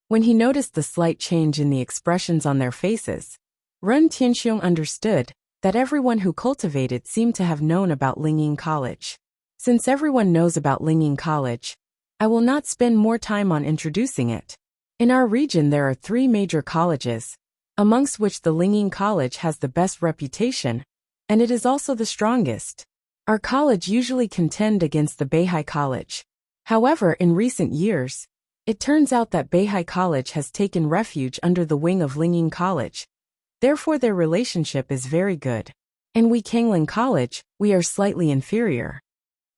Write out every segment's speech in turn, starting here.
When he noticed the slight change in the expressions on their faces, Ren Tianxiong understood that everyone who cultivated seemed to have known about Lingying College. Since everyone knows about Lingying College, I will not spend more time on introducing it. In our region there are 3 major colleges, amongst which the Lingying College has the best reputation, and it is also the strongest. Our college usually contend against the Beihai College. However, in recent years, it turns out that Beihai College has taken refuge under the wing of Lingying College. Therefore their relationship is very good. And we Kangling College, we are slightly inferior.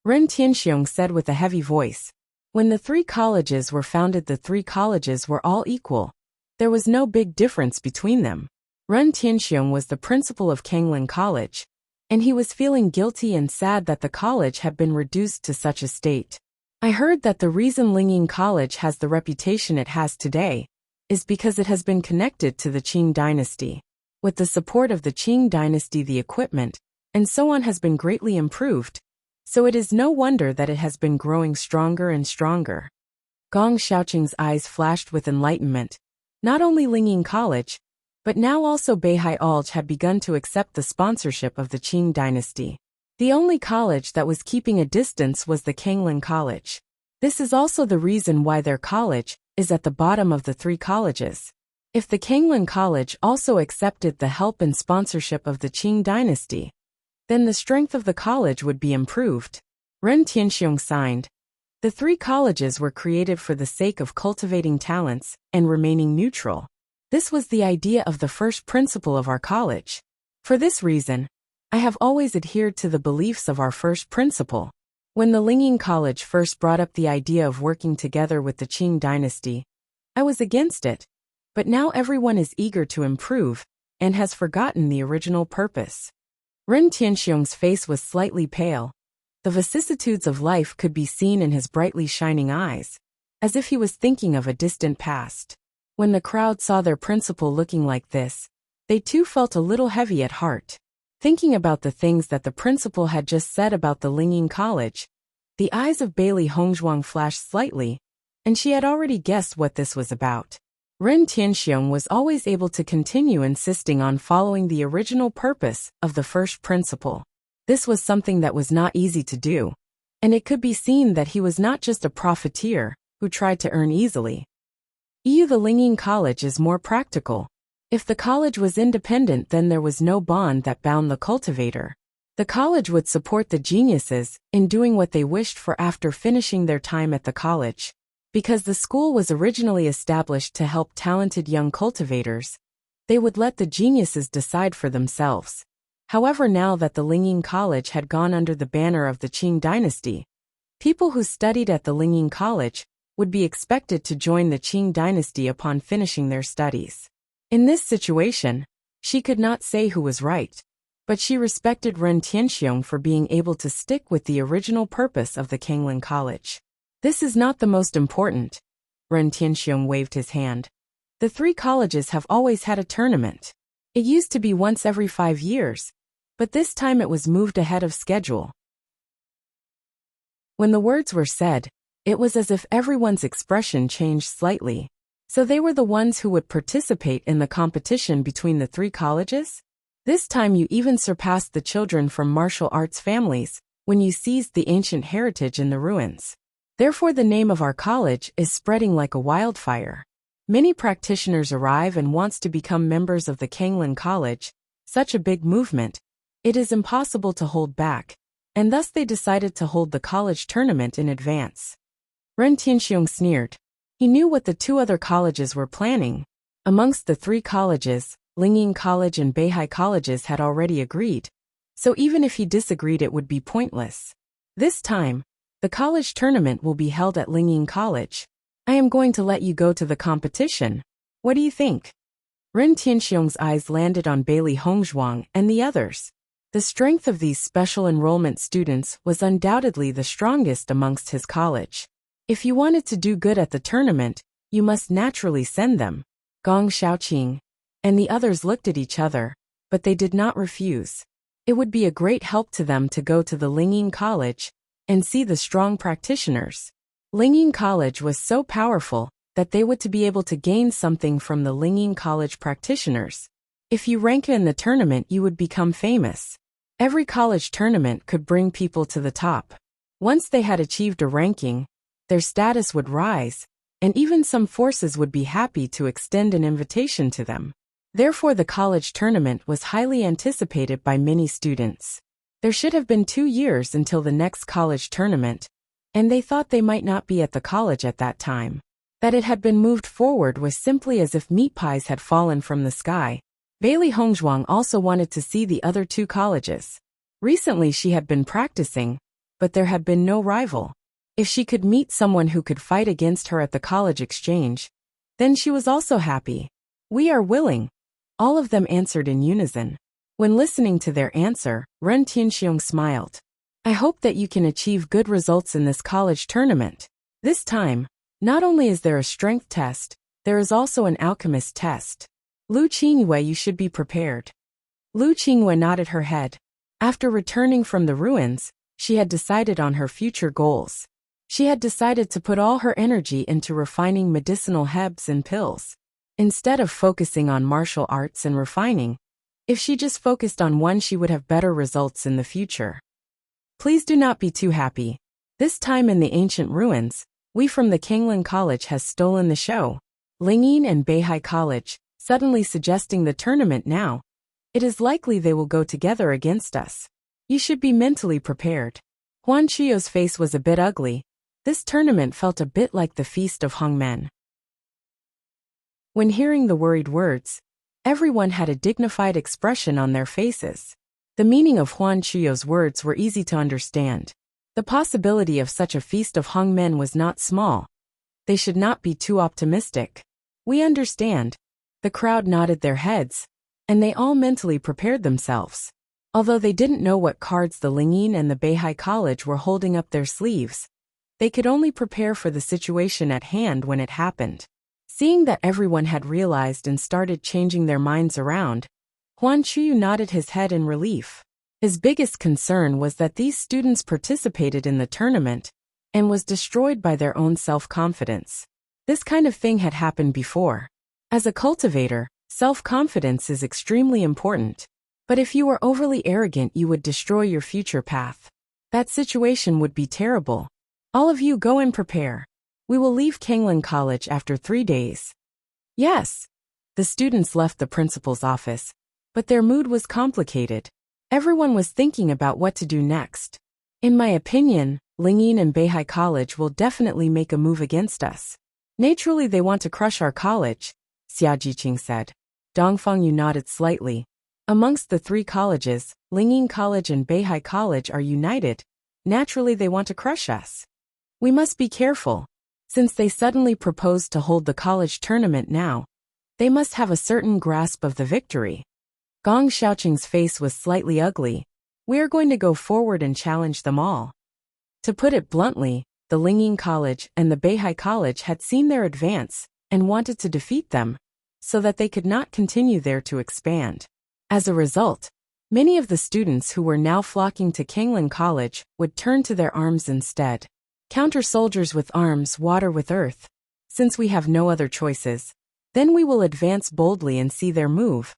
Ren Tianxiong said with a heavy voice. When the 3 colleges were founded, the 3 colleges were all equal. There was no big difference between them. Ren Tianxiong was the principal of Kangling College, and he was feeling guilty and sad that the college had been reduced to such a state. I heard that the reason Lingying College has the reputation it has today is because it has been connected to the Qing dynasty. With the support of the Qing dynasty, the equipment and so on has been greatly improved, so it is no wonder that it has been growing stronger and stronger. Gong Xiaoqing's eyes flashed with enlightenment. Not only Lingying College, but now also Beihai College had begun to accept the sponsorship of the Qing dynasty. The only college that was keeping a distance was the Kangling College. This is also the reason why their college is at the bottom of the 3 colleges. If the Kangling College also accepted the help and sponsorship of the Qing dynasty, then the strength of the college would be improved. Ren Tianxiong signed. The 3 colleges were created for the sake of cultivating talents and remaining neutral. This was the idea of the first principle of our college. For this reason, I have always adhered to the beliefs of our first principle. When the Lingying College first brought up the idea of working together with the Qing dynasty, I was against it. But now everyone is eager to improve and has forgotten the original purpose. Ren Tianxiong's face was slightly pale. The vicissitudes of life could be seen in his brightly shining eyes, as if he was thinking of a distant past. When the crowd saw their principal looking like this, they too felt a little heavy at heart. Thinking about the things that the principal had just said about the Lingying College, the eyes of Bailey Hongzhuang flashed slightly, and she had already guessed what this was about. Ren Tianxiong was always able to continue insisting on following the original purpose of the first principle. This was something that was not easy to do, and it could be seen that he was not just a profiteer who tried to earn easily. The Lingying College is more practical. If the college was independent, then there was no bond that bound the cultivator. The college would support the geniuses in doing what they wished for after finishing their time at the college. Because the school was originally established to help talented young cultivators, they would let the geniuses decide for themselves. However, now that the Lingying College had gone under the banner of the Qing dynasty, people who studied at the Lingying College would be expected to join the Qing dynasty upon finishing their studies. In this situation, she could not say who was right, but she respected Ren Tianxiong for being able to stick with the original purpose of the Kangling College. This is not the most important. Ren Tianxiong waved his hand. The 3 colleges have always had a tournament. It used to be once every 5 years, but this time it was moved ahead of schedule. When the words were said, it was as if everyone's expression changed slightly. So they were the ones who would participate in the competition between the 3 colleges? This time you even surpassed the children from martial arts families when you seized the ancient heritage in the ruins. Therefore the name of our college is spreading like a wildfire. Many practitioners arrive and wants to become members of the Kangling College. Such a big movement, it is impossible to hold back, and thus they decided to hold the college tournament in advance. Ren Tianxiong sneered. He knew what the 2 other colleges were planning. Amongst the 3 colleges, Lingying College and Beihai colleges had already agreed, so even if he disagreed it would be pointless. This time, the college tournament will be held at Lingying College. I am going to let you go to the competition. What do you think? Ren Tianxiong's eyes landed on Bailey Hongzhuang and the others. The strength of these special enrollment students was undoubtedly the strongest amongst his college. If you wanted to do good at the tournament, you must naturally send them. Gong Xiaoqing and the others looked at each other, but they did not refuse. It would be a great help to them to go to the Lingying College and see the strong practitioners. Lingying College was so powerful that they would to be able to gain something from the Lingyin College practitioners. If you rank in the tournament, you would become famous. Every college tournament could bring people to the top. Once they had achieved a ranking, their status would rise, and even some forces would be happy to extend an invitation to them. Therefore, the college tournament was highly anticipated by many students. There should have been 2 years until the next college tournament, and they thought they might not be at the college at that time. That it had been moved forward was simply as if meat pies had fallen from the sky. Bailey Hongzhuang also wanted to see the other 2 colleges. Recently she had been practicing, but there had been no rival. If she could meet someone who could fight against her at the college exchange, then she was also happy. "We are willing," all of them answered in unison. When listening to their answer, Ren Tianxiong smiled. "I hope that you can achieve good results in this college tournament. This time, not only is there a strength test, there is also an alchemist test. Lu Qingyue, you should be prepared." Lu Qingyue nodded her head. After returning from the ruins, she had decided on her future goals. She had decided to put all her energy into refining medicinal herbs and pills. Instead of focusing on martial arts and refining, if she just focused on one, she would have better results in the future. Please do not be too happy. This time in the ancient ruins, we from the Kanglin College has stolen the show. Lingyin and Beihai College, suddenly suggesting the tournament now. It is likely they will go together against us. You should be mentally prepared. Huan Chuyo's face was a bit ugly. This tournament felt a bit like the feast of hungmen. When hearing the worried words, everyone had a dignified expression on their faces. The meaning of Huan Chuyo's words were easy to understand. The possibility of such a feast of hungmen was not small. They should not be too optimistic. We understand. The crowd nodded their heads, and they all mentally prepared themselves. Although they didn't know what cards the Lingyin and the Beihai College were holding up their sleeves, they could only prepare for the situation at hand when it happened. Seeing that everyone had realized and started changing their minds around, Huan Chuyu nodded his head in relief. His biggest concern was that these students participated in the tournament and was destroyed by their own self-confidence. This kind of thing had happened before. As a cultivator, self-confidence is extremely important. But if you were overly arrogant, you would destroy your future path. That situation would be terrible. All of you go and prepare. We will leave Kanglin College after 3 days. Yes. The students left the principal's office, but their mood was complicated. Everyone was thinking about what to do next. In my opinion, Lingyin and Beihai College will definitely make a move against us. Naturally, they want to crush our college, Xia Jiqing said. Dongfang Yu nodded slightly. Amongst the 3 colleges, Lingyin College and Beihai College are united. Naturally, they want to crush us. We must be careful. Since they suddenly proposed to hold the college tournament now, they must have a certain grasp of the victory. Gong Xiaoqing's face was slightly ugly. We are going to go forward and challenge them all. To put it bluntly, the Lingyin College and the Beihai College had seen their advance and wanted to defeat them, so that they could not continue there to expand. As a result, many of the students who were now flocking to Kanglin College would turn to their arms instead. Counter soldiers with arms, water with earth. Since we have no other choices, then we will advance boldly and see their move.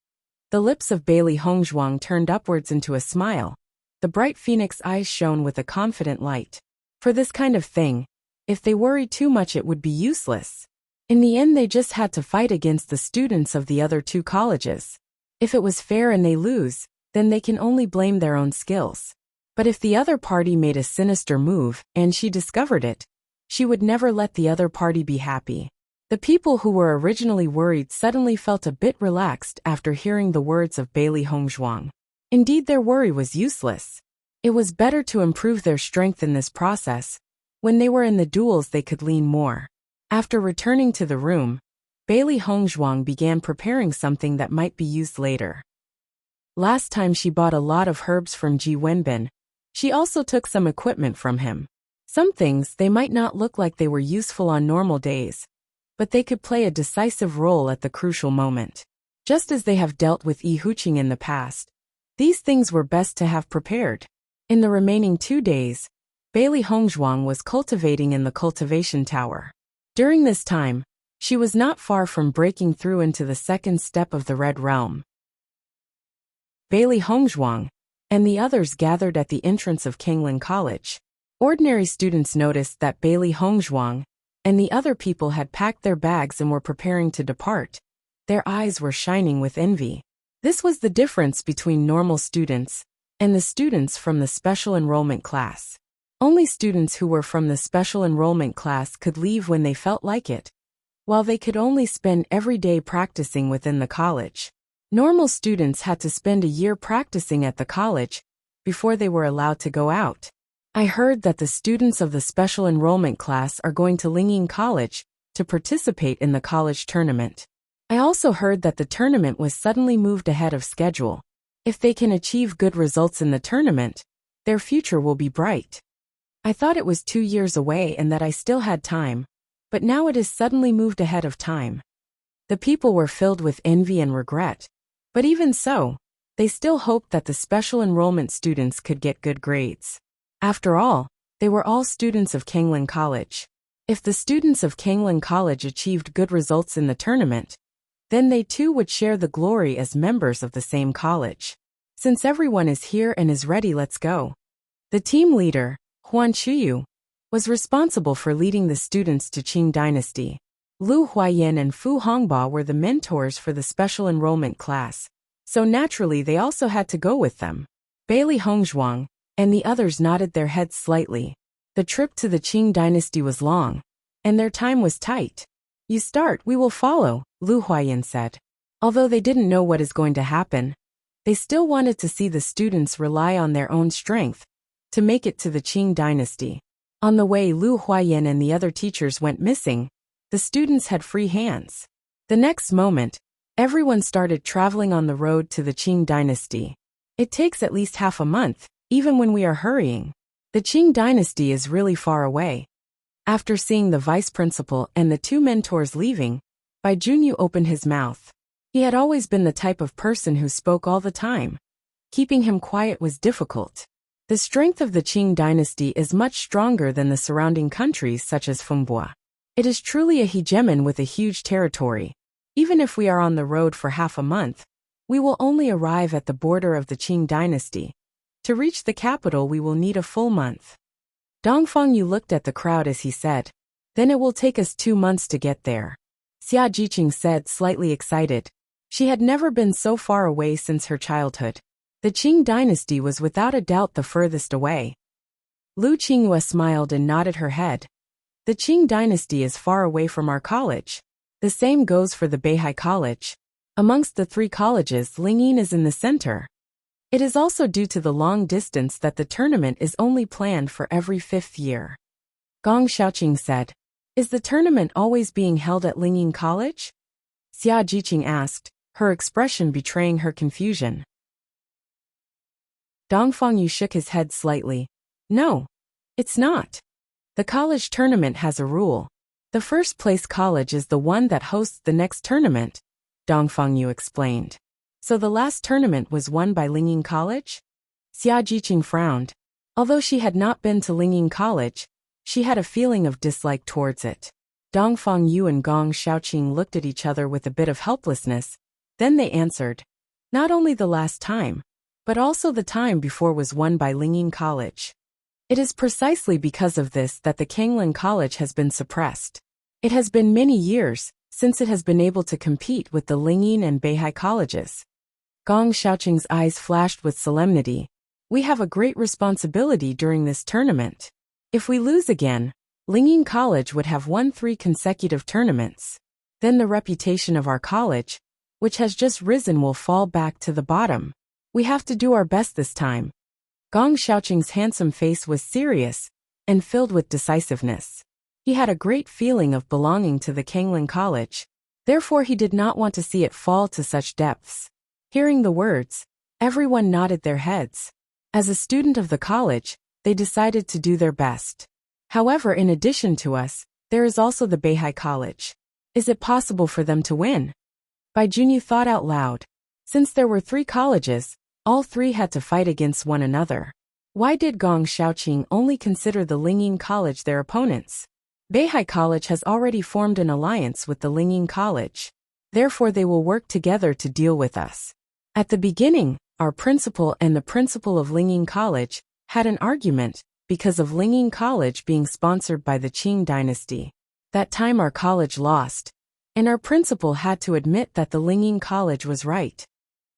The lips of Bailey Hongzhuang turned upwards into a smile. The bright phoenix eyes shone with a confident light. For this kind of thing, if they worry too much, it would be useless. In the end, they just had to fight against the students of the other 2 colleges. If it was fair and they lose, then they can only blame their own skills. But if the other party made a sinister move and she discovered it, she would never let the other party be happy. The people who were originally worried suddenly felt a bit relaxed after hearing the words of Bailey Hongzhuang. Indeed, their worry was useless. It was better to improve their strength in this process. When they were in the duels, they could lean more. After returning to the room, Bailey Hongzhuang began preparing something that might be used later. Last time she bought a lot of herbs from Ji Wenbin. She also took some equipment from him. Some things, they might not look like they were useful on normal days, but they could play a decisive role at the crucial moment. Just as they have dealt with Wuxia in the past, these things were best to have prepared. In the remaining 2 days, Bailey Hongzhuang was cultivating in the cultivation tower. During this time, She was not far from breaking through into the second step of the Red Realm. Bailey Hongzhuang and the others gathered at the entrance of Kangling College. Ordinary students noticed that Bailey Hongzhuang and the other people had packed their bags and were preparing to depart. Their eyes were shining with envy. This was the difference between normal students and the students from the special enrollment class. Only students who were from the special enrollment class could leave when they felt like it, while they could only spend every day practicing within the college. Normal students had to spend a year practicing at the college before they were allowed to go out. I heard that the students of the special enrollment class are going to Lingyin College to participate in the college tournament. I also heard that the tournament was suddenly moved ahead of schedule. If they can achieve good results in the tournament, their future will be bright. I thought it was 2 years away and that I still had time, but now it is suddenly moved ahead of time. The people were filled with envy and regret, but even so, they still hoped that the special enrollment students could get good grades. After all, they were all students of Kangling College. If the students of Kangling College achieved good results in the tournament, then they too would share the glory as members of the same college. Since everyone is here and is ready, let's go. The team leader, Huan Chuyu, was responsible for leading the students to Qing Dynasty. Lu Huayan and Fu Hongba were the mentors for the special enrollment class, so naturally they also had to go with them. Bailey Hongzhuang and the others nodded their heads slightly. The trip to the Qing Dynasty was long, and their time was tight. You start, we will follow, Lu Huayan said. Although they didn't know what is going to happen, they still wanted to see the students rely on their own strength to make it to the Qing Dynasty. On the way, Lu Huayan and the other teachers went missing. The students had free hands. The next moment, everyone started traveling on the road to the Qing Dynasty. It takes at least half a month, even when we are hurrying. The Qing Dynasty is really far away. After seeing the vice principal and the 2 mentors leaving, Bai Junyu opened his mouth. He had always been the type of person who spoke all the time. Keeping him quiet was difficult. The strength of the Qing Dynasty is much stronger than the surrounding countries such as Fengbua. It is truly a hegemon with a huge territory. Even if we are on the road for half a month, we will only arrive at the border of the Qing Dynasty. To reach the capital, we will need a full month. Dongfangyu looked at the crowd as he said, "Then it will take us 2 months to get there," Xia Jiqing said, slightly excited. She had never been so far away since her childhood. The Qing Dynasty was without a doubt the furthest away. Lu Qinghua smiled and nodded her head. The Qing Dynasty is far away from our college. The same goes for the Beihai College. Amongst the 3 colleges, Lingyin is in the center. It is also due to the long distance that the tournament is only planned for every 5th year. Gong Xiaoqing said, "Is the tournament always being held at Lingyin College?" Xia Jiqing asked, her expression betraying her confusion. Dongfangyu shook his head slightly. "No, it's not. The college tournament has a rule. The first place college is the one that hosts the next tournament," Dongfangyu explained. "So the last tournament was won by Lingyin College?" Xia Jiqing frowned. Although she had not been to Lingyin College, she had a feeling of dislike towards it. Dongfangyu and Gong Xiaoqing looked at each other with a bit of helplessness. Then they answered, "Not only the last time, but also the time before was won by Lingyin College. It is precisely because of this that the Kangling College has been suppressed. It has been many years since it has been able to compete with the Lingyin and Beihai colleges." Gong Xiaoqing's eyes flashed with solemnity. "We have a great responsibility during this tournament. If we lose again, Lingyin College would have won 3 consecutive tournaments. Then the reputation of our college, which has just risen, will fall back to the bottom. We have to do our best this time." Gong Xiaoqing's handsome face was serious and filled with decisiveness. He had a great feeling of belonging to the Kangling College. Therefore he did not want to see it fall to such depths. Hearing the words, everyone nodded their heads. As a student of the college, they decided to do their best. However, in addition to us, there is also the Beihai College. Is it possible for them to win? Bai Junyu thought out loud. Since there were 3 colleges, all 3 had to fight against one another. Why did Gong Xiaoqing only consider the Lingyin College their opponents? Beihai College has already formed an alliance with the Lingying College. Therefore they will work together to deal with us. At the beginning, our principal and the principal of Lingying College had an argument because of Lingying College being sponsored by the Qing dynasty. That time our college lost, and our principal had to admit that the Lingying College was right.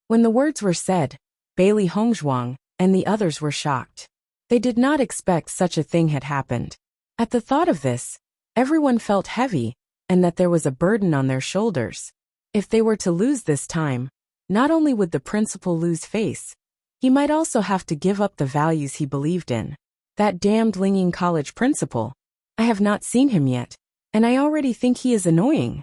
When the words were said, Bailey Hongzhuang and the others were shocked. They did not expect such a thing had happened. At the thought of this, everyone felt heavy, and that there was a burden on their shoulders. If they were to lose this time, not only would the principal lose face, he might also have to give up the values he believed in. That damned Lingying College principal. I have not seen him yet, and I already think he is annoying.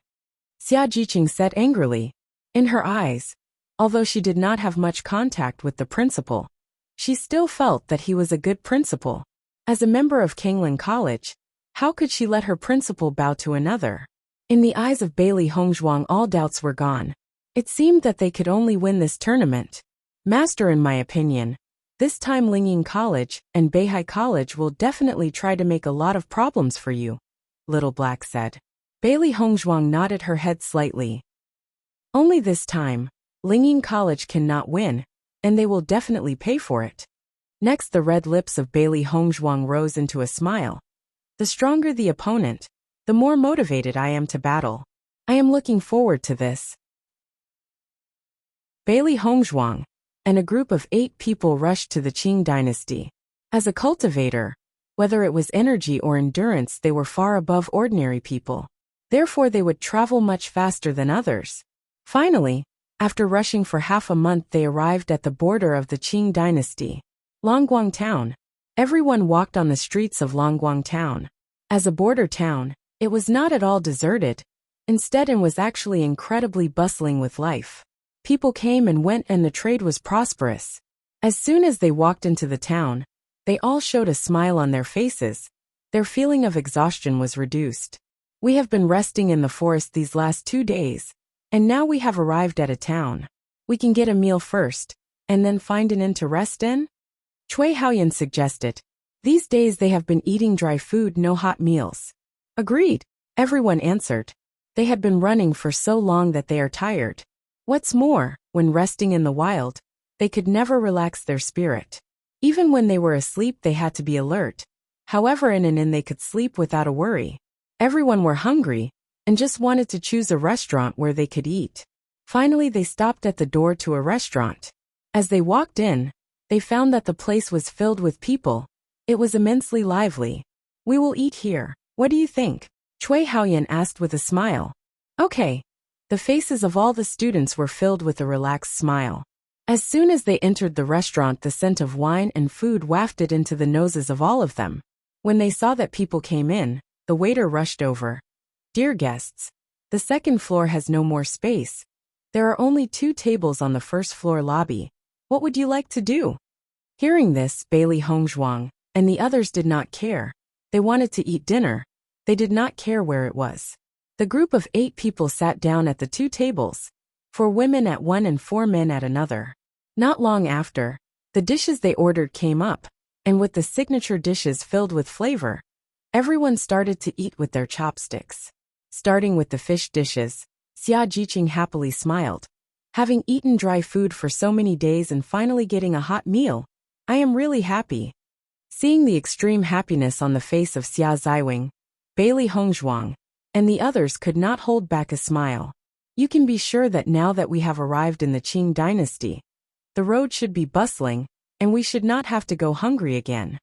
Xia Jiqing said angrily. In her eyes, although she did not have much contact with the principal, she still felt that he was a good principal. As a member of Kanglin College, how could she let her principal bow to another? In the eyes of Bailey Hongzhuang all doubts were gone. It seemed that they could only win this tournament. Master, in my opinion, this time Lingying College and Beihai College will definitely try to make a lot of problems for you, Little Black said. Bailey Hongzhuang nodded her head slightly. Only this time, Lingying College cannot win, and they will definitely pay for it. Next, the red lips of Bailey Hongzhuang rose into a smile. The stronger the opponent, the more motivated I am to battle. I am looking forward to this. Bailey Hongzhuang and a group of 8 people rushed to the Qing dynasty. As a cultivator, whether it was energy or endurance, they were far above ordinary people. Therefore they would travel much faster than others. Finally, after rushing for half a month, they arrived at the border of the Qing dynasty. Longguang Town. Everyone walked on the streets of Longguang Town. As a border town, it was not at all deserted. Instead, it was actually incredibly bustling with life. People came and went and the trade was prosperous. As soon as they walked into the town, they all showed a smile on their faces. Their feeling of exhaustion was reduced. We have been resting in the forest these last 2 days, and now we have arrived at a town. We can get a meal first, and then find an inn to rest in? Cui Haoyan suggested. These days they have been eating dry food, no hot meals. Agreed, everyone answered. They had been running for so long that they are tired. What's more, when resting in the wild, they could never relax their spirit. Even when they were asleep they had to be alert. However, in an inn they could sleep without a worry. Everyone were hungry, and just wanted to choose a restaurant where they could eat. Finally they stopped at the door to a restaurant. As they walked in, they found that the place was filled with people. It was immensely lively. We will eat here, what do you think? Cui Haoyan asked with a smile. Okay. The faces of all the students were filled with a relaxed smile. As soon as they entered the restaurant, the scent of wine and food wafted into the noses of all of them. When they saw that people came in, the waiter rushed over. Dear guests, the second floor has no more space. There are only 2 tables on the first floor lobby. What would you like to do? Hearing this, Bailey Hongzhuang and the others did not care. They wanted to eat dinner. They did not care where it was. The group of 8 people sat down at the 2 tables, 4 women at one and 4 men at another. Not long after, the dishes they ordered came up, and with the signature dishes filled with flavor, everyone started to eat with their chopsticks. Starting with the fish dishes, Xia Jiqing happily smiled. Having eaten dry food for so many days and finally getting a hot meal, I am really happy. Seeing the extreme happiness on the face of Xia Ziwing, Bailey Hongzhuang, and the others could not hold back a smile. You can be sure that now that we have arrived in the Qing dynasty, the road should be bustling, and we should not have to go hungry again.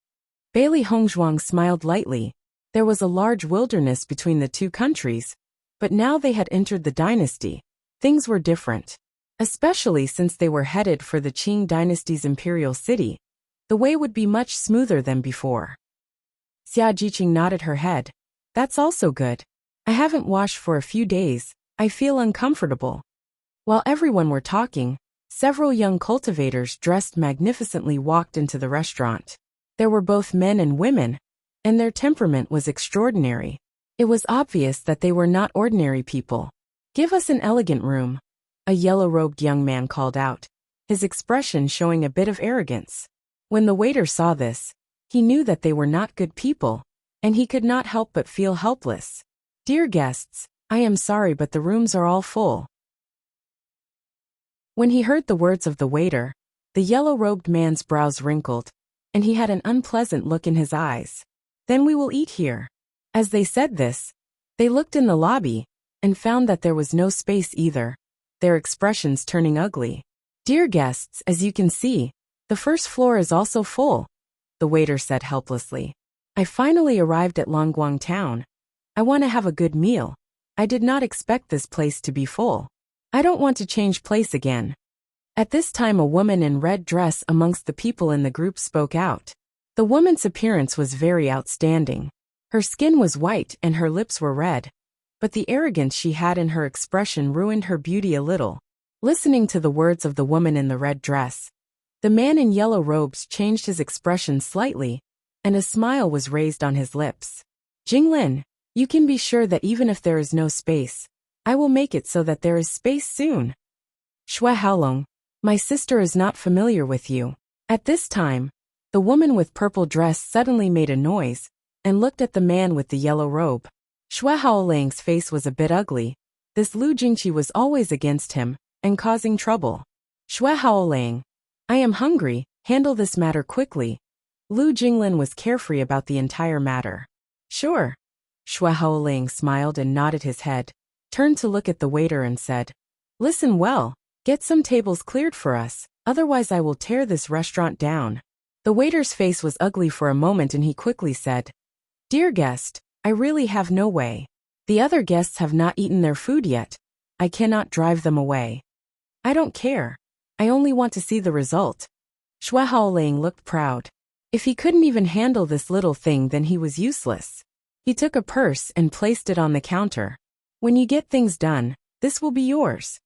Bailey Hongzhuang smiled lightly. There was a large wilderness between the 2 countries, but now they had entered the dynasty. Things were different. Especially since they were headed for the Qing dynasty's imperial city. The way would be much smoother than before. Xia Jiqing nodded her head. That's also good. I haven't washed for a few days. I feel uncomfortable. While everyone were talking, several young cultivators dressed magnificently walked into the restaurant. There were both men and women, and their temperament was extraordinary. It was obvious that they were not ordinary people. Give us an elegant room, a yellow-robed young man called out, his expression showing a bit of arrogance. When the waiter saw this, he knew that they were not good people, and he could not help but feel helpless. "Dear guests, I am sorry but the rooms are all full." When he heard the words of the waiter, the yellow-robed man's brows wrinkled, and he had an unpleasant look in his eyes. "Then we will eat here." As they said this, they looked in the lobby, and found that there was no space either, their expressions turning ugly. "Dear guests, as you can see, the first floor is also full," the waiter said helplessly. "I finally arrived at Longguang town. I want to have a good meal. I did not expect this place to be full. I don't want to change place again." At this time a woman in red dress amongst the people in the group spoke out. The woman's appearance was very outstanding. Her skin was white and her lips were red, but the arrogance she had in her expression ruined her beauty a little. Listening to the words of the woman in the red dress, the man in yellow robes changed his expression slightly, and a smile was raised on his lips. "Jinglin, you can be sure that even if there is no space, I will make it so that there is space soon." "Xue Haolong, my sister is not familiar with you." At this time, the woman with purple dress suddenly made a noise, and looked at the man with the yellow robe. Xue Haolang's face was a bit ugly. This Lu Jingqi was always against him, and causing trouble. "Xue Haolang, I am hungry, handle this matter quickly." Lu Jinglin was carefree about the entire matter. "Sure." Xue Haolang smiled and nodded his head, turned to look at the waiter and said, "Listen well, get some tables cleared for us, otherwise I will tear this restaurant down." The waiter's face was ugly for a moment and he quickly said, "Dear guest, I really have no way. The other guests have not eaten their food yet. I cannot drive them away." "I don't care. I only want to see the result." Xue Haolang looked proud. If he couldn't even handle this little thing, then he was useless. He took a purse and placed it on the counter. "When you get things done, this will be yours."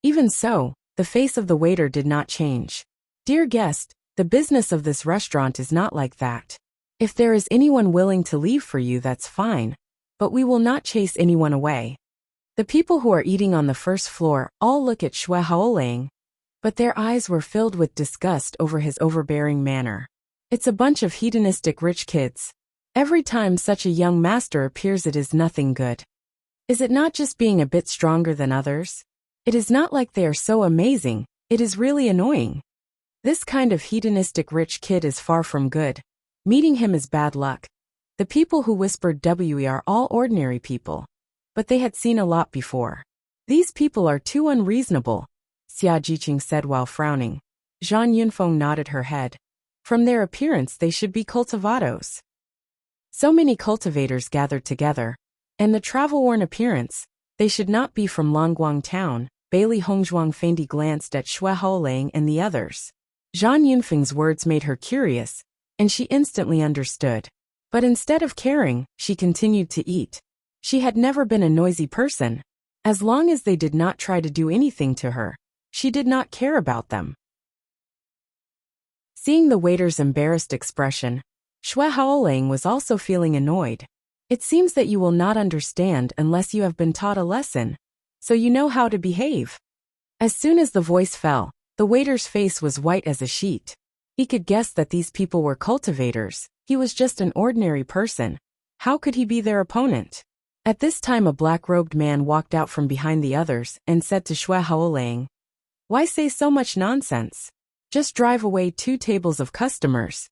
Even so, the face of the waiter did not change. "Dear guest, the business of this restaurant is not like that. If there is anyone willing to leave for you, that's fine, but we will not chase anyone away." The people who are eating on the first floor all look at Xue Haolang, but their eyes were filled with disgust over his overbearing manner. It's a bunch of hedonistic rich kids. Every time such a young master appears, it is nothing good. Is it not just being a bit stronger than others? It is not like they are so amazing, it is really annoying. This kind of hedonistic rich kid is far from good. Meeting him is bad luck. The people who whispered "We" are all ordinary people, but they had seen a lot before. "These people are too unreasonable," Xia Jiqing said while frowning. Zhang Yunfeng nodded her head. From their appearance they should be cultivados. So many cultivators gathered together, and the travel-worn appearance, they should not be from Longguang town. Bailey Hongzhuang faintly glanced at Xue Haolang and the others. Zhang Yunfeng's words made her curious, and she instantly understood. But instead of caring, she continued to eat. She had never been a noisy person. As long as they did not try to do anything to her, she did not care about them. Seeing the waiter's embarrassed expression, Xue Haolang was also feeling annoyed. "It seems that you will not understand unless you have been taught a lesson, so you know how to behave." As soon as the voice fell, the waiter's face was white as a sheet. He could guess that these people were cultivators. He was just an ordinary person. How could he be their opponent? At this time a black-robed man walked out from behind the others and said to Xue Haolang, "Why say so much nonsense? Just drive away 2 tables of customers."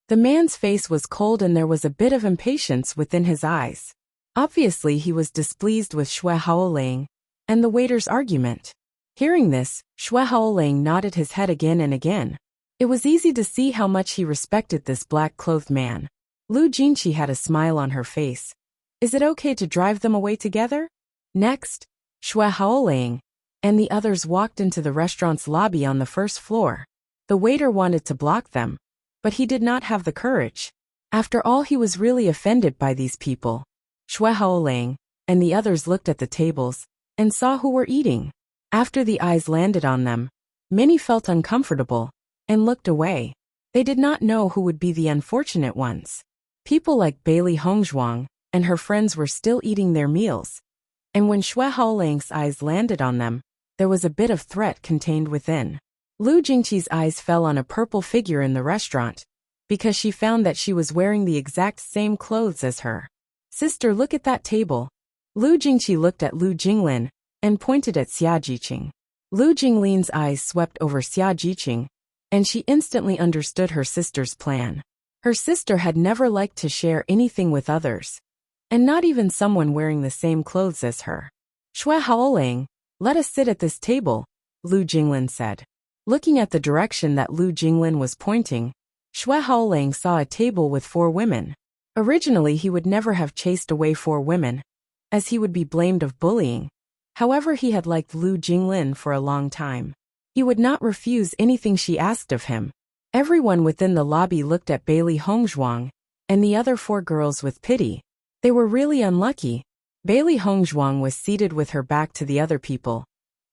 The man's face was cold and there was a bit of impatience within his eyes. Obviously he was displeased with Xue Haolang and the waiter's argument. Hearing this, Xue Haolang nodded his head again and again. It was easy to see how much he respected this black-clothed man. Lu Jingqi had a smile on her face. "Is it okay to drive them away together?" Next, Xue Haolang and the others walked into the restaurant's lobby on the first floor. The waiter wanted to block them, but he did not have the courage. After all, he was really offended by these people. Xue Haolang and the others looked at the tables and saw who were eating. After the eyes landed on them, many felt uncomfortable and looked away. They did not know who would be the unfortunate ones. People like Bailey Hongzhuang and her friends were still eating their meals, and when Xue Haolang's eyes landed on them, there was a bit of threat contained within. Lu Jingqi's eyes fell on a purple figure in the restaurant, because she found that she was wearing the exact same clothes as her. Sister, look at that table. Lu Jingqi looked at Lu Jinglin and pointed at Xia Jiqing. Lu Jinglin's eyes swept over Xia Jiqing, and she instantly understood her sister's plan. Her sister had never liked to share anything with others, and not even someone wearing the same clothes as her. Shui Haolang, let us sit at this table, Lu Jinglin said. Looking at the direction that Lu Jinglin was pointing, Shui Haolang saw a table with 4 women. Originally he would never have chased away 4 women, as he would be blamed of bullying. However, he had liked Lu Jinglin for a long time. He would not refuse anything she asked of him. Everyone within the lobby looked at Bailey Hongzhuang and the other 4 girls with pity. They were really unlucky. Bailey Hongzhuang was seated with her back to the other people,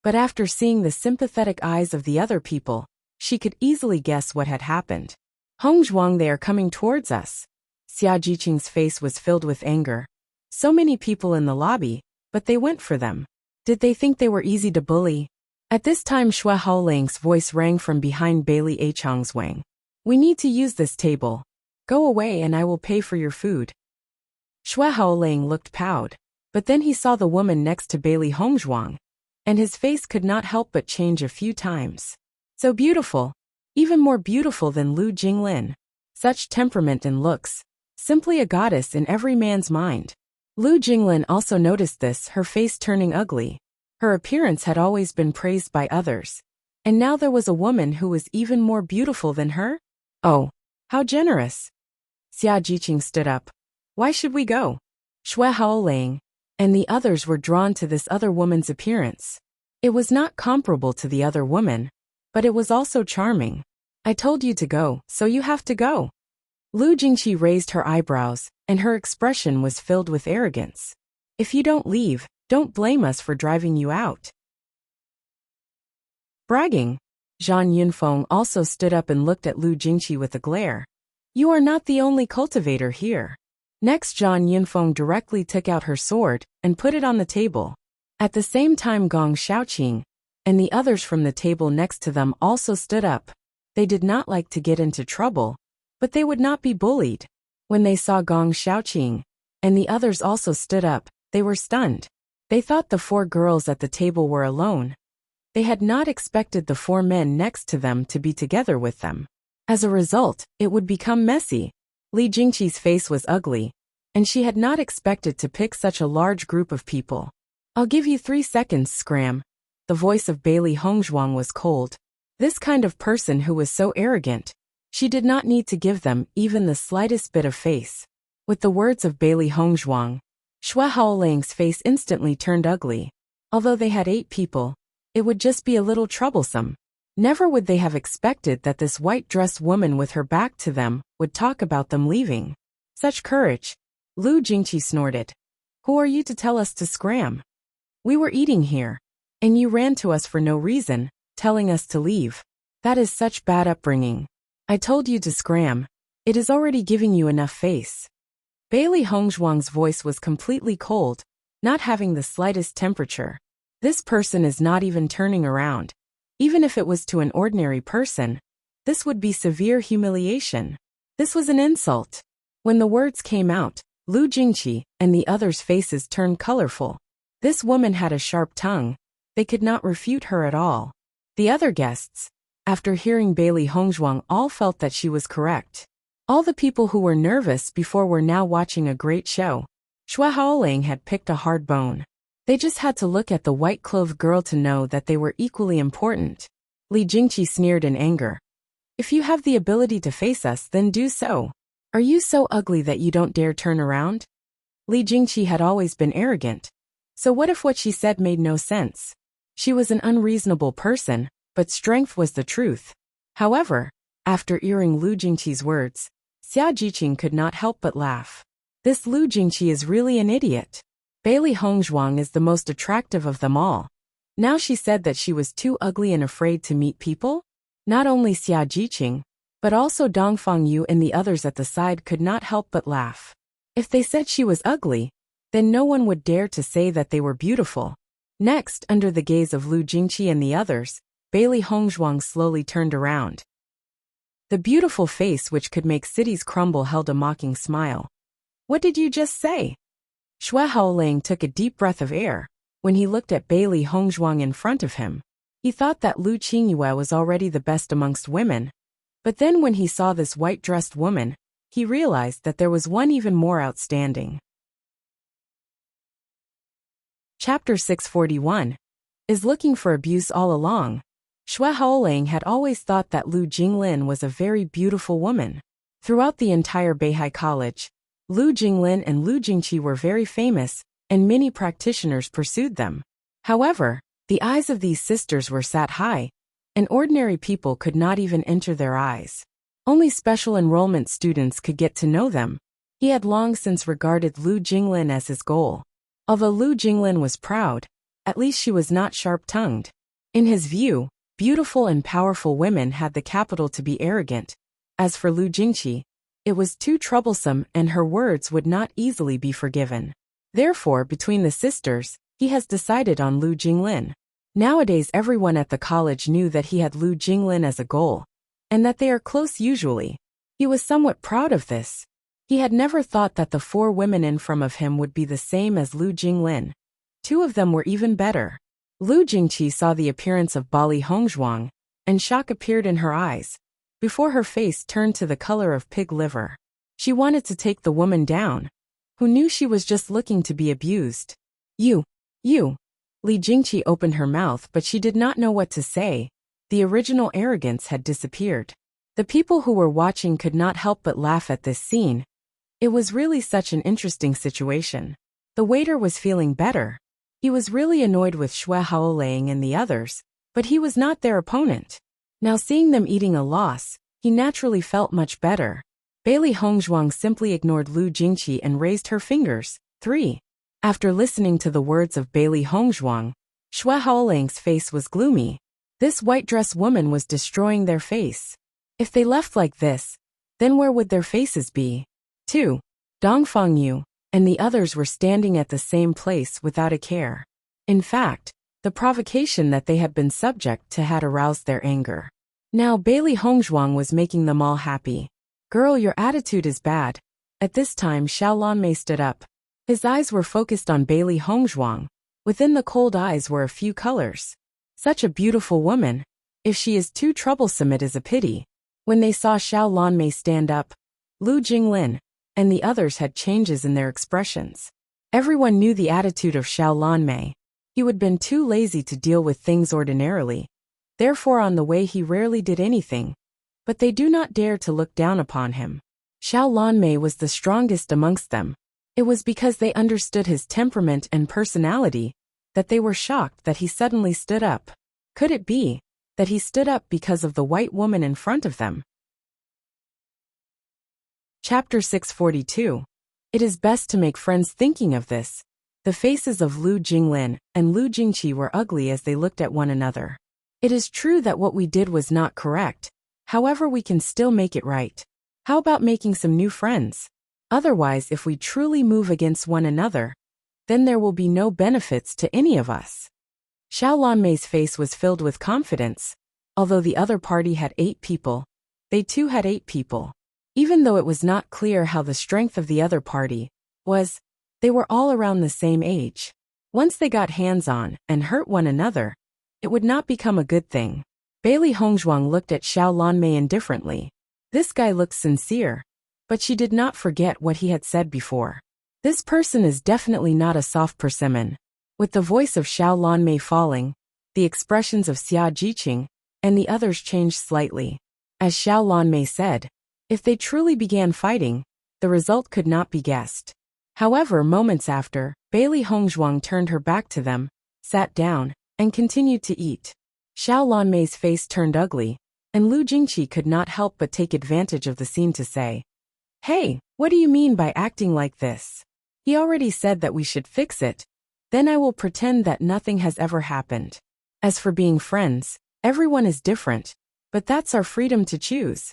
but after seeing the sympathetic eyes of the other people, she could easily guess what had happened. Hongzhuang, they are coming towards us. Xia Jiqing's face was filled with anger. So many people in the lobby, but they went for them. Did they think they were easy to bully? At this time, Shui Haolang's voice rang from behind Bailey Chongzhuang. We need to use this table. Go away and I will pay for your food. Shui Haolang looked proud, but then he saw the woman next to Bailey Hongzhuang, and his face could not help but change a few times. So beautiful, even more beautiful than Lu Jinglin. Such temperament and looks, simply a goddess in every man's mind. Lu Jinglin also noticed this, her face turning ugly. Her appearance had always been praised by others, and now there was a woman who was even more beautiful than her? Oh, how generous. Xia Jiqing stood up. Why should we go? Shui Haolang and the others were drawn to this other woman's appearance. It was not comparable to the other woman, but it was also charming. I told you to go, so you have to go. Lu Jingqi raised her eyebrows, and her expression was filled with arrogance. If you don't leave, don't blame us for driving you out. Bragging. Zhang Yunfeng also stood up and looked at Lu Jingqi with a glare. You are not the only cultivator here. Next, Zhang Yunfeng directly took out her sword and put it on the table. At the same time, Gong Shaoqing and the others from the table next to them also stood up. They did not like to get into trouble, but they would not be bullied. When they saw Gong Shaoqing and the others also stood up, they were stunned. They thought the 4 girls at the table were alone. They had not expected the 4 men next to them to be together with them. As a result, it would become messy. Li Jingqi's face was ugly, and she had not expected to pick such a large group of people. I'll give you 3 seconds, scram. The voice of Bailey Hongzhuang was cold. This kind of person who was so arrogant, she did not need to give them even the slightest bit of face. With the words of Bailey Hongzhuang, Shui Haolang's face instantly turned ugly. Although they had 8 people, it would just be a little troublesome. Never would they have expected that this white-dressed woman with her back to them would talk about them leaving. Such courage. Lu Jingqi snorted. Who are you to tell us to scram? We were eating here, and you ran to us for no reason, telling us to leave. That is such bad upbringing. I told you to scram. It is already giving you enough face. Bailey Hongzhuang's voice was completely cold, not having the slightest temperature. This person is not even turning around. Even if it was to an ordinary person, this would be severe humiliation. This was an insult. When the words came out, Lu Jingqi and the others' faces turned colorful. This woman had a sharp tongue. They could not refute her at all. The other guests, after hearing Bailey Hongzhuang, all felt that she was correct. All the people who were nervous before were now watching a great show. Shui Haolang had picked a hard bone. They just had to look at the white-clothed girl to know that they were equally important. Li Jingqi sneered in anger. If you have the ability to face us, then do so. Are you so ugly that you don't dare turn around? Li Jingqi had always been arrogant. So what if what she said made no sense? She was an unreasonable person, but strength was the truth. However, after hearing Lu Jingqi's words, Xia Jiqing could not help but laugh. This Lu Jingqi is really an idiot. Bailey Hongzhuang is the most attractive of them all. Now she said that she was too ugly and afraid to meet people? Not only Xia Jiqing, but also Dongfang Yu and the others at the side could not help but laugh. If they said she was ugly, then no one would dare to say that they were beautiful. Next, under the gaze of Lu Jingqi and the others, Bailey Hongzhuang slowly turned around. The beautiful face which could make cities crumble held a mocking smile. What did you just say? Xue Haolang took a deep breath of air when he looked at Bailey Hongzhuang in front of him. He thought that Lu Qingyue was already the best amongst women, but then when he saw this white-dressed woman, he realized that there was one even more outstanding. Chapter 641 is looking for abuse all along. Xue Haolang had always thought that Lu Jinglin was a very beautiful woman. Throughout the entire Beihai College, Lu Jinglin and Lu Jingqi were very famous, and many practitioners pursued them. However, the eyes of these sisters were set high, and ordinary people could not even enter their eyes. Only special enrollment students could get to know them. He had long since regarded Lu Jinglin as his goal. Although Lu Jinglin was proud, at least she was not sharp-tongued. In his view, beautiful and powerful women had the capital to be arrogant. As for Lu Jingqi, it was too troublesome and her words would not easily be forgiven. Therefore, between the sisters, he has decided on Lu Jinglin. Nowadays everyone at the college knew that he had Lu Jinglin as a goal, and that they are close usually. He was somewhat proud of this. He had never thought that the 4 women in front of him would be the same as Lu Jinglin. 2 of them were even better. Lu Jingqi saw the appearance of Bali Hongzhuang, and shock appeared in her eyes, before her face turned to the color of pig liver. She wanted to take the woman down, who knew she was just looking to be abused. You. Li Jingqi opened her mouth but she did not know what to say. The original arrogance had disappeared. The people who were watching could not help but laugh at this scene. It was really such an interesting situation. The waiter was feeling better. He was really annoyed with Xue Haolang and the others, but he was not their opponent. Now seeing them eating a loss, he naturally felt much better. Bailey Hongzhuang simply ignored Lu Jingqi and raised her fingers. 3. After listening to the words of Bailey Hongzhuang, Xue Haolang's face was gloomy. This white-dress woman was destroying their face. If they left like this, then where would their faces be? 2. Dongfang Yu and the others were standing at the same place without a care. In fact, the provocation that they had been subject to had aroused their anger. Now Bailey Hongzhuang was making them all happy. Girl, your attitude is bad. At this time Xiao Lanmei stood up. His eyes were focused on Bailey Hongzhuang. Within the cold eyes were a few colors. Such a beautiful woman. If she is too troublesome it is a pity. When they saw Xiao Lanmei stand up, Lu Jinglin and the others had changes in their expressions. Everyone knew the attitude of Xiao Lanmei. He would been too lazy to deal with things ordinarily. Therefore on the way he rarely did anything. But they do not dare to look down upon him. Xiao Lanmei was the strongest amongst them. It was because they understood his temperament and personality that they were shocked that he suddenly stood up. Could it be that he stood up because of the white woman in front of them? Chapter 642. It is best to make friends thinking of this. The faces of Lu Jinglin and Lu Jingqi were ugly as they looked at one another. It is true that what we did was not correct. However, we can still make it right. How about making some new friends? Otherwise, if we truly move against one another, then there will be no benefits to any of us. Xiao Lanmei's face was filled with confidence. Although the other party had 8 people, they too had 8 people. Even though it was not clear how the strength of the other party was, they were all around the same age. Once they got hands-on and hurt one another, it would not become a good thing. Bailey Hongzhuang looked at Xiao Lanmei indifferently. This guy looked sincere, but she did not forget what he had said before. This person is definitely not a soft persimmon. With the voice of Xiao Lanmei falling, the expressions of Xia Jiqing and the others changed slightly. As Xiao Lanmei said, if they truly began fighting, the result could not be guessed. However, moments after, Bailey Hongzhuang turned her back to them, sat down, and continued to eat. Xiao Lanmei's face turned ugly, and Lu Jingqi could not help but take advantage of the scene to say, "Hey, what do you mean by acting like this? He already said that we should fix it. Then I will pretend that nothing has ever happened. As for being friends, everyone is different, but that's our freedom to choose."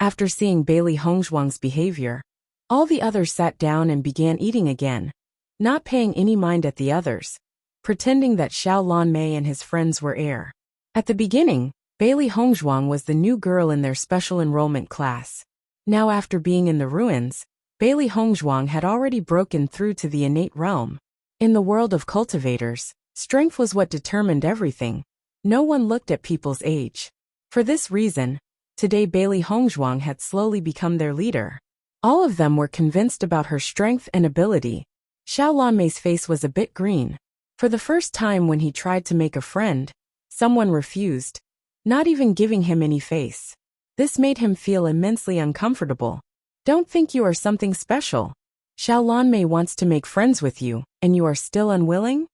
After seeing Bailey Hongzhuang's behavior, all the others sat down and began eating again, not paying any mind at the others, pretending that Xiao Lanmei and his friends were air. At the beginning, Bailey Hongzhuang was the new girl in their special enrollment class. Now after being in the ruins, Bailey Hongzhuang had already broken through to the innate realm. In the world of cultivators, strength was what determined everything. No one looked at people's age. For this reason, today Bailey Hongzhuang had slowly become their leader. All of them were convinced about her strength and ability. Xiao Lanmei's face was a bit green. For the first time when he tried to make a friend, someone refused, not even giving him any face. This made him feel immensely uncomfortable. Don't think you are something special. Xiao Lanmei wants to make friends with you, and you are still unwilling?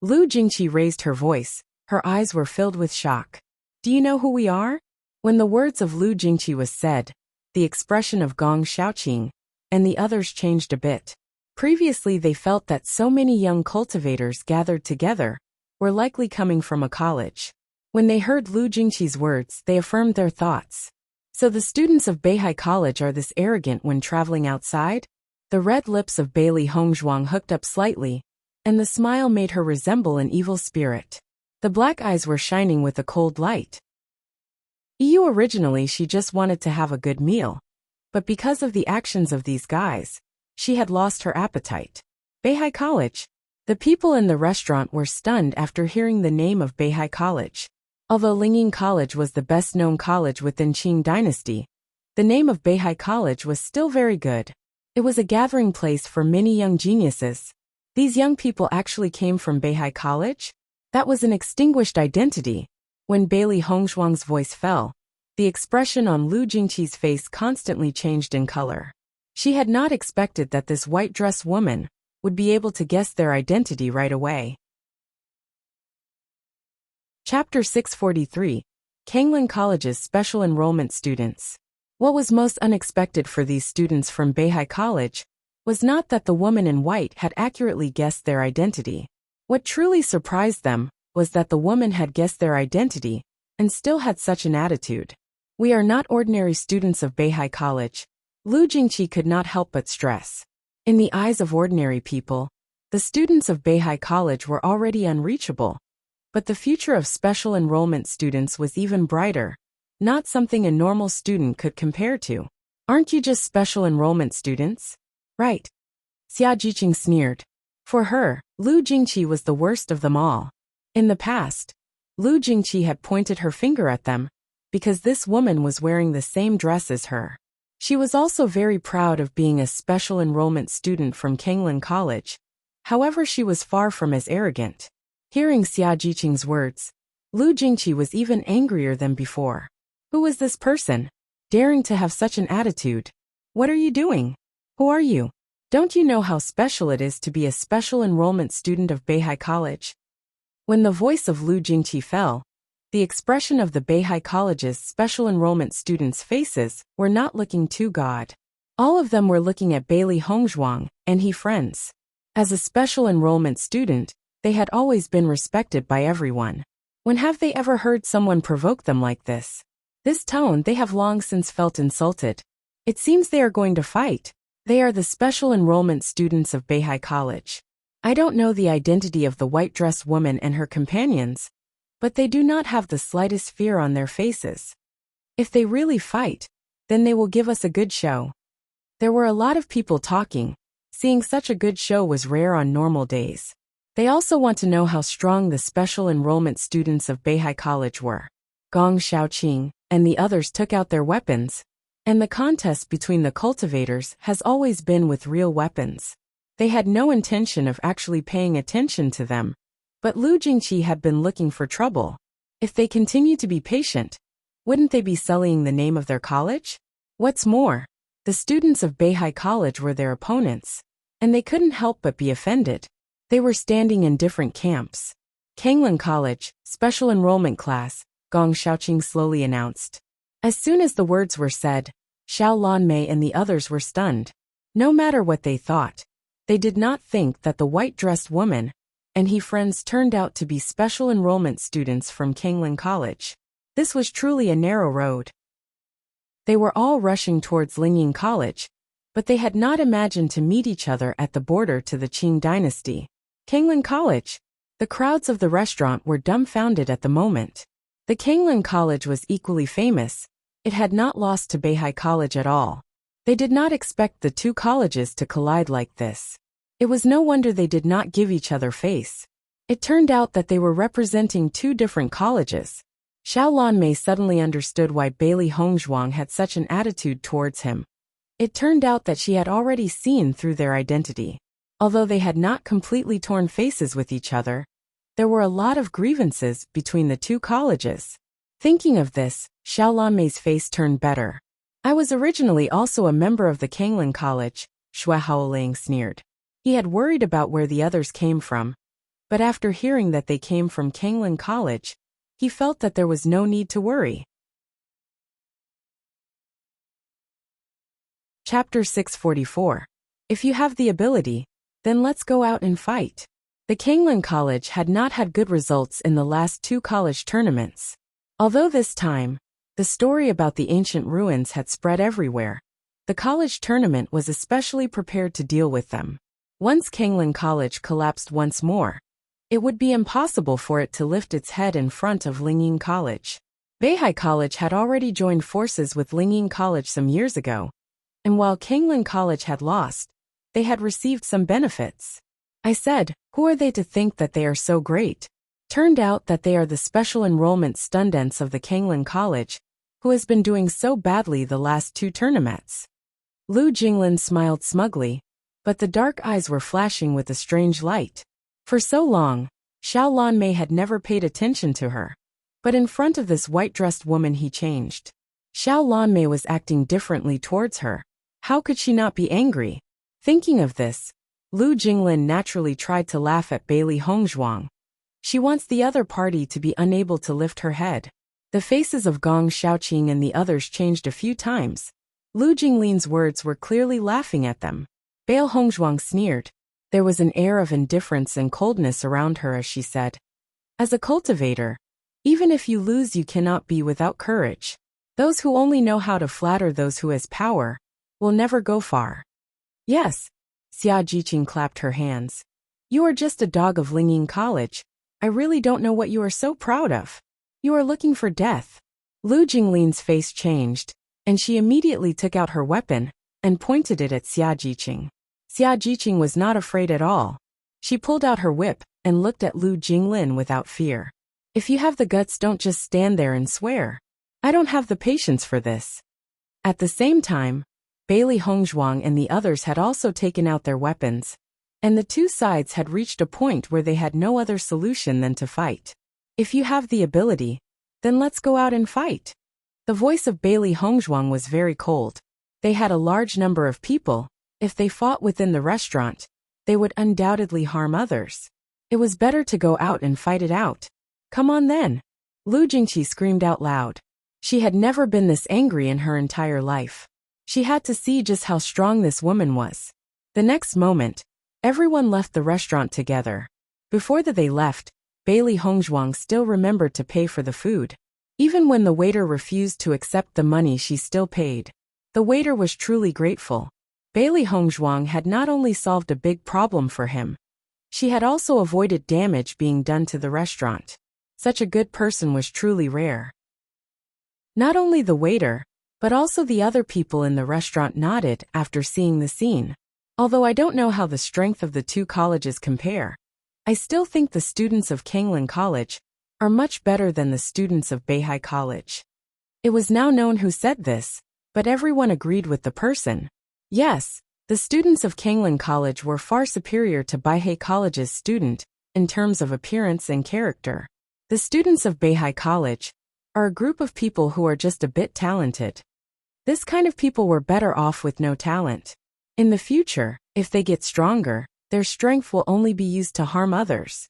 Lu Jingqi raised her voice. Her eyes were filled with shock. Do you know who we are? When the words of Lu Jingqi was said, the expression of Gong Xiaoqing and the others changed a bit. Previously they felt that so many young cultivators gathered together were likely coming from a college. When they heard Lu Jingqi's words, they affirmed their thoughts. So the students of Beihai College are this arrogant when traveling outside? The red lips of Bailey Hongzhuang hooked up slightly, and the smile made her resemble an evil spirit. The black eyes were shining with a cold light. Originally she just wanted to have a good meal. But because of the actions of these guys, she had lost her appetite. Beihai College. The people in the restaurant were stunned after hearing the name of Beihai College. Although Lingying College was the best-known college within Qing dynasty, the name of Beihai College was still very good. It was a gathering place for many young geniuses. These young people actually came from Beihai College? That was an extinguished identity. When Bailey Hongzhuang's voice fell, the expression on Lu Jingqi's face constantly changed in color. She had not expected that this white-dressed woman would be able to guess their identity right away. Chapter 643, Kanglin College's Special Enrollment Students. What was most unexpected for these students from Beihai College was not that the woman in white had accurately guessed their identity. What truly surprised them was that the woman had guessed their identity and still had such an attitude. We are not ordinary students of Beihai College, Lu Jingqi could not help but stress. In the eyes of ordinary people, the students of Beihai College were already unreachable. But the future of special enrollment students was even brighter, not something a normal student could compare to. Aren't you just special enrollment students? Right. Xia Jiqing sneered. For her, Lu Jingqi was the worst of them all. In the past, Lu Jingqi had pointed her finger at them, because this woman was wearing the same dress as her. She was also very proud of being a special enrollment student from Kanglin College. However, she was far from as arrogant. Hearing Xia Jiqing's words, Lu Jingqi was even angrier than before. Who was this person? Daring to have such an attitude. What are you doing? Who are you? Don't you know how special it is to be a special enrollment student of Beihai College? When the voice of Lu Jingqi fell, the expression of the Beihai College's special enrollment students' faces were not looking too good. All of them were looking at Bailey Hongzhuang and he friends. As a special enrollment student, they had always been respected by everyone. When have they ever heard someone provoke them like this? This tone they have long since felt insulted. It seems they are going to fight. They are the special enrollment students of Beihai College. I don't know the identity of the white-dressed woman and her companions, but they do not have the slightest fear on their faces. If they really fight, then they will give us a good show. There were a lot of people talking. Seeing such a good show was rare on normal days. They also want to know how strong the special enrollment students of Beihai College were. Gong Xiaoqing and the others took out their weapons, and the contest between the cultivators has always been with real weapons. They had no intention of actually paying attention to them, but Lu Jingqi had been looking for trouble. If they continue to be patient, wouldn't they be sullying the name of their college? What's more, the students of Beihai College were their opponents, and they couldn't help but be offended. They were standing in different camps. Kanglin College, special enrollment class, Gong Xiaoqing slowly announced. As soon as the words were said, Xiao Lanmei and the others were stunned. No matter what they thought, they did not think that the white-dressed woman and he friends turned out to be special enrollment students from Kanglin College. This was truly a narrow road. They were all rushing towards Lingying College, but they had not imagined to meet each other at the border to the Qing dynasty. Kanglin College. The crowds of the restaurant were dumbfounded at the moment. The Kanglin College was equally famous. It had not lost to Beihai College at all. They did not expect the two colleges to collide like this. It was no wonder they did not give each other face. It turned out that they were representing two different colleges. Xiao Lanmei suddenly understood why Bailey Hongzhuang had such an attitude towards him. It turned out that she had already seen through their identity. Although they had not completely torn faces with each other, there were a lot of grievances between the two colleges. Thinking of this, Xiao Lanmei's face turned better. I was originally also a member of the Kanglin College, Xue Haoling sneered. He had worried about where the others came from, but after hearing that they came from Kanglin College, he felt that there was no need to worry. Chapter 644. If you have the ability, then let's go out and fight. The Kanglin College had not had good results in the last two college tournaments. Although this time, the story about the ancient ruins had spread everywhere, the college tournament was especially prepared to deal with them. Once Kanglin College collapsed once more, it would be impossible for it to lift its head in front of Lingying College. Beihai College had already joined forces with Lingying College some years ago, and while Kanglin College had lost, they had received some benefits. I said, who are they to think that they are so great? Turned out that they are the special enrollment students of the Kanglin College, who has been doing so badly the last two tournaments. Lu Jinglin smiled smugly, but the dark eyes were flashing with a strange light. For so long, Xiao Lanmei had never paid attention to her. But in front of this white-dressed woman he changed. Xiao Lanmei was acting differently towards her. How could she not be angry? Thinking of this, Lu Jinglin naturally tried to laugh at Bailey Hongzhuang. She wants the other party to be unable to lift her head. The faces of Gong Xiaoqing and the others changed a few times. Lu Jinglin's words were clearly laughing at them. Bailey Hongzhuang sneered. There was an air of indifference and coldness around her as she said, as a cultivator, even if you lose you cannot be without courage. Those who only know how to flatter those who has power will never go far. Yes. Xia Jiqing clapped her hands. You are just a dog of Lingying College. I really don't know what you are so proud of. You are looking for death. Lu Jinglin's face changed, and she immediately took out her weapon and pointed it at Xia Jiqing. Xia Jiqing was not afraid at all. She pulled out her whip and looked at Lu Jinglin without fear. If you have the guts, don't just stand there and swear. I don't have the patience for this. At the same time, Bailey Hongzhuang and the others had also taken out their weapons, and the two sides had reached a point where they had no other solution than to fight. If you have the ability, then let's go out and fight. The voice of Bailey Hongzhuang was very cold. They had a large number of people. If they fought within the restaurant, they would undoubtedly harm others. It was better to go out and fight it out. Come on then. Lu Jingqi screamed out loud. She had never been this angry in her entire life. She had to see just how strong this woman was. The next moment, everyone left the restaurant together. Before they left, Bailey Hongzhuang still remembered to pay for the food. Even when the waiter refused to accept the money, she still paid. The waiter was truly grateful. Bailey Hongzhuang had not only solved a big problem for him, she had also avoided damage being done to the restaurant. Such a good person was truly rare. Not only the waiter, but also the other people in the restaurant nodded after seeing the scene. Although I don't know how the strength of the two colleges compare, I still think the students of Kanglin College are much better than the students of Beihai College. It was now known who said this, but everyone agreed with the person. Yes, the students of Kanglin College were far superior to Beihai College's student in terms of appearance and character. The students of Beihai College are a group of people who are just a bit talented. This kind of people were better off with no talent. In the future, if they get stronger, their strength will only be used to harm others.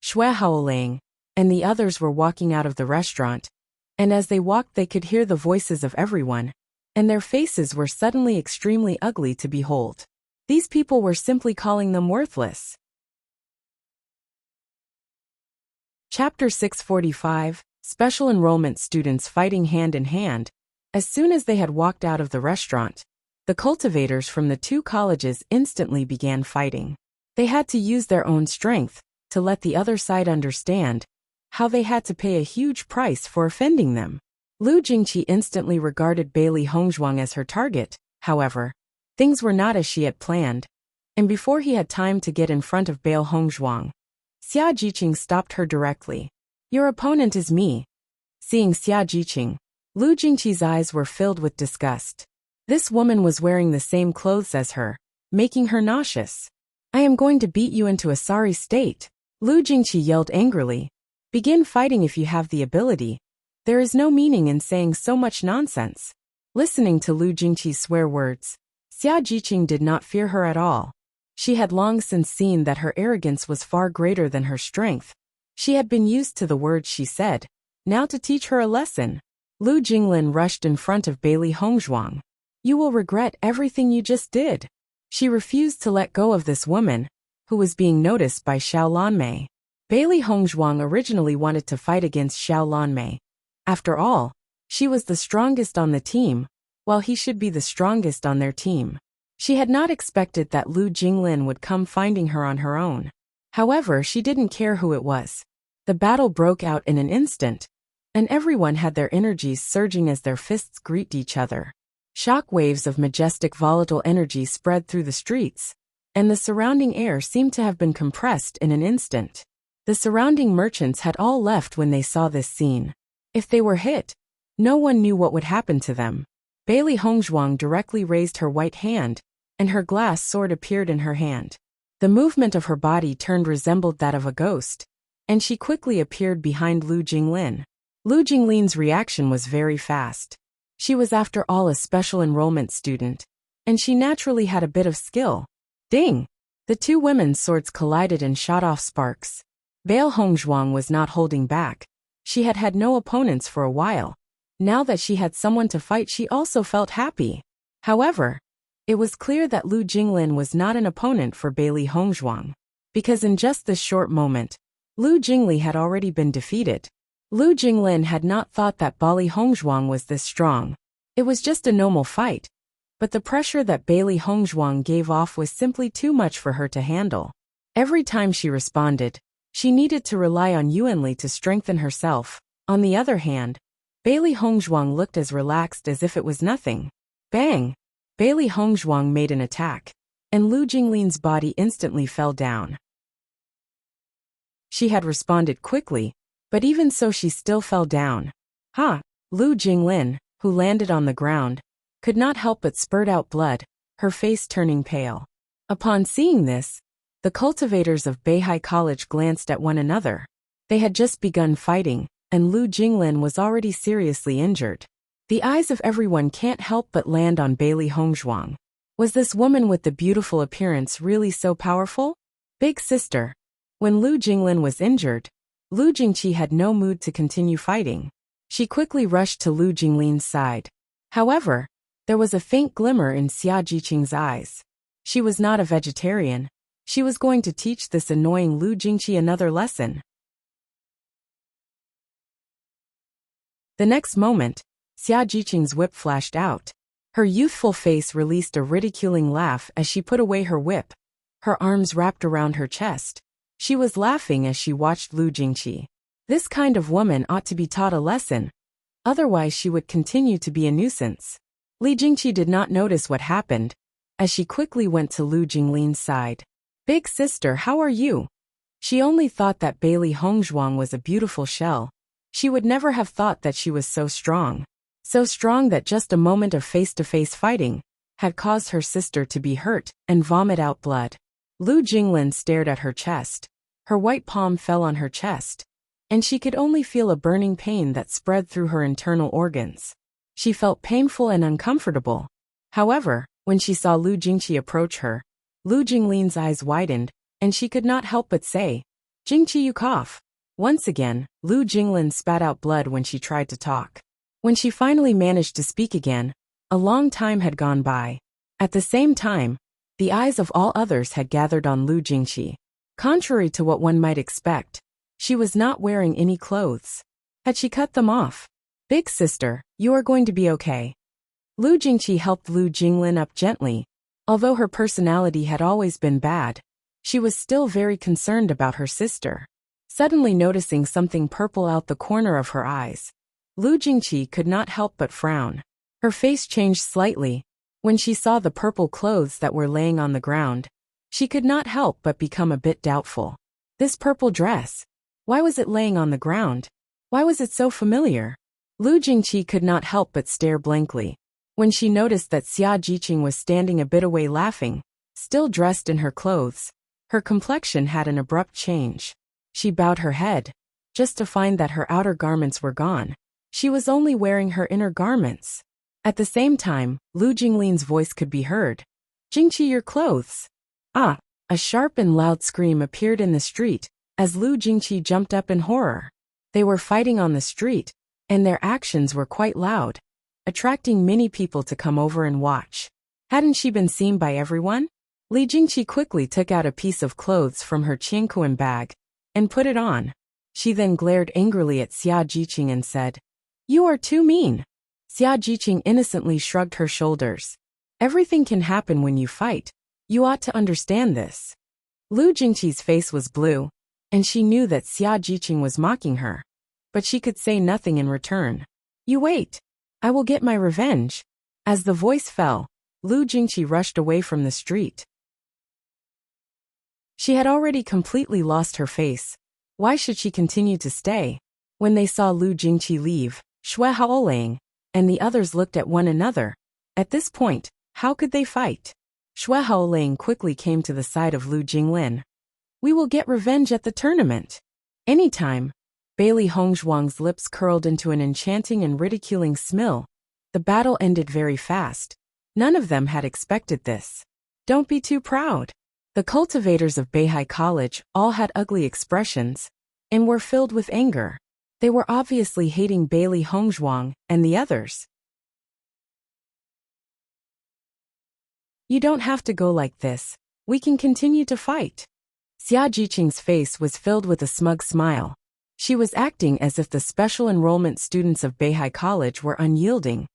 Xue Haoling and the others were walking out of the restaurant, and as they walked they could hear the voices of everyone, and their faces were suddenly extremely ugly to behold. These people were simply calling them worthless. Chapter 645. Special enrollment students fighting hand in hand. As soon as they had walked out of the restaurant, the cultivators from the two colleges instantly began fighting. They had to use their own strength to let the other side understand how they had to pay a huge price for offending them. Lu Jingqi instantly regarded Bailey Hongzhuang as her target. However, things were not as she had planned, and before he had time to get in front of Bailey Hongzhuang, Xia Jiqing stopped her directly. "Your opponent is me." Seeing Xia Jiqing, Lu Jingqi's eyes were filled with disgust. This woman was wearing the same clothes as her, making her nauseous. "I am going to beat you into a sorry state," Lu Jingqi yelled angrily. "Begin fighting if you have the ability. There is no meaning in saying so much nonsense." Listening to Lu Jingqi's swear words, Xia Jiqing did not fear her at all. She had long since seen that her arrogance was far greater than her strength. She had been used to the words she said. Now to teach her a lesson, Lu Jinglin rushed in front of Bailey Hongzhuang. "You will regret everything you just did." She refused to let go of this woman, who was being noticed by Xiao Lanmei. Bailey Hongzhuang originally wanted to fight against Xiao Lanmei. After all, she was the strongest on the team, while he should be the strongest on their team. She had not expected that Lu Jinglin would come finding her on her own. However, she didn't care who it was. The battle broke out in an instant, and everyone had their energies surging as their fists greeted each other. Shock waves of majestic volatile energy spread through the streets, and the surrounding air seemed to have been compressed in an instant. The surrounding merchants had all left when they saw this scene. If they were hit, no one knew what would happen to them. Bailey Hongzhuang directly raised her white hand, and her glass sword appeared in her hand. The movement of her body resembled that of a ghost, and she quickly appeared behind Lu Jinglin. Lu Jinglin's reaction was very fast. She was after all a special enrollment student, and she naturally had a bit of skill. Ding! The two women's swords collided and shot off sparks. Bailey Hongzhuang was not holding back. She had had no opponents for a while. Now that she had someone to fight, she also felt happy. However, it was clear that Lu Jinglin was not an opponent for Bailey Hongzhuang, because in just this short moment, Lu Jingli had already been defeated. Lu Jinglin had not thought that Bailey Hongzhuang was this strong. It was just a normal fight, but the pressure that Bailey Hongzhuang gave off was simply too much for her to handle. Every time she responded, she needed to rely on Yuanli to strengthen herself. On the other hand, Bailey Hongzhuang looked as relaxed as if it was nothing. Bang! Bailey Hongzhuang made an attack, and Lu Jinglin's body instantly fell down. She had responded quickly, but even so she still fell down. Ha! Lu Jinglin, who landed on the ground, could not help but spurt out blood, her face turning pale. Upon seeing this, the cultivators of Beihai College glanced at one another. They had just begun fighting, and Lu Jinglin was already seriously injured. The eyes of everyone can't help but land on Bailey Hongzhuang. Was this woman with the beautiful appearance really so powerful? Big sister. When Lu Jinglin was injured, Lu Jingqi had no mood to continue fighting. She quickly rushed to Lu Jinglin's side. However, there was a faint glimmer in Xia Jiqing's eyes. She was not a vegetarian. She was going to teach this annoying Lu Jingqi another lesson. The next moment, Xia Jiqing's whip flashed out. Her youthful face released a ridiculing laugh as she put away her whip. Her arms wrapped around her chest. She was laughing as she watched Lu Jingqi. This kind of woman ought to be taught a lesson. Otherwise she would continue to be a nuisance. Li Jingqi did not notice what happened, as she quickly went to Lu Jinglin's side. Big sister, how are you? She only thought that Bailey Hongzhuang was a beautiful shell. She would never have thought that she was so strong. So strong that just a moment of face-to-face fighting had caused her sister to be hurt and vomit out blood. Lu Jinglin stared at her chest. Her white palm fell on her chest, and she could only feel a burning pain that spread through her internal organs. She felt painful and uncomfortable. However, when she saw Lu Jingqi approach her, Lu Jinglin's eyes widened, and she could not help but say, "Jingqi, you cough." Once again, Lu Jinglin spat out blood when she tried to talk. When she finally managed to speak again, a long time had gone by. At the same time, the eyes of all others had gathered on Lu Jingqi. Contrary to what one might expect, she was not wearing any clothes. Had she cut them off? Big sister, you are going to be okay. Lu Jingqi helped Lu Jinglin up gently. Although her personality had always been bad, she was still very concerned about her sister. Suddenly noticing something purple out the corner of her eyes, Lu Jingqi could not help but frown. Her face changed slightly when she saw the purple clothes that were laying on the ground. She could not help but become a bit doubtful. This purple dress, why was it laying on the ground? Why was it so familiar? Lu Jingqi could not help but stare blankly when she noticed that Xia Jiqing was standing a bit away laughing, still dressed in her clothes. Her complexion had an abrupt change. She bowed her head, just to find that her outer garments were gone. She was only wearing her inner garments. At the same time, Lu Jinglin's voice could be heard. "Jingqi, your clothes!" Ah! A sharp and loud scream appeared in the street as Lu Jingqi jumped up in horror. They were fighting on the street, and their actions were quite loud, attracting many people to come over and watch. Hadn't she been seen by everyone? Li Jingqi quickly took out a piece of clothes from her qiankuan bag and put it on. She then glared angrily at Xia Jiqing and said, "You are too mean." Xia Jiqing innocently shrugged her shoulders. "Everything can happen when you fight. You ought to understand this." Lu Jingqi's face was blue, and she knew that Xia Jiqing was mocking her. But she could say nothing in return. "You wait. I will get my revenge." As the voice fell, Lu Jingqi rushed away from the street. She had already completely lost her face. Why should she continue to stay? When they saw Lu Jingqi leave, Xue Haolang and the others looked at one another. At this point, how could they fight? Xue Haolang quickly came to the side of Lu Jinglin. "We will get revenge at the tournament. Anytime." Bailey Hongzhuang's lips curled into an enchanting and ridiculing smile. The battle ended very fast. None of them had expected this. "Don't be too proud." The cultivators of Beihai College all had ugly expressions and were filled with anger. They were obviously hating Bailey Hongzhuang and the others. "You don't have to go like this. We can continue to fight." Xia Jiqing's face was filled with a smug smile. She was acting as if the special enrollment students of Beihai College were unyielding,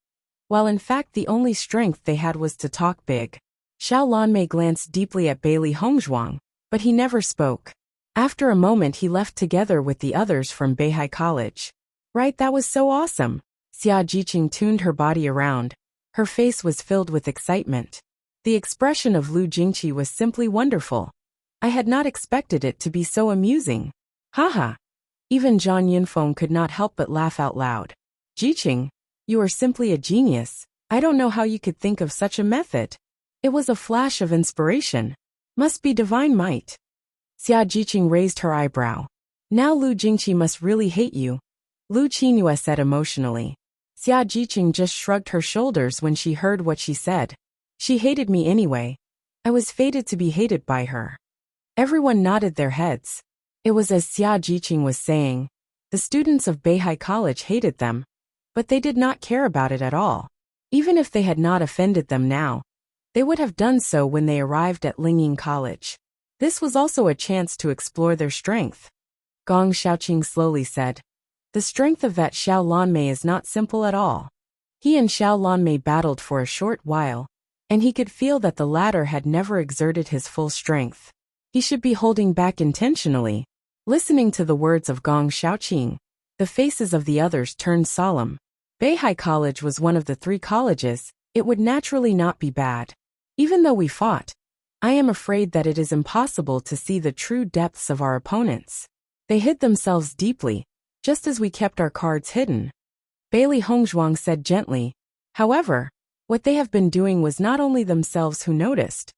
while in fact the only strength they had was to talk big. Xiao Lanmei glanced deeply at Bailey Hongzhuang, but he never spoke. After a moment he left together with the others from Beihai College. "Right, that was so awesome." Xia Jiqing tuned her body around. Her face was filled with excitement. The expression of Lu Jingqi was simply wonderful. "I had not expected it to be so amusing." Haha. Even Zhang Yinfeng could not help but laugh out loud. "Jiqing, you are simply a genius. I don't know how you could think of such a method. It was a flash of inspiration. Must be divine might." Xia Jiqing raised her eyebrow. "Now Lu Jingqi must really hate you," Lu Qingyue said emotionally. Xia Jiqing just shrugged her shoulders when she heard what she said. "She hated me anyway. I was fated to be hated by her." Everyone nodded their heads. It was as Xia Jiqing was saying. The students of Beihai College hated them, but they did not care about it at all. Even if they had not offended them now, they would have done so when they arrived at Lingying College. This was also a chance to explore their strength. Gong Xiaoqing slowly said, "The strength of that Xiao Lanmei is not simple at all." He and Xiao Lanmei battled for a short while, and he could feel that the latter had never exerted his full strength. He should be holding back intentionally. Listening to the words of Gong Xiaoqing, the faces of the others turned solemn. Beihai College was one of the 3 colleges. It would naturally not be bad. "Even though we fought, I am afraid that it is impossible to see the true depths of our opponents. They hid themselves deeply, just as we kept our cards hidden," Bailey Hongzhuang said gently. However, what they have been doing was not only themselves who noticed.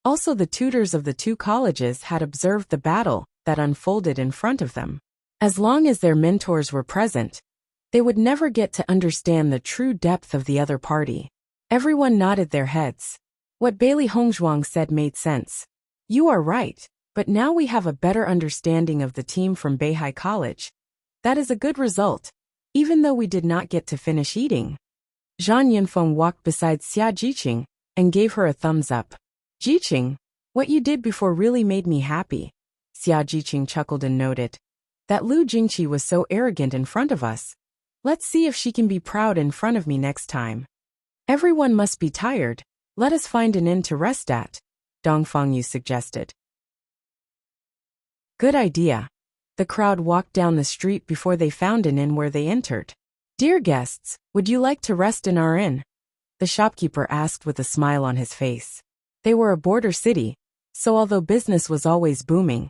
Also the tutors of the 2 colleges had observed the battle that unfolded in front of them. As long as their mentors were present, they would never get to understand the true depth of the other party. Everyone nodded their heads. What Bailey Hongzhuang said made sense. "You are right, but now we have a better understanding of the team from Beihai College. That is a good result, even though we did not get to finish eating." Zhang Yinfeng walked beside Xia Jiqing and gave her a thumbs up. "Jiqing, what you did before really made me happy." Xia Jiqing chuckled and noted, "That Lu Jingqi was so arrogant in front of us. Let's see if she can be proud in front of me next time." "Everyone must be tired. Let us find an inn to rest at," Dong Fengyu suggested. "Good idea." The crowd walked down the street before they found an inn where they entered. "Dear guests, would you like to rest in our inn?" the shopkeeper asked with a smile on his face. They were a border city, so although business was always booming,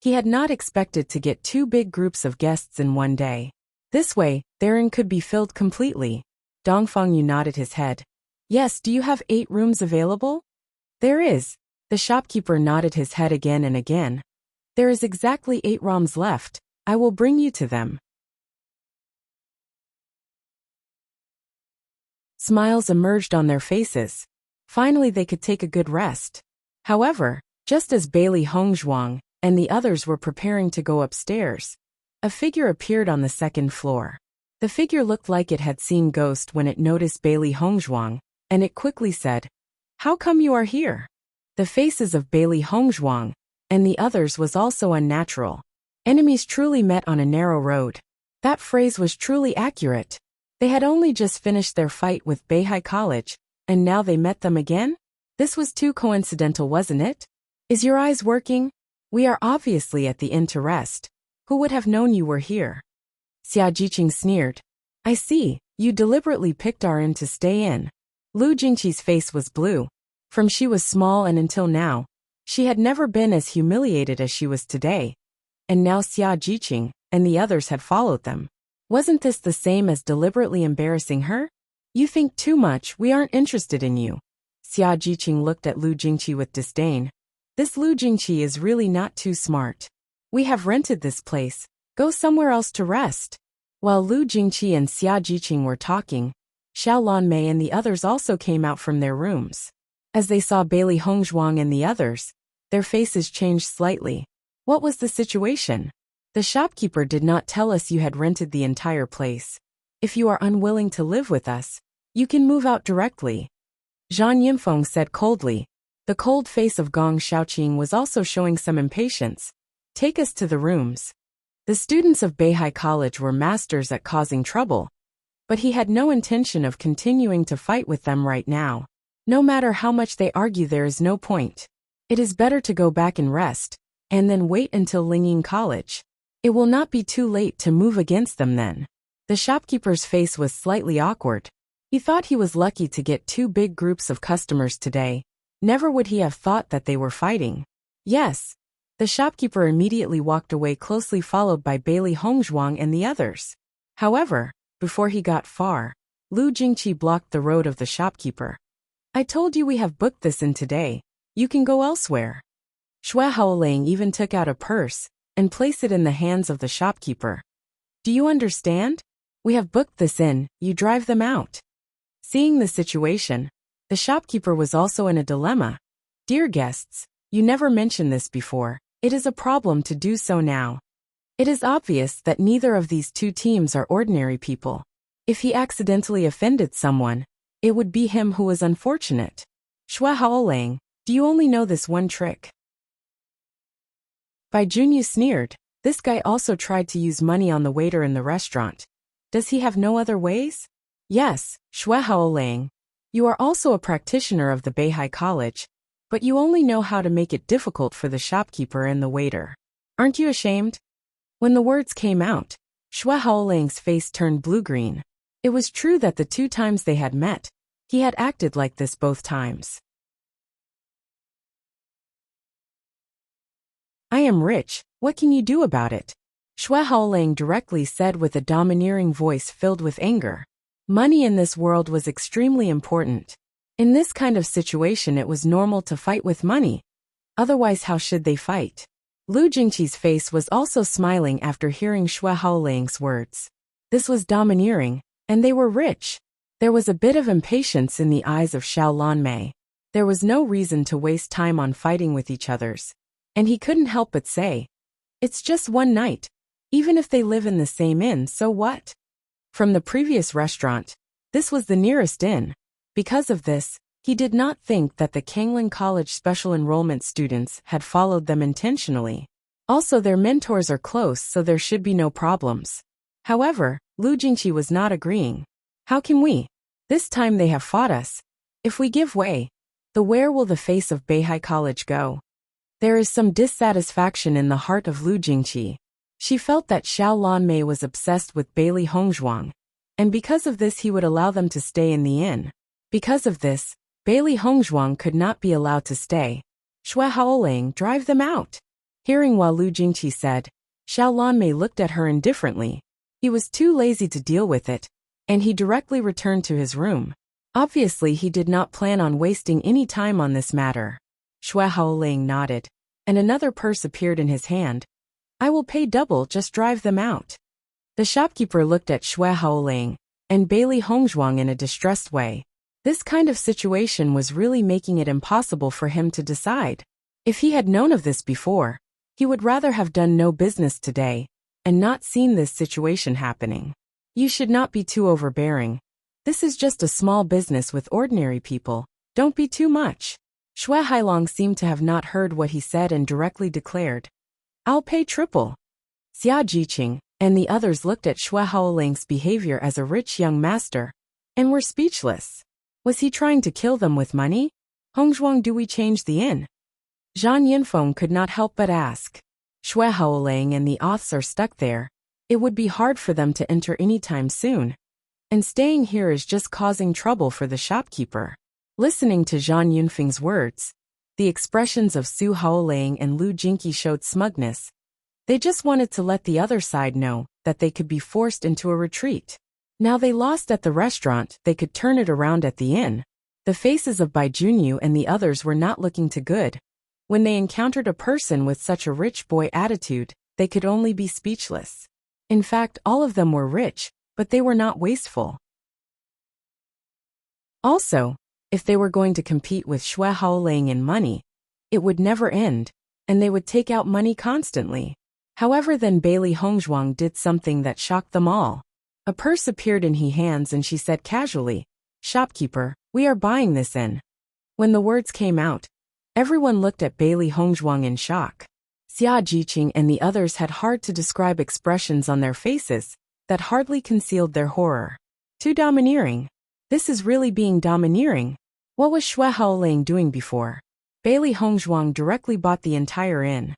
he had not expected to get two big groups of guests in one day. This way, their inn could be filled completely. Dongfang Yu nodded his head. "Yes, do you have 8 rooms available?" "There is." The shopkeeper nodded his head again and again. "There is exactly 8 rooms left. I will bring you to them." Smiles emerged on their faces. Finally they could take a good rest. However, just as Bailey Hongzhuang and the others were preparing to go upstairs, a figure appeared on the second floor. The figure looked like it had seen ghost when it noticed Bailey Hongzhuang, and it quickly said, "How come you are here?" The faces of Bailey Hongzhuang and the others was also unnatural. Enemies truly met on a narrow road. That phrase was truly accurate. They had only just finished their fight with Beihai College, and now they met them again? This was too coincidental, wasn't it? Is your eyes working? We are obviously at the inn to rest. Who would have known you were here? Xia Jiqing sneered. I see, you deliberately picked our inn to stay in. Lu Jingqi's face was blue. From she was small and until now, she had never been as humiliated as she was today. And now Xia Jiqing and the others had followed them. Wasn't this the same as deliberately embarrassing her? You think too much, we aren't interested in you. Xia Jiqing looked at Lu Jingqi with disdain. This Lu Jingqi is really not too smart. We have rented this place. Go somewhere else to rest. While Lu Jingqi and Xia Jiqing were talking, Xiao Lanmei and the others also came out from their rooms. As they saw Bailey Hongzhuang and the others, their faces changed slightly. What was the situation? The shopkeeper did not tell us you had rented the entire place. If you are unwilling to live with us, you can move out directly. Zhang Yimfeng said coldly. The cold face of Gong Shaoqing was also showing some impatience. Take us to the rooms. The students of Beihai College were masters at causing trouble, but he had no intention of continuing to fight with them right now. No matter how much they argue, there is no point. It is better to go back and rest, and then wait until Lingying College. It will not be too late to move against them then. The shopkeeper's face was slightly awkward. He thought he was lucky to get 2 big groups of customers today. Never would he have thought that they were fighting. Yes. The shopkeeper immediately walked away, closely followed by Bailey Hongzhuang and the others. However, before he got far, Lu Jingqi blocked the road of the shopkeeper. I told you we have booked this in today. You can go elsewhere. Xue Haoling even took out a purse and placed it in the hands of the shopkeeper. Do you understand? We have booked this in, you drive them out. Seeing the situation, the shopkeeper was also in a dilemma. Dear guests, you never mentioned this before. It is a problem to do so now. It is obvious that neither of these 2 teams are ordinary people. If he accidentally offended someone, it would be him who was unfortunate. Xue Haolang, do you only know this one trick? Bai Junyu sneered. This guy also tried to use money on the waiter in the restaurant. Does he have no other ways? Yes, Xue Haolang. You are also a practitioner of the Beihai College, but you only know how to make it difficult for the shopkeeper and the waiter. Aren't you ashamed? When the words came out, Xue Haolang's face turned blue-green. It was true that the 2 times they had met, he had acted like this both times. I am rich, what can you do about it? Xue Haolang directly said with a domineering voice filled with anger. Money in this world was extremely important. In this kind of situation it was normal to fight with money. Otherwise how should they fight? Lu Jingqi's face was also smiling after hearing Xue Haolang's words. This was domineering, and they were rich. There was a bit of impatience in the eyes of Xiao Lanmei. There was no reason to waste time on fighting with each others. And he couldn't help but say, it's just one night. Even if they live in the same inn, so what? From the previous restaurant, this was the nearest inn. Because of this, he did not think that the Kanglin College special enrollment students had followed them intentionally. Also, their mentors are close, so there should be no problems. However, Lu Jingqi was not agreeing. How can we? This time they have fought us. If we give way, where will the face of Beihai College go? There is some dissatisfaction in the heart of Lu Jingqi. She felt that Xiao Lanmei was obsessed with Bailey Hongzhuang, and because of this he would allow them to stay in the inn. Because of this, Bailey Hongzhuang could not be allowed to stay. Xue Haoling, drive them out. Hearing what Lu Jingqi said, Xiao Lanmei looked at her indifferently. He was too lazy to deal with it, and he directly returned to his room. Obviously he did not plan on wasting any time on this matter. Xue Haoling nodded, and another purse appeared in his hand. I will pay double, just drive them out. The shopkeeper looked at Xue Haoling and Bailey Hongzhuang in a distressed way. This kind of situation was really making it impossible for him to decide. If he had known of this before, he would rather have done no business today and not seen this situation happening. You should not be too overbearing. This is just a small business with ordinary people. Don't be too much. Xue Hailong seemed to have not heard what he said and directly declared, I'll pay triple. Xia Jiqing and the others looked at Xue Haoling's behavior as a rich young master and were speechless. Was he trying to kill them with money? Hongzhuang, do we change the inn? Zhang Yinfeng could not help but ask. Xue Haoling and the Oths are stuck there. It would be hard for them to enter anytime soon. And staying here is just causing trouble for the shopkeeper. Listening to Zhang Yunfeng's words, the expressions of Su Haoling and Lu Jingqi showed smugness. They just wanted to let the other side know that they could be forced into a retreat. Now they lost at the restaurant, they could turn it around at the inn. The faces of Bai Junyu and the others were not looking too good. When they encountered a person with such a rich boy attitude, they could only be speechless. In fact, all of them were rich, but they were not wasteful. Also, if they were going to compete with Xue Haoling in money, it would never end, and they would take out money constantly. However, then Bailey Hongzhuang did something that shocked them all. A purse appeared in his hands and she said casually, Shopkeeper, we are buying this inn. When the words came out, everyone looked at Bailey Hongzhuang in shock. Xia Jiqing and the others had hard to describe expressions on their faces that hardly concealed their horror. Too domineering. This is really being domineering. What was Xue Haoling doing before? Bailey Hongzhuang directly bought the entire inn.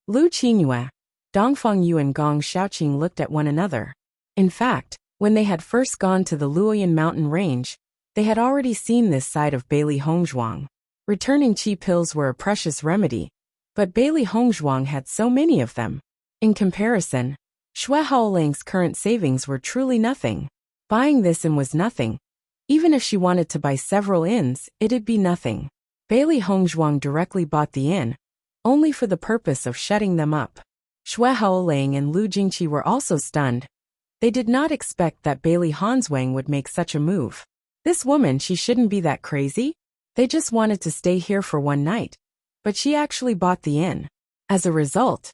Lu Qingyue, Dongfeng Yu and Gong Xiaoqing looked at one another. In fact, when they had first gone to the Luoyan mountain range, they had already seen this side of Bailey Hongzhuang. Returning qi pills were a precious remedy, but Bailey Hongzhuang had so many of them. In comparison, Xue Haoling's current savings were truly nothing. Buying this inn was nothing. Even if she wanted to buy several inns, it'd be nothing. Bailey Hongzhuang directly bought the inn, only for the purpose of shutting them up. Xue Haoling and Lu Jingqi were also stunned. They did not expect that Bailey Hongzhuang would make such a move. This woman, she shouldn't be that crazy. They just wanted to stay here for one night, but she actually bought the inn. As a result,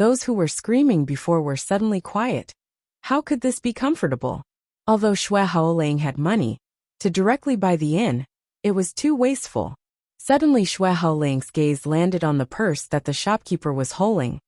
those who were screaming before were suddenly quiet. How could this be comfortable? Although Xue Haoling had money to directly buy the inn, it was too wasteful. Suddenly Xue Haoling's gaze landed on the purse that the shopkeeper was holding.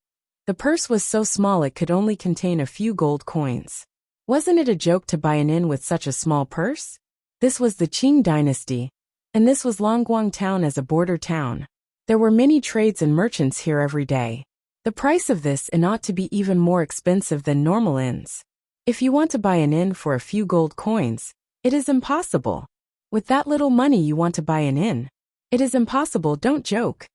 The purse was so small it could only contain a few gold coins. Wasn't it a joke to buy an inn with such a small purse? This was the Qing dynasty, and this was Longguang town as a border town. There were many trades and merchants here every day. The price of this inn ought to be even more expensive than normal inns. If you want to buy an inn for a few gold coins, it is impossible. With that little money you want to buy an inn? It is impossible, don't joke.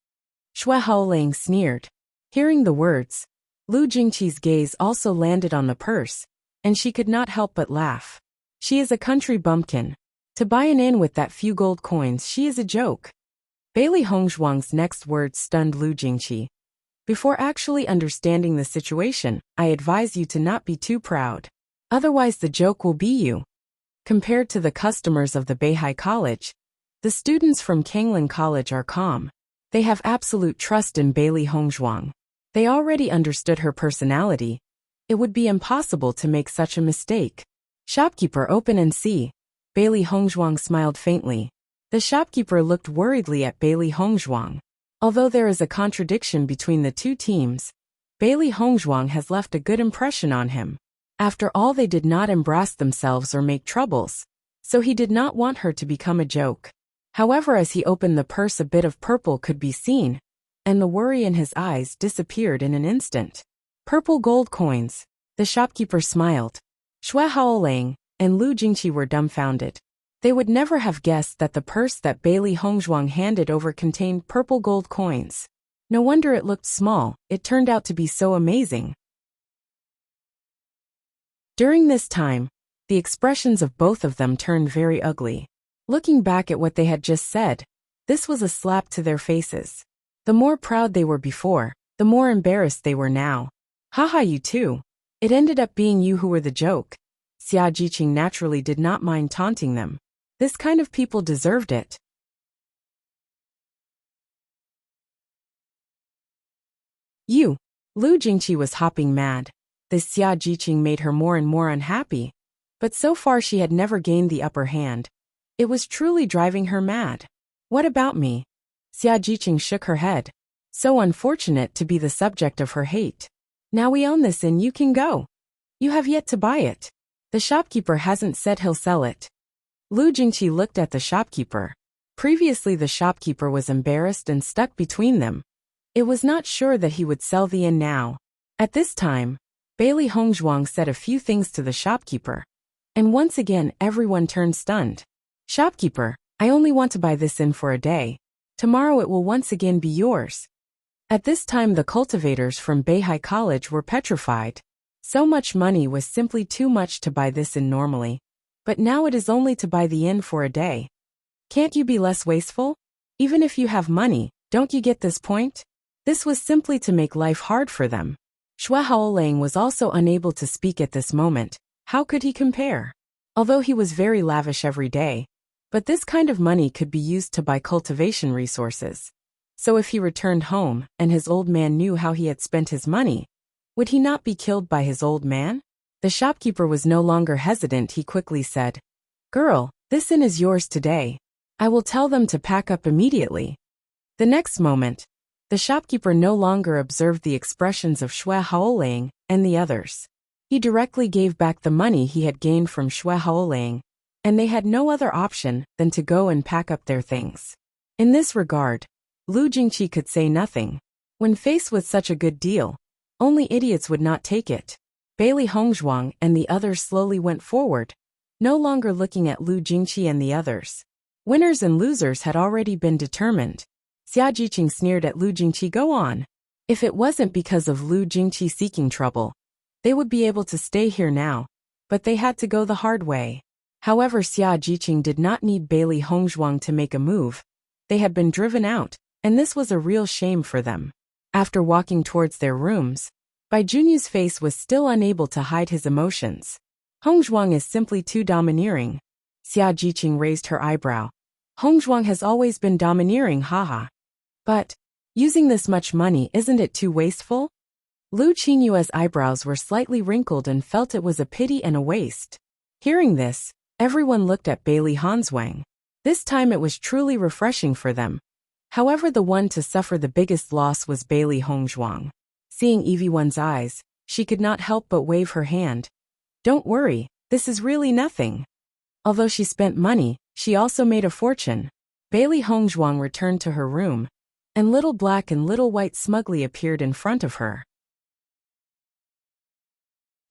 Xue Haoling sneered. Hearing the words, Lu Jingqi's gaze also landed on the purse, and she could not help but laugh. She is a country bumpkin. To buy an inn with that few gold coins, she is a joke. Bailey Hongzhuang's next words stunned Lu Jingqi. Before actually understanding the situation, I advise you to not be too proud. Otherwise the joke will be you. Compared to the customers of the Beihai College, the students from Kanglin College are calm. They have absolute trust in Bailey Hongzhuang. They already understood her personality. It would be impossible to make such a mistake. Shopkeeper, open and see. Bailey Hongzhuang smiled faintly. The shopkeeper looked worriedly at Bailey Hongzhuang. Although there is a contradiction between the two teams, Bailey Hongzhuang has left a good impression on him. After all, they did not embrace themselves or make troubles, so he did not want her to become a joke. However, as he opened the purse, a bit of purple could be seen, and the worry in his eyes disappeared in an instant. Purple gold coins. The shopkeeper smiled. Xue Haolang and Lu Jingqi were dumbfounded. They would never have guessed that the purse that Bailey Hongzhuang handed over contained purple gold coins. No wonder it looked small, it turned out to be so amazing. During this time, the expressions of both of them turned very ugly. Looking back at what they had just said, this was a slap to their faces. The more proud they were before, the more embarrassed they were now. Haha, you too. It ended up being you who were the joke. Xia Jiqing naturally did not mind taunting them. This kind of people deserved it. You. Lu Jingqi was hopping mad. This Xia Jiqing made her more and more unhappy. But so far she had never gained the upper hand. It was truly driving her mad. What about me? Xia Jiqing shook her head. So unfortunate to be the subject of her hate. Now we own this and you can go. You have yet to buy it. The shopkeeper hasn't said he'll sell it. Lu Jingqi looked at the shopkeeper. Previously the shopkeeper was embarrassed and stuck between them. It was not sure that he would sell the inn now. At this time, Bailey Hongzhuang said a few things to the shopkeeper. And once again everyone turned stunned. Shopkeeper, I only want to buy this inn for a day. Tomorrow it will once again be yours. At this time the cultivators from Beihai College were petrified. So much money was simply too much to buy this inn normally. But now it is only to buy the inn for a day. Can't you be less wasteful? Even if you have money, don't you get this point? This was simply to make life hard for them. Xue Haolang was also unable to speak at this moment. How could he compare? Although he was very lavish every day, but this kind of money could be used to buy cultivation resources. So if he returned home and his old man knew how he had spent his money, would he not be killed by his old man? The shopkeeper was no longer hesitant. He quickly said, Girl, this inn is yours today. I will tell them to pack up immediately. The next moment, the shopkeeper no longer observed the expressions of Xue Haolang and the others. He directly gave back the money he had gained from Xue Haolang, and they had no other option than to go and pack up their things. In this regard, Lu Jingqi could say nothing. When faced with such a good deal, only idiots would not take it. Bailey Hongzhuang and the others slowly went forward, no longer looking at Lu Jingqi and the others. Winners and losers had already been determined. Xia Jiqing sneered at Lu Jingqi. Go on. If it wasn't because of Lu Jingqi seeking trouble, they would be able to stay here now, but they had to go the hard way. However, Xia Jiqing did not need Bailey Hongzhuang to make a move. They had been driven out, and this was a real shame for them. After walking towards their rooms, Bai Junyu's face was still unable to hide his emotions. Hongzhuang is simply too domineering. Xia Jiqing raised her eyebrow. Hongzhuang has always been domineering, haha. But, using this much money, isn't it too wasteful? Lu Qingyue's eyebrows were slightly wrinkled and felt it was a pity and a waste. Hearing this, everyone looked at Bailey Hongzhuang. This time it was truly refreshing for them. However, the one to suffer the biggest loss was Bailey Hongzhuang. Seeing everyone's eyes, she could not help but wave her hand. Don't worry, this is really nothing. Although she spent money, she also made a fortune. Bailey Hongzhuang returned to her room, and Little Black and Little White smugly appeared in front of her.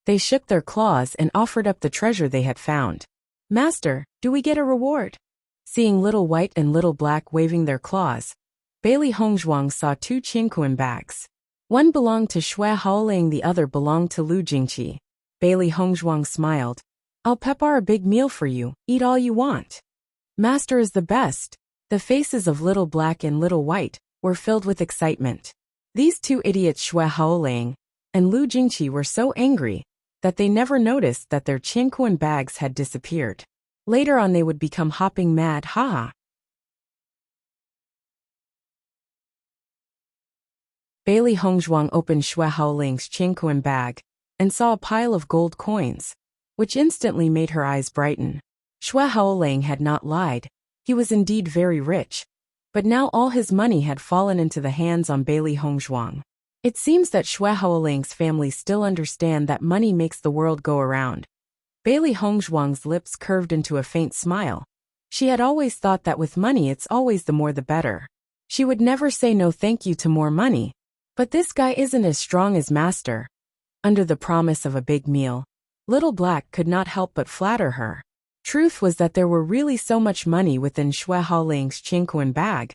They shook their claws and offered up the treasure they had found. Master, do we get a reward? Seeing Little White and Little Black waving their claws, Bailey Hongzhuang saw two Qingquan bags. One belonged to Xue Haolang, the other belonged to Lu Jingqi. Bailey Hongzhuang smiled. I'll prepare a big meal for you, eat all you want. Master is the best. The faces of Little Black and Little White were filled with excitement. These two idiots Xue Haolang and Lu Jingqi were so angry that they never noticed that their Qingquan bags had disappeared. Later on they would become hopping mad, haha. Bailey Hongzhuang opened Xue Haolang's Qingquan bag and saw a pile of gold coins, which instantly made her eyes brighten. Xue Haolang had not lied. He was indeed very rich, but now all his money had fallen into the hands on Bailey Hongzhuang. It seems that Xue Haolang's family still understand that money makes the world go around. Bailey Hongzhuang's lips curved into a faint smile. She had always thought that with money it's always the more the better. She would never say no thank you to more money. But this guy isn't as strong as master. Under the promise of a big meal, Little Black could not help but flatter her. Truth was that there were really so much money within Xue Haoling's Qingquan bag,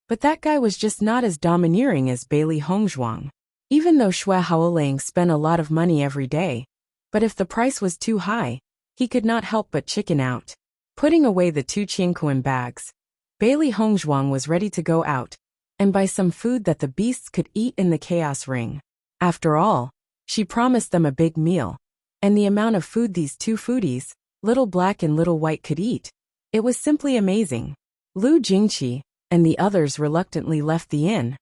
but that guy was just not as domineering as Bailey Hongzhuang. Even though Xue Haoling spent a lot of money every day, but if the price was too high, he could not help but chicken out. Putting away the 2 Qingquan bags, Bailey Hongzhuang was ready to go out and buy some food that the beasts could eat in the chaos ring. After all, she promised them a big meal, and the amount of food these 2 foodies, Little Black and Little White, could eat, it was simply amazing. Lu Jingqi and the others reluctantly left the inn.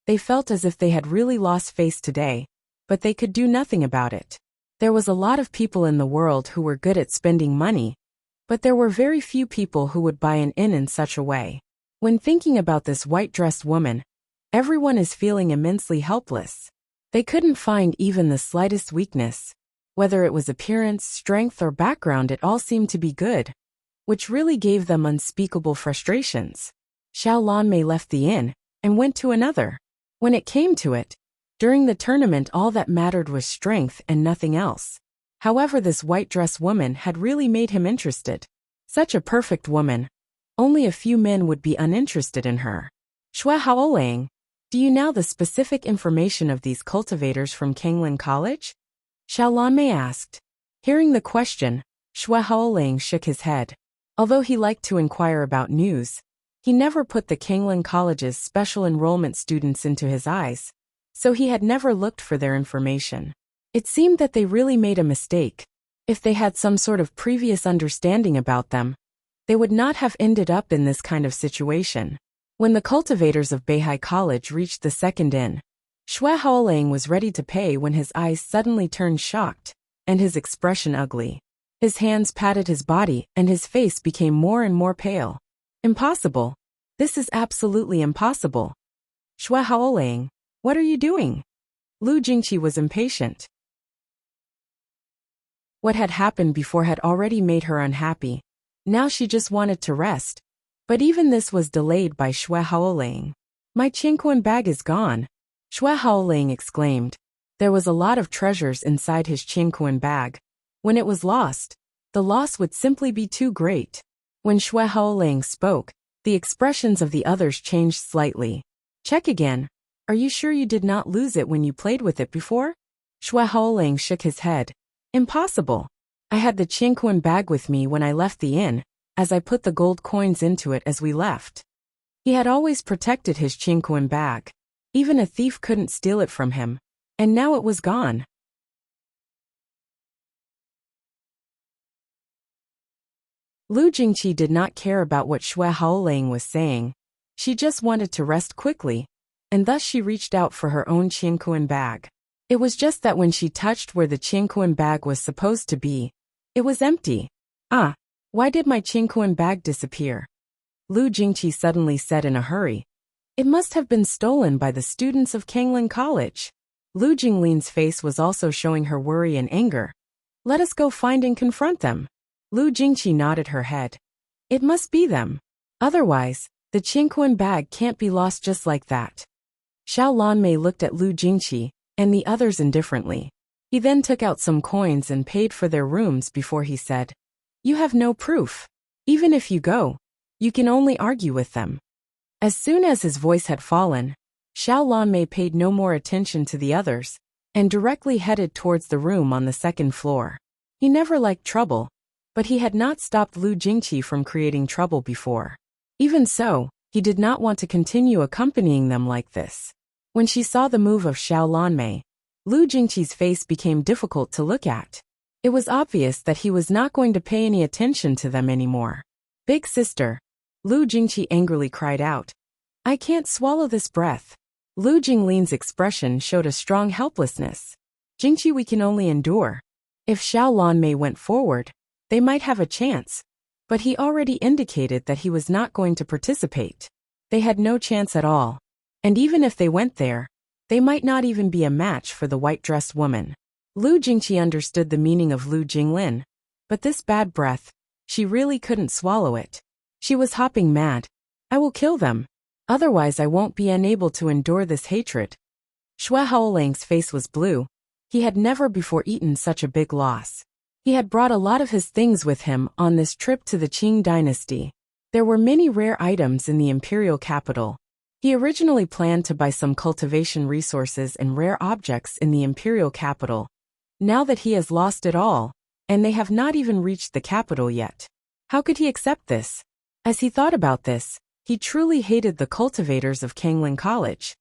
They felt as if they had really lost face today, but they could do nothing about it. There was a lot of people in the world who were good at spending money, but there were very few people who would buy an inn in such a way. When thinking about this white-dressed woman, everyone is feeling immensely helpless. They couldn't find even the slightest weakness. Whether it was appearance, strength, or background, it all seemed to be good, which really gave them unspeakable frustrations. Xiao Lanmei left the inn and went to another. When it came to it, during the tournament all that mattered was strength and nothing else. However, this white-dress woman had really made him interested. Such a perfect woman. Only a few men would be uninterested in her. Xue Haolang, do you know the specific information of these cultivators from Kanglin College? Xiao Lanmei asked. Hearing the question, Xue Haolang shook his head. Although he liked to inquire about news, he never put the Kanglin College's special enrollment students into his eyes, so he had never looked for their information. It seemed that they really made a mistake. If they had some sort of previous understanding about them, they would not have ended up in this kind of situation. When the cultivators of Beihai College reached the second inn, Xue Haolang was ready to pay when his eyes suddenly turned shocked, and his expression ugly. His hands patted his body and his face became more and more pale. Impossible. This is absolutely impossible. Xue Haolang, what are you doing? Lu Jingqi was impatient. What had happened before had already made her unhappy. Now she just wanted to rest. But even this was delayed by Xue Haolang. My Qingquan bag is gone, Xue Haolang exclaimed. There was a lot of treasures inside his Qingquan bag. When it was lost, the loss would simply be too great. When Xue Haolang spoke, the expressions of the others changed slightly. Check again. Are you sure you did not lose it when you played with it before? Xue Haolang shook his head. Impossible. I had the Qingquan bag with me when I left the inn, as I put the gold coins into it as we left. He had always protected his Qingquan bag. Even a thief couldn't steal it from him. And now it was gone. Lu Jingqi did not care about what Xue Haolang was saying. She just wanted to rest quickly, and thus she reached out for her own Qingquan bag. It was just that when she touched where the Qingquan bag was supposed to be, it was empty. Ah, why did my Qingquan bag disappear? Lu Jingqi suddenly said in a hurry. It must have been stolen by the students of Kanglin College. Lu Jinglin's face was also showing her worry and anger. Let us go find and confront them. Lu Jingqi nodded her head. It must be them. Otherwise, the Qingquan bag can't be lost just like that. Xiao Lanmei looked at Lu Jingqi and the others indifferently. He then took out some coins and paid for their rooms before he said, You have no proof. Even if you go, you can only argue with them. As soon as his voice had fallen, Xiao Lanmei paid no more attention to the others and directly headed towards the room on the second floor. He never liked trouble, but he had not stopped Lu Jingqi from creating trouble before. Even so, he did not want to continue accompanying them like this. When she saw the move of Xiao Lanmei, Lu Jingqi's face became difficult to look at. It was obvious that he was not going to pay any attention to them anymore. Big sister, Lu Jingqi angrily cried out. I can't swallow this breath. Lu Jinglin's expression showed a strong helplessness. Jingqi, we can only endure. If Xiao Lanmei went forward, they might have a chance, but he already indicated that he was not going to participate. They had no chance at all. And even if they went there, they might not even be a match for the white-dressed woman. Lu Jingqi understood the meaning of Lu Jinglin, but this bad breath, she really couldn't swallow it. She was hopping mad. I will kill them. Otherwise I won't be unable to endure this hatred. Xue Haolang's face was blue. He had never before eaten such a big loss. He had brought a lot of his things with him on this trip to the Qing dynasty. There were many rare items in the imperial capital. He originally planned to buy some cultivation resources and rare objects in the imperial capital. Now that he has lost it all, and they have not even reached the capital yet. How could he accept this? As he thought about this, he truly hated the cultivators of Kangling College.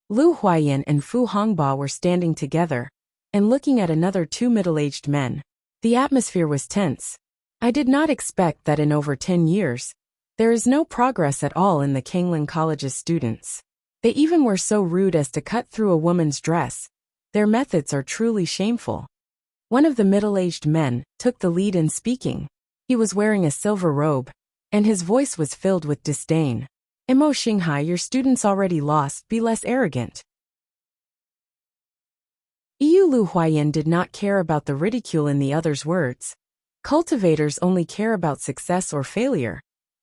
Lu Huayan and Fu Hongba were standing together and looking at another two middle-aged men. The atmosphere was tense. I did not expect that in over 10 years, there is no progress at all in the Kangling College's students. They even were so rude as to cut through a woman's dress. Their methods are truly shameful. One of the middle-aged men took the lead in speaking. He was wearing a silver robe, and his voice was filled with disdain. Mo Xinghai, your students already lost, be less arrogant. Lu Huayan did not care about the ridicule in the other's words. Cultivators only care about success or failure.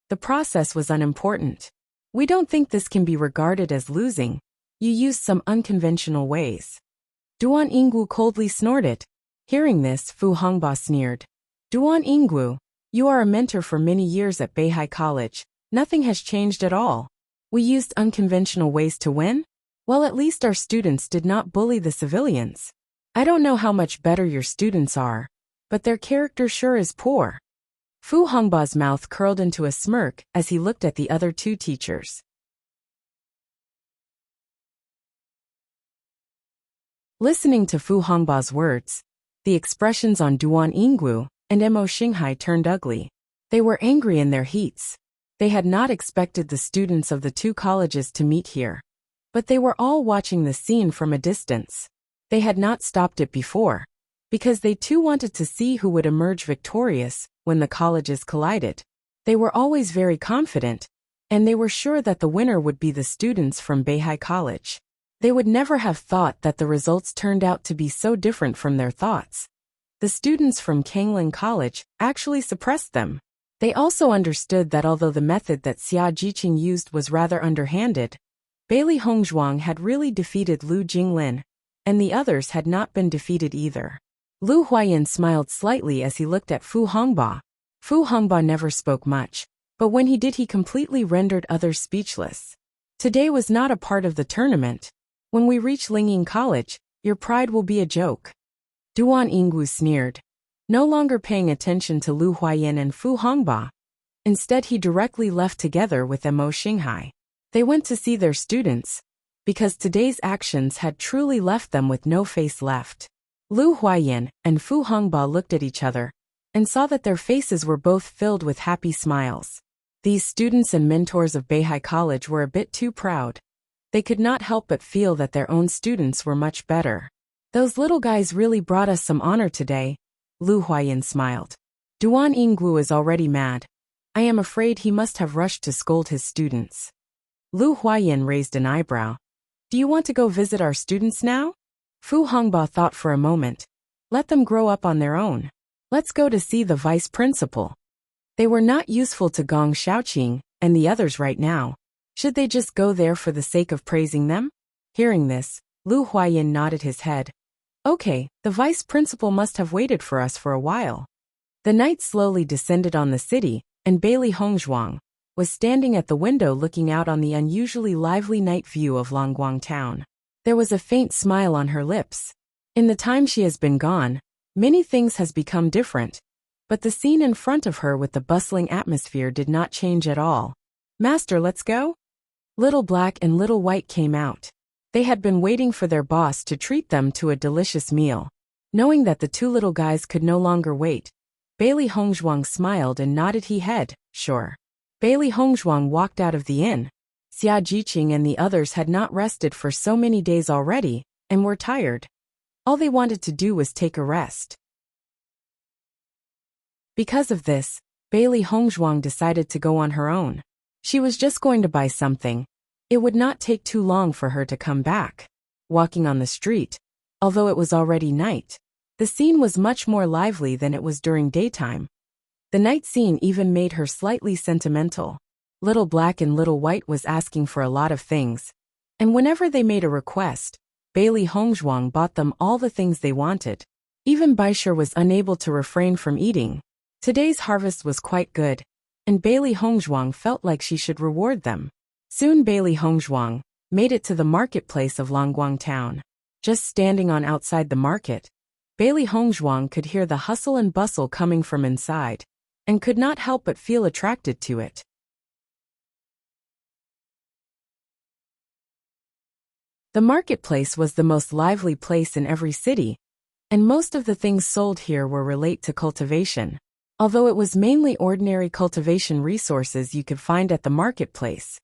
The process was unimportant. We don't think this can be regarded as losing. You used some unconventional ways. Duan Yingwu coldly snorted. Hearing this, Fu Hongba sneered. Duan Yingwu, you are a mentor for many years at Beihai College. Nothing has changed at all. We used unconventional ways to win? Well, at least our students did not bully the civilians. I don't know how much better your students are, but their character sure is poor. Fu Hongba's mouth curled into a smirk as he looked at the other two teachers. Listening to Fu Hongba's words, the expressions on Duan Yingwu and Mo Xinghai turned ugly. They were angry in their heats. They had not expected the students of the two colleges to meet here. But they were all watching the scene from a distance. They had not stopped it before, because they too wanted to see who would emerge victorious when the colleges collided. They were always very confident, and they were sure that the winner would be the students from Beihai College. They would never have thought that the results turned out to be so different from their thoughts. The students from Kangling College actually suppressed them. They also understood that although the method that Xia Jiqing used was rather underhanded, Bailey Hongzhuang had really defeated Lu Jinglin, and the others had not been defeated either. Lu Huayan smiled slightly as he looked at Fu Hongba. Fu Hongba never spoke much, but when he did he completely rendered others speechless. Today was not a part of the tournament. When we reach Lingying College, your pride will be a joke. Duan Yingwu sneered, no longer paying attention to Lu Huayan and Fu Hongba. Instead he directly left together with Mo Xinghai. They went to see their students, because today's actions had truly left them with no face left. Lu Huayan and Fu Hongba looked at each other, and saw that their faces were both filled with happy smiles. These students and mentors of Beihai College were a bit too proud. They could not help but feel that their own students were much better. Those little guys really brought us some honor today. Lu Huayan smiled. Duan Yingwu is already mad. I am afraid he must have rushed to scold his students. Lu Huayan raised an eyebrow. Do you want to go visit our students now? Fu Hongba thought for a moment. Let them grow up on their own. Let's go to see the vice principal. They were not useful to Gong Shaoqing and the others right now. Should they just go there for the sake of praising them? Hearing this, Lu Huayan nodded his head. Okay, the vice principal must have waited for us for a while. The night slowly descended on the city, and Bailey Hongzhuang was standing at the window looking out on the unusually lively night view of Longguang town. There was a faint smile on her lips. In the time she has been gone, many things has become different, but the scene in front of her with the bustling atmosphere did not change at all. Master, let's go? Little Black and Little White came out. They had been waiting for their boss to treat them to a delicious meal. Knowing that the two little guys could no longer wait, Bailey Hongzhuang smiled and nodded his head, sure. Bailey Hongzhuang walked out of the inn. Xia Jiqing and the others had not rested for so many days already, and were tired. All they wanted to do was take a rest. Because of this, Bailey Hongzhuang decided to go on her own. She was just going to buy something. It would not take too long for her to come back. Walking on the street, although it was already night, the scene was much more lively than it was during daytime. The night scene even made her slightly sentimental. Little Black and Little White was asking for a lot of things. And whenever they made a request, Bailey Hongzhuang bought them all the things they wanted. Even Baisher was unable to refrain from eating. Today's harvest was quite good, and Bailey Hongzhuang felt like she should reward them. Soon Bailey Hongzhuang made it to the marketplace of Longguang town. Just standing on outside the market, Bailey Hongzhuang could hear the hustle and bustle coming from inside, and could not help but feel attracted to it. The marketplace was the most lively place in every city, and most of the things sold here were relate to cultivation. Although it was mainly ordinary cultivation resources you could find at the marketplace,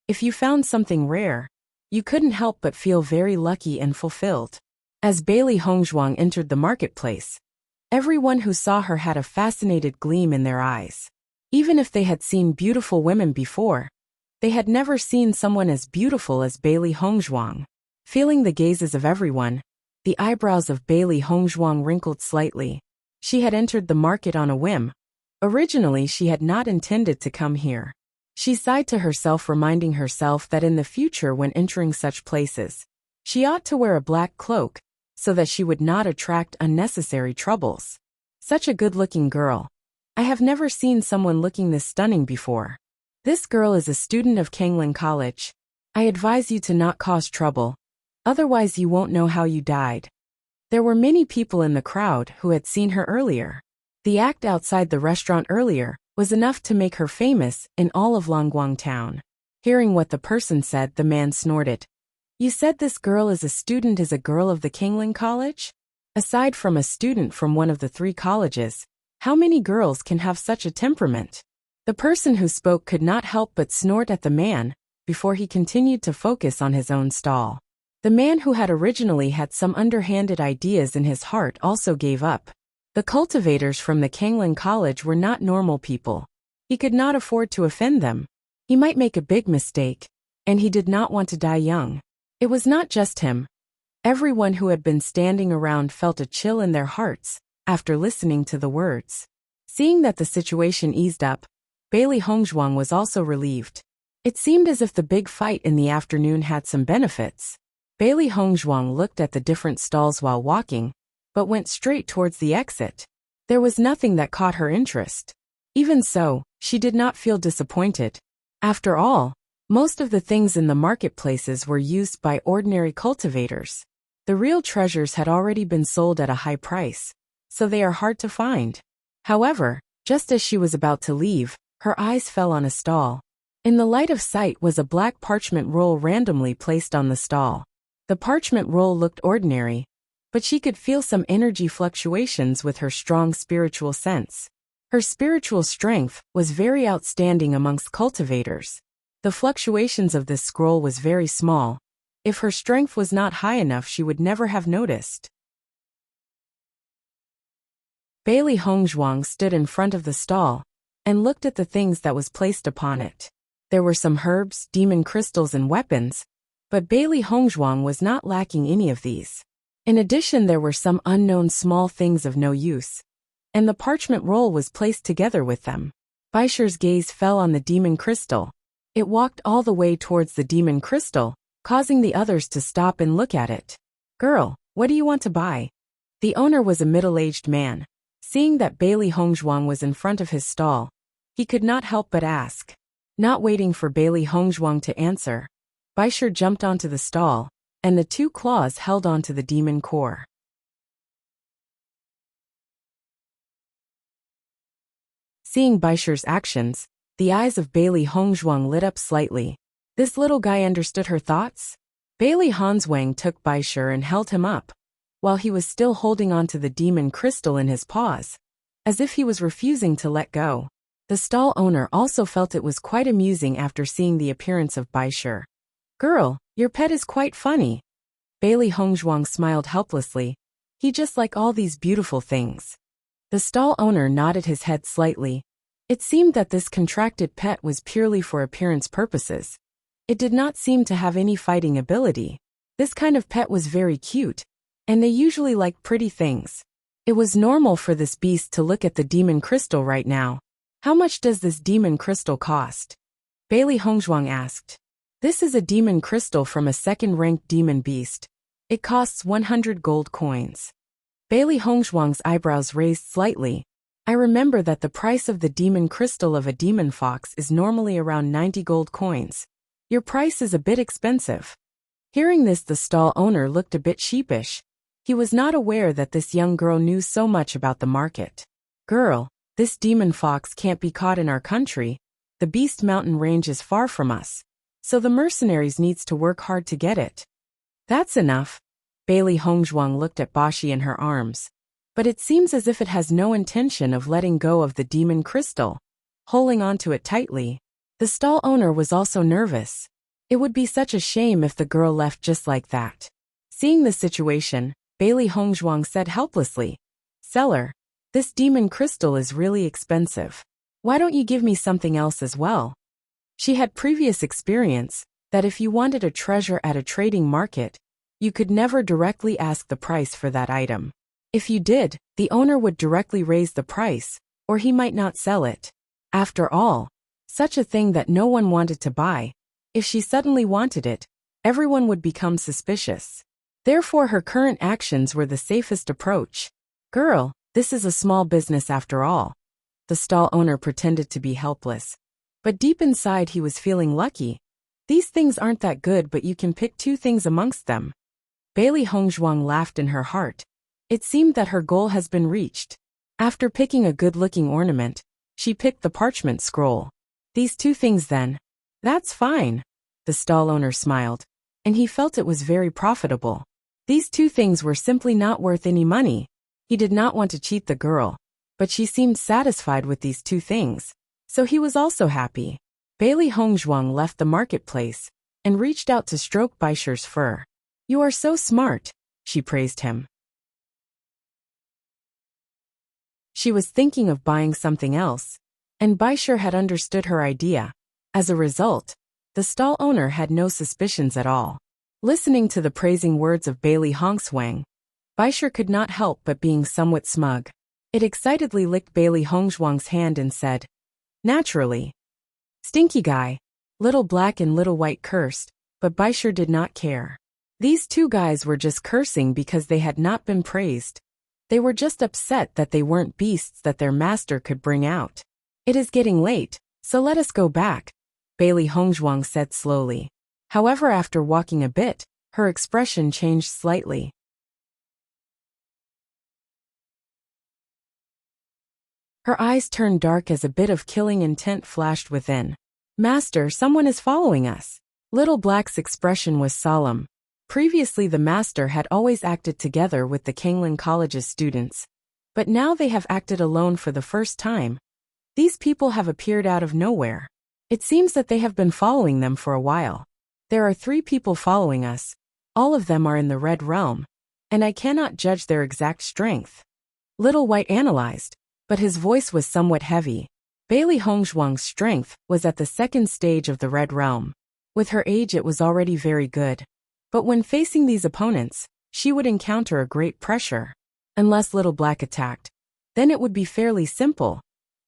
if you found something rare, you couldn't help but feel very lucky and fulfilled. As Bailey Hongzhuang entered the marketplace, everyone who saw her had a fascinated gleam in their eyes. Even if they had seen beautiful women before, they had never seen someone as beautiful as Bailey Hongzhuang. Feeling the gazes of everyone, the eyebrows of Bailey Hongzhuang wrinkled slightly. She had entered the market on a whim. Originally, she had not intended to come here. She sighed to herself, reminding herself that in the future when entering such places, she ought to wear a black cloak, so that she would not attract unnecessary troubles. Such a good-looking girl. I have never seen someone looking this stunning before. This girl is a student of Kanglin College. I advise you to not cause trouble. Otherwise you won't know how you died. There were many people in the crowd who had seen her earlier. The act outside the restaurant earlier was enough to make her famous in all of Longguang town. Hearing what the person said, the man snorted. You said this girl is a girl of the Kanglin College? Aside from a student from one of the 3 colleges, how many girls can have such a temperament? The person who spoke could not help but snort at the man, before he continued to focus on his own stall. The man who had originally had some underhanded ideas in his heart also gave up. The cultivators from the Kanglin College were not normal people. He could not afford to offend them. He might make a big mistake, and he did not want to die young. It was not just him. Everyone who had been standing around felt a chill in their hearts after listening to the words. Seeing that the situation eased up, Bailey Hongzhuang was also relieved. It seemed as if the big fight in the afternoon had some benefits. Bailey Hongzhuang looked at the different stalls while walking, but went straight towards the exit. There was nothing that caught her interest. Even so, she did not feel disappointed. After all, most of the things in the marketplaces were used by ordinary cultivators. The real treasures had already been sold at a high price, so they are hard to find. However, just as she was about to leave, her eyes fell on a stall. In the light of sight was a black parchment roll randomly placed on the stall. The parchment roll looked ordinary, but she could feel some energy fluctuations with her strong spiritual sense. Her spiritual strength was very outstanding amongst cultivators. The fluctuations of this scroll was very small. If her strength was not high enough, she would never have noticed. Bailey Hongzhuang stood in front of the stall and looked at the things that was placed upon it. There were some herbs, demon crystals, and weapons, but Bailey Hongzhuang was not lacking any of these. In addition, there were some unknown small things of no use, and the parchment roll was placed together with them. Baisher's gaze fell on the demon crystal. It walked all the way towards the demon crystal, causing the others to stop and look at it. Girl, what do you want to buy? The owner was a middle-aged man. Seeing that Bailey Hongzhuang was in front of his stall, he could not help but ask. Not waiting for Bailey Hongzhuang to answer, Baisher jumped onto the stall, and the 2 claws held onto the demon core. Seeing Baisher's actions, the eyes of Bailey Hongzhuang lit up slightly. This little guy understood her thoughts? Bailey Hongzhuang took Baisher and held him up, while he was still holding onto the demon crystal in his paws, as if he was refusing to let go. The stall owner also felt it was quite amusing after seeing the appearance of Baisher. Girl, your pet is quite funny. Bailey Hongzhuang smiled helplessly. He just like all these beautiful things. The stall owner nodded his head slightly. It seemed that this contracted pet was purely for appearance purposes. It did not seem to have any fighting ability. This kind of pet was very cute, and they usually like pretty things. It was normal for this beast to look at the demon crystal right now. How much does this demon crystal cost? Bailey Hongzhuang asked. This is a demon crystal from a second-ranked demon beast. It costs 100 gold coins. Bailey Hongzhuang's eyebrows raised slightly. I remember that the price of the demon crystal of a demon fox is normally around 90 gold coins. Your price is a bit expensive. Hearing this, the stall owner looked a bit sheepish. He was not aware that this young girl knew so much about the market. Girl, this demon fox can't be caught in our country. The Beast Mountain range is far from us. So the mercenaries needs to work hard to get it. That's enough. Bailey Hongzhuang looked at Bashi in her arms. But it seems as if it has no intention of letting go of the demon crystal, holding onto it tightly. The stall owner was also nervous. It would be such a shame if the girl left just like that. Seeing the situation, Bailey Hongzhuang said helplessly, Seller, this demon crystal is really expensive. Why don't you give me something else as well? She had previous experience that if you wanted a treasure at a trading market, you could never directly ask the price for that item. If you did, the owner would directly raise the price, or he might not sell it. After all, such a thing that no one wanted to buy, if she suddenly wanted it, everyone would become suspicious. Therefore, her current actions were the safest approach. Girl, this is a small business after all. The stall owner pretended to be helpless. But deep inside he was feeling lucky. These things aren't that good, but you can pick two things amongst them. Bailey Hongzhuang laughed in her heart. It seemed that her goal has been reached. After picking a good-looking ornament, she picked the parchment scroll. These two things then. That's fine. The stall owner smiled, and he felt it was very profitable. These two things were simply not worth any money. He did not want to cheat the girl, but she seemed satisfied with these two things, so he was also happy. Bailey Hongzhuang left the marketplace and reached out to stroke Baisher's fur. You are so smart, she praised him. She was thinking of buying something else, and Baisher had understood her idea. As a result, the stall owner had no suspicions at all. Listening to the praising words of Bailey Hongzhuang, Baisher could not help but being somewhat smug. It excitedly licked Bailey Hongzhuang's hand and said, Naturally. Stinky guy. Little Black and Little White cursed, but Baisher did not care. These two guys were just cursing because they had not been praised. They were just upset that they weren't beasts that their master could bring out. It is getting late, so let us go back, Bailey Hongzhuang said slowly. However, after walking a bit, her expression changed slightly. Her eyes turned dark as a bit of killing intent flashed within. Master, someone is following us. Little Black's expression was solemn. Previously the master had always acted together with the Kanglin College's students, but now they have acted alone for the first time. These people have appeared out of nowhere. It seems that they have been following them for a while. There are 3 people following us. All of them are in the Red Realm, and I cannot judge their exact strength. Little White analyzed, but his voice was somewhat heavy. Bailey Hongzhuang's strength was at the 2nd stage of the Red Realm. With her age it was already very good. But when facing these opponents, she would encounter a great pressure. Unless Little Black attacked, then it would be fairly simple.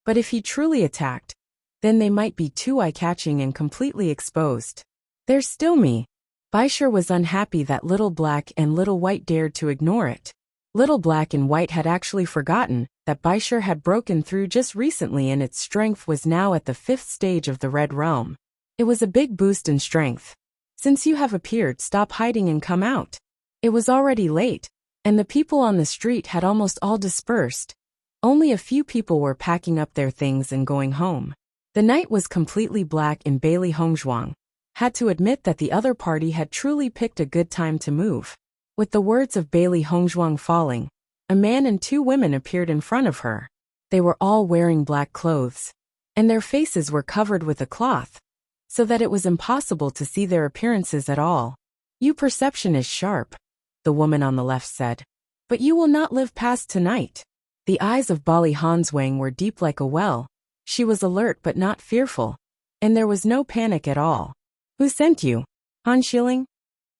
But if he truly attacked, then they might be too eye-catching and completely exposed. There's still me. Baisher was unhappy that Little Black and Little White dared to ignore it. Little Black and White had actually forgotten that Baisher had broken through just recently and its strength was now at the 5th stage of the Red Realm. It was a big boost in strength. Since you have appeared, stop hiding and come out. It was already late, and the people on the street had almost all dispersed. Only a few people were packing up their things and going home. The night was completely black and Bailey Hongzhuang had to admit that the other party had truly picked a good time to move. With the words of Bailey Hongzhuang falling, a man and 2 women appeared in front of her. They were all wearing black clothes, and their faces were covered with a cloth, so that it was impossible to see their appearances at all. Your perception is sharp, the woman on the left said, but you will not live past tonight. The eyes of Bailey Hongzhuang were deep like a well. She was alert but not fearful, and there was no panic at all. Who sent you? Han Shilling?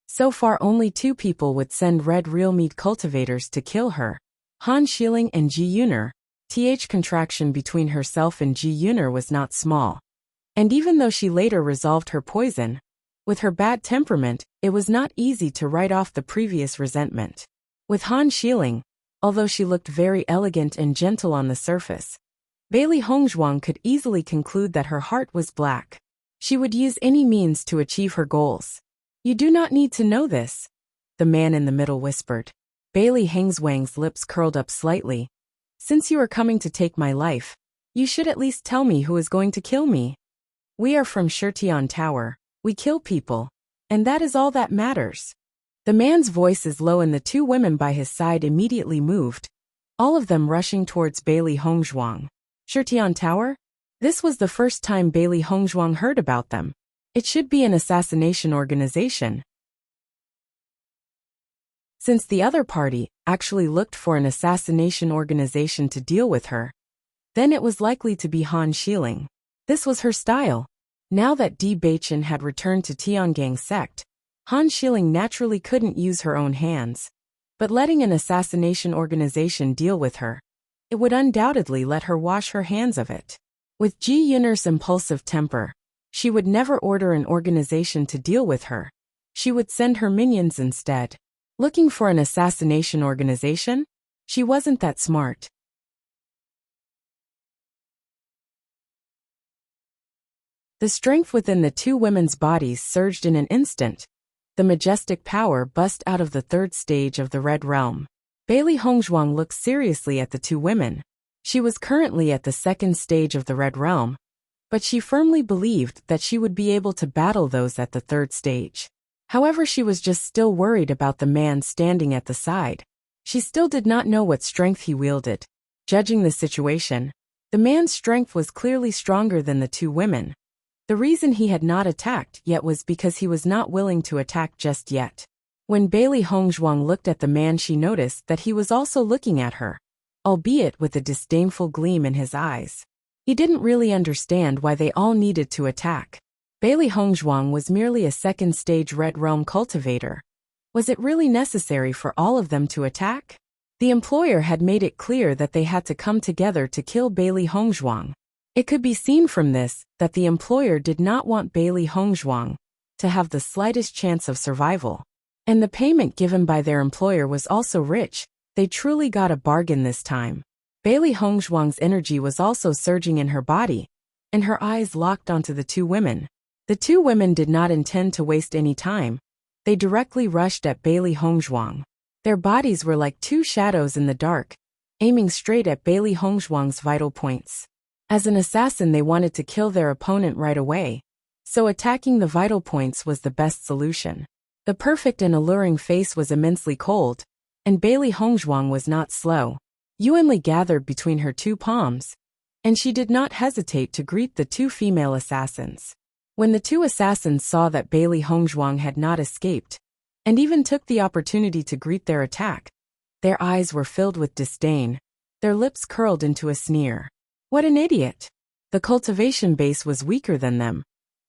So far only 2 people would send red real meat cultivators to kill her. Han Shilling and Ji Yuner. Th contraction between herself and Ji Yuner was not small. And even though she later resolved her poison, with her bad temperament, it was not easy to write off the previous resentment. With Han Xiling, although she looked very elegant and gentle on the surface, Bailey Hongzhuang could easily conclude that her heart was black. She would use any means to achieve her goals. You do not need to know this, the man in the middle whispered. Bailey Hongzhuang's lips curled up slightly. Since you are coming to take my life, you should at least tell me who is going to kill me. We are from Shirtian Tower. We kill people. And that is all that matters. The man's voice is low and the two women by his side immediately moved, all of them rushing towards Bailey Hongzhuang. Shirtian Tower? This was the first time Bailey Hongzhuang heard about them. It should be an assassination organization. Since the other party actually looked for an assassination organization to deal with her, then it was likely to be Han Xiling. This was her style. Now that Di Beichen had returned to Tiangang sect, Han Xiling naturally couldn't use her own hands. But letting an assassination organization deal with her, it would undoubtedly let her wash her hands of it. With Ji Yun'er's impulsive temper, she would never order an organization to deal with her. She would send her minions instead. Looking for an assassination organization? She wasn't that smart. The strength within the two women's bodies surged in an instant. The majestic power burst out of the third stage of the Red Realm. Bailey Hongzhuang looked seriously at the two women. She was currently at the second stage of the Red Realm, but she firmly believed that she would be able to battle those at the third stage. However, she was just still worried about the man standing at the side. She still did not know what strength he wielded. Judging the situation, the man's strength was clearly stronger than the two women. The reason he had not attacked yet was because he was not willing to attack just yet. When Bailey Hongzhuang looked at the man, she noticed that he was also looking at her, albeit with a disdainful gleam in his eyes. He didn't really understand why they all needed to attack. Bailey Hongzhuang was merely a second-stage Red Realm cultivator. Was it really necessary for all of them to attack? The employer had made it clear that they had to come together to kill Bailey Hongzhuang. It could be seen from this that the employer did not want Bailey Hongzhuang to have the slightest chance of survival. And the payment given by their employer was also rich. They truly got a bargain this time. Bailey Hongzhuang's energy was also surging in her body, and her eyes locked onto the two women. The two women did not intend to waste any time. They directly rushed at Bailey Hongzhuang. Their bodies were like two shadows in the dark, aiming straight at Bailey Hongzhuang's vital points. As an assassin, they wanted to kill their opponent right away, so attacking the vital points was the best solution. The perfect and alluring face was immensely cold, and Bailey Hongzhuang was not slow. Yuanli gathered between her two palms, and she did not hesitate to greet the two female assassins. When the two assassins saw that Bailey Hongzhuang had not escaped, and even took the opportunity to greet their attack, their eyes were filled with disdain. Their lips curled into a sneer. What an idiot! The cultivation base was weaker than them,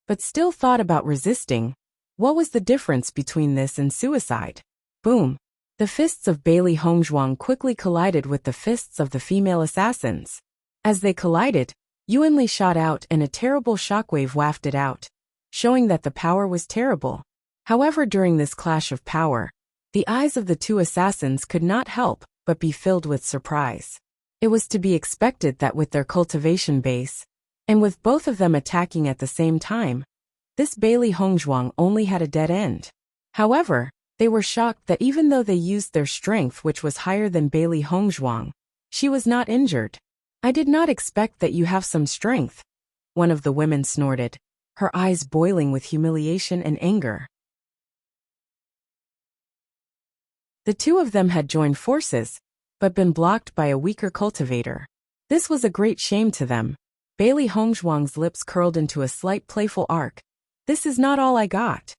but still thought about resisting. What was the difference between this and suicide? Boom! The fists of Bailey Hongzhuang quickly collided with the fists of the female assassins. As they collided, Yuanli shot out and a terrible shockwave wafted out, showing that the power was terrible. However, during this clash of power, the eyes of the two assassins could not help but be filled with surprise. It was to be expected that with their cultivation base, and with both of them attacking at the same time, this Bailey Hongzhuang only had a dead end. However, they were shocked that even though they used their strength, which was higher than Bailey Hongzhuang, she was not injured. I did not expect that you have some strength, one of the women snorted, her eyes boiling with humiliation and anger. The two of them had joined forces, but been blocked by a weaker cultivator. This was a great shame to them. Bailey Hongzhuang's lips curled into a slight playful arc. This is not all I got.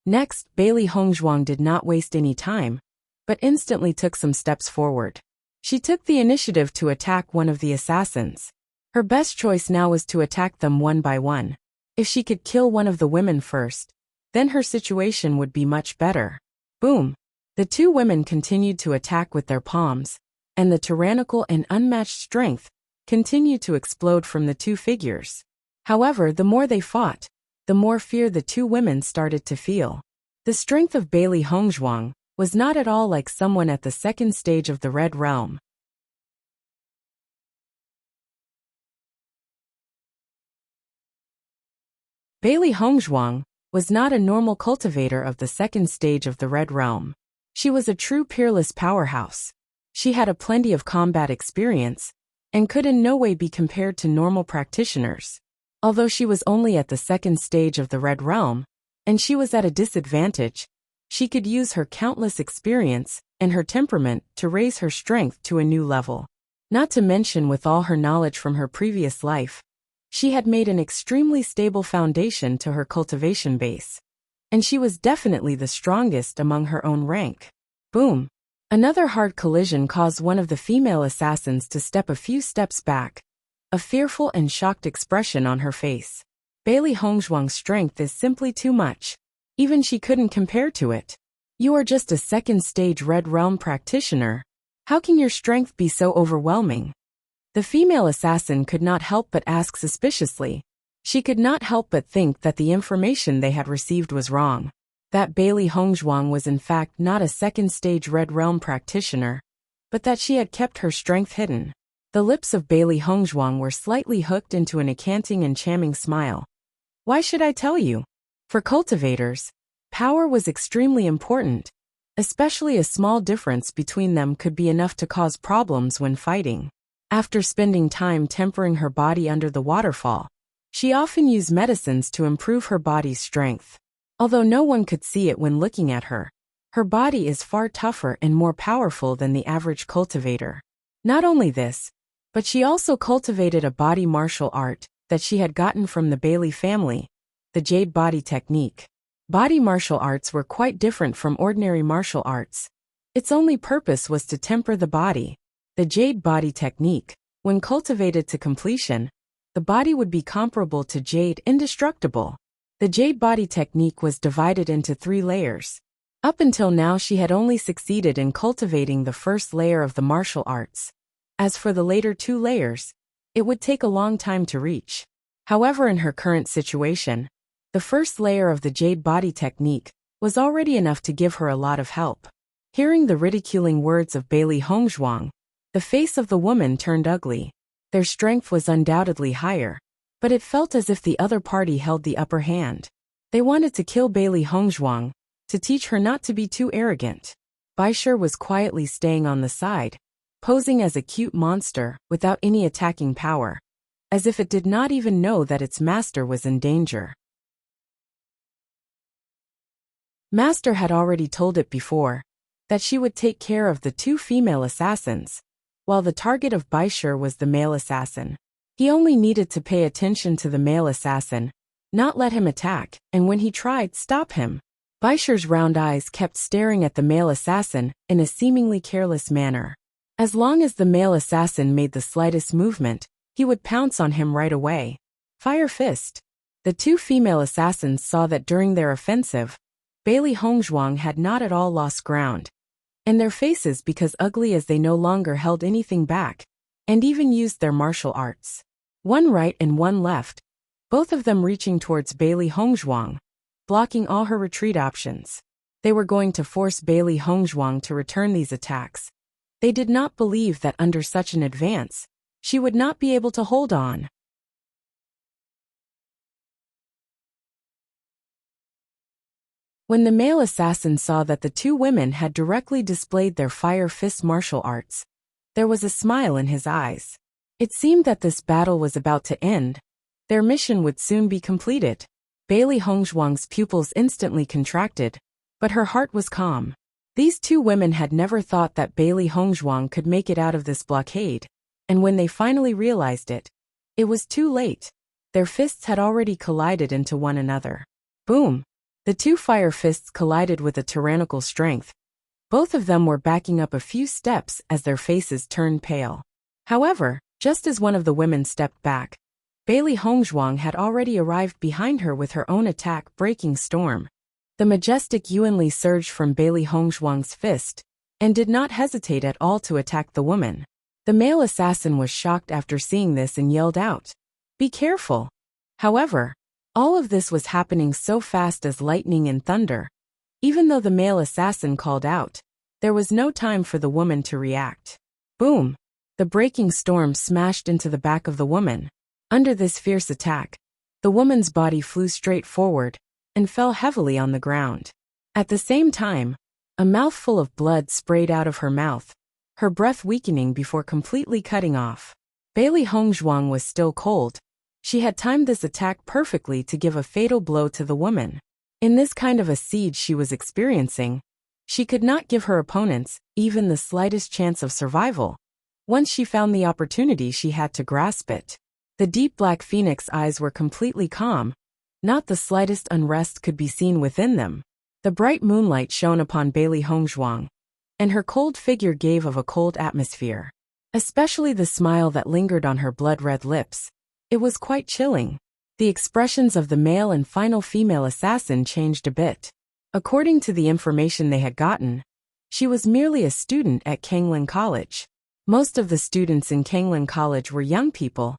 Next, Bailey Hongzhuang did not waste any time, but instantly took some steps forward. She took the initiative to attack one of the assassins. Her best choice now was to attack them one by one. If she could kill one of the women first, then her situation would be much better. Boom! The two women continued to attack with their palms, and the tyrannical and unmatched strength continued to explode from the two figures. However, the more they fought, the more fear the two women started to feel. The strength of Bailey Hongzhuang was not at all like someone at the second stage of the Red Realm. Bailey Hongzhuang was not a normal cultivator of the second stage of the Red Realm. She was a true peerless powerhouse. She had a plenty of combat experience and could in no way be compared to normal practitioners. Although she was only at the second stage of the Red Realm, and she was at a disadvantage, she could use her countless experience and her temperament to raise her strength to a new level. Not to mention, with all her knowledge from her previous life, she had made an extremely stable foundation to her cultivation base. And she was definitely the strongest among her own rank. Boom! Another hard collision caused one of the female assassins to step a few steps back, a fearful and shocked expression on her face. Bailey Hongzhuang's strength is simply too much. Even she couldn't compare to it. You are just a second-stage Red Realm practitioner. How can your strength be so overwhelming? The female assassin could not help but ask suspiciously. She could not help but think that the information they had received was wrong. That Bailey Hongzhuang was in fact not a second-stage Red Realm practitioner, but that she had kept her strength hidden. The lips of Bailey Hongzhuang were slightly hooked into an enchanting and charming smile. Why should I tell you? For cultivators, power was extremely important. Especially a small difference between them could be enough to cause problems when fighting. After spending time tempering her body under the waterfall, she often used medicines to improve her body's strength. Although no one could see it when looking at her, her body is far tougher and more powerful than the average cultivator. Not only this, but she also cultivated a body martial art that she had gotten from the Bailey family, the Jade Body Technique. Body martial arts were quite different from ordinary martial arts. Its only purpose was to temper the body. The Jade Body Technique, when cultivated to completion, the body would be comparable to jade, indestructible. The Jade Body Technique was divided into 3 layers. Up until now, she had only succeeded in cultivating the first layer of the martial arts. As for the later 2 layers, it would take a long time to reach. However, in her current situation, the first layer of the Jade Body Technique was already enough to give her a lot of help. Hearing the ridiculing words of Bailey Hongzhuang, the face of the woman turned ugly. Their strength was undoubtedly higher, but it felt as if the other party held the upper hand. They wanted to kill Bailey Hongzhuang, to teach her not to be too arrogant. Baishir was quietly staying on the side, posing as a cute monster without any attacking power, as if it did not even know that its master was in danger. Master had already told it before that she would take care of the 2 female assassins, while the target of Baishir was the male assassin. He only needed to pay attention to the male assassin, not let him attack, and when he tried, stop him. Baishir's round eyes kept staring at the male assassin in a seemingly careless manner. As long as the male assassin made the slightest movement, he would pounce on him right away. Fire Fist. The 2 female assassins saw that during their offensive, Bailey Hongzhuang had not at all lost ground, and their faces because ugly as they no longer held anything back, and even used their martial arts. One right and one left, both of them reaching towards Bailey Hongzhuang, blocking all her retreat options. They were going to force Bailey Hongzhuang to return these attacks. They did not believe that under such an advance, she would not be able to hold on. When the male assassin saw that the 2 women had directly displayed their Fire Fist martial arts, there was a smile in his eyes. It seemed that this battle was about to end. Their mission would soon be completed. Bailey Hongzhuang's pupils instantly contracted, but her heart was calm. These 2 women had never thought that Bailey Hongzhuang could make it out of this blockade, and when they finally realized it, it was too late. Their fists had already collided into one another. Boom! The 2 fire fists collided with a tyrannical strength. Both of them were backing up a few steps as their faces turned pale. However, just as one of the women stepped back, Bailey Hongzhuang had already arrived behind her with her own attack, Breaking Storm. The majestic Yuanli surged from Bailey Hongzhuang's fist, and did not hesitate at all to attack the woman. The male assassin was shocked after seeing this and yelled out, "Be careful!" However, all of this was happening so fast as lightning and thunder. Even though the male assassin called out, there was no time for the woman to react. Boom! The breaking storm smashed into the back of the woman. Under this fierce attack, the woman's body flew straight forward and fell heavily on the ground. At the same time, a mouthful of blood sprayed out of her mouth, her breath weakening before completely cutting off. Bailey Hongzhuang was still cold. She had timed this attack perfectly to give a fatal blow to the woman. In this kind of a siege she was experiencing, she could not give her opponents even the slightest chance of survival. Once she found the opportunity, she had to grasp it. The deep black phoenix eyes were completely calm. Not the slightest unrest could be seen within them. The bright moonlight shone upon Bailey Hongzhuang, and her cold figure gave of a cold atmosphere. Especially the smile that lingered on her blood-red lips. It was quite chilling. The expressions of the male and final female assassin changed a bit. According to the information they had gotten, she was merely a student at Kanglin College. Most of the students in Kanglin College were young people,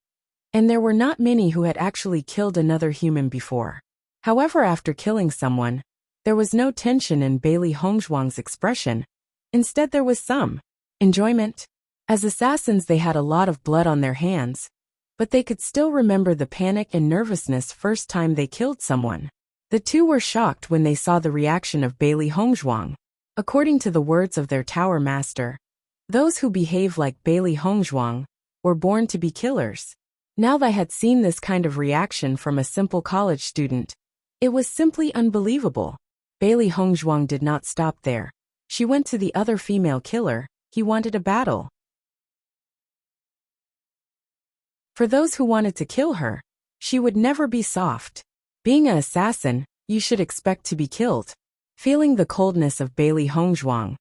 and there were not many who had actually killed another human before. However, after killing someone, there was no tension in Bailey Hongzhuang's expression. Instead, there was some enjoyment. As assassins, they had a lot of blood on their hands, but they could still remember the panic and nervousness first time they killed someone. The two were shocked when they saw the reaction of Bailey Hongzhuang. According to the words of their tower master, those who behave like Bailey Hongzhuang were born to be killers. Now they had seen this kind of reaction from a simple college student. It was simply unbelievable. Bailey Hongzhuang did not stop there. She went to the other female killer. He wanted a battle. For those who wanted to kill her, she would never be soft. Being an assassin, you should expect to be killed. Feeling the coldness of Bailey Hongzhuang,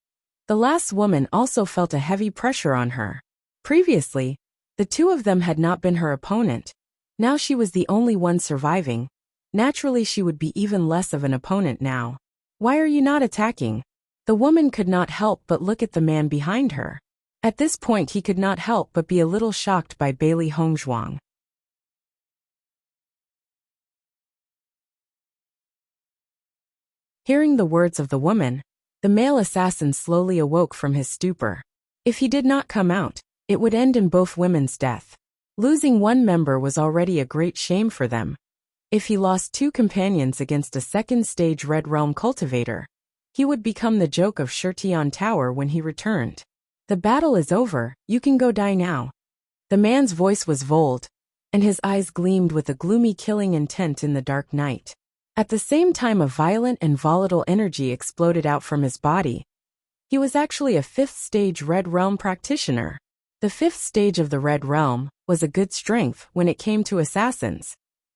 the last woman also felt a heavy pressure on her. Previously, the two of them had not been her opponent. Now she was the only one surviving. Naturally, she would be even less of an opponent now. Why are you not attacking? The woman could not help but look at the man behind her. At this point, he could not help but be a little shocked by Bailey Hongzhuang. Hearing the words of the woman, the male assassin slowly awoke from his stupor. If he did not come out, it would end in both women's death. Losing one member was already a great shame for them. If he lost two companions against a second-stage Red Realm cultivator, he would become the joke of Shirtian Tower when he returned. The battle is over, you can go die now. The man's voice was bold, and his eyes gleamed with a gloomy killing intent in the dark night. At the same time, a violent and volatile energy exploded out from his body. He was actually a 5th-stage Red Realm practitioner. The 5th stage of the Red Realm was a good strength when it came to assassins.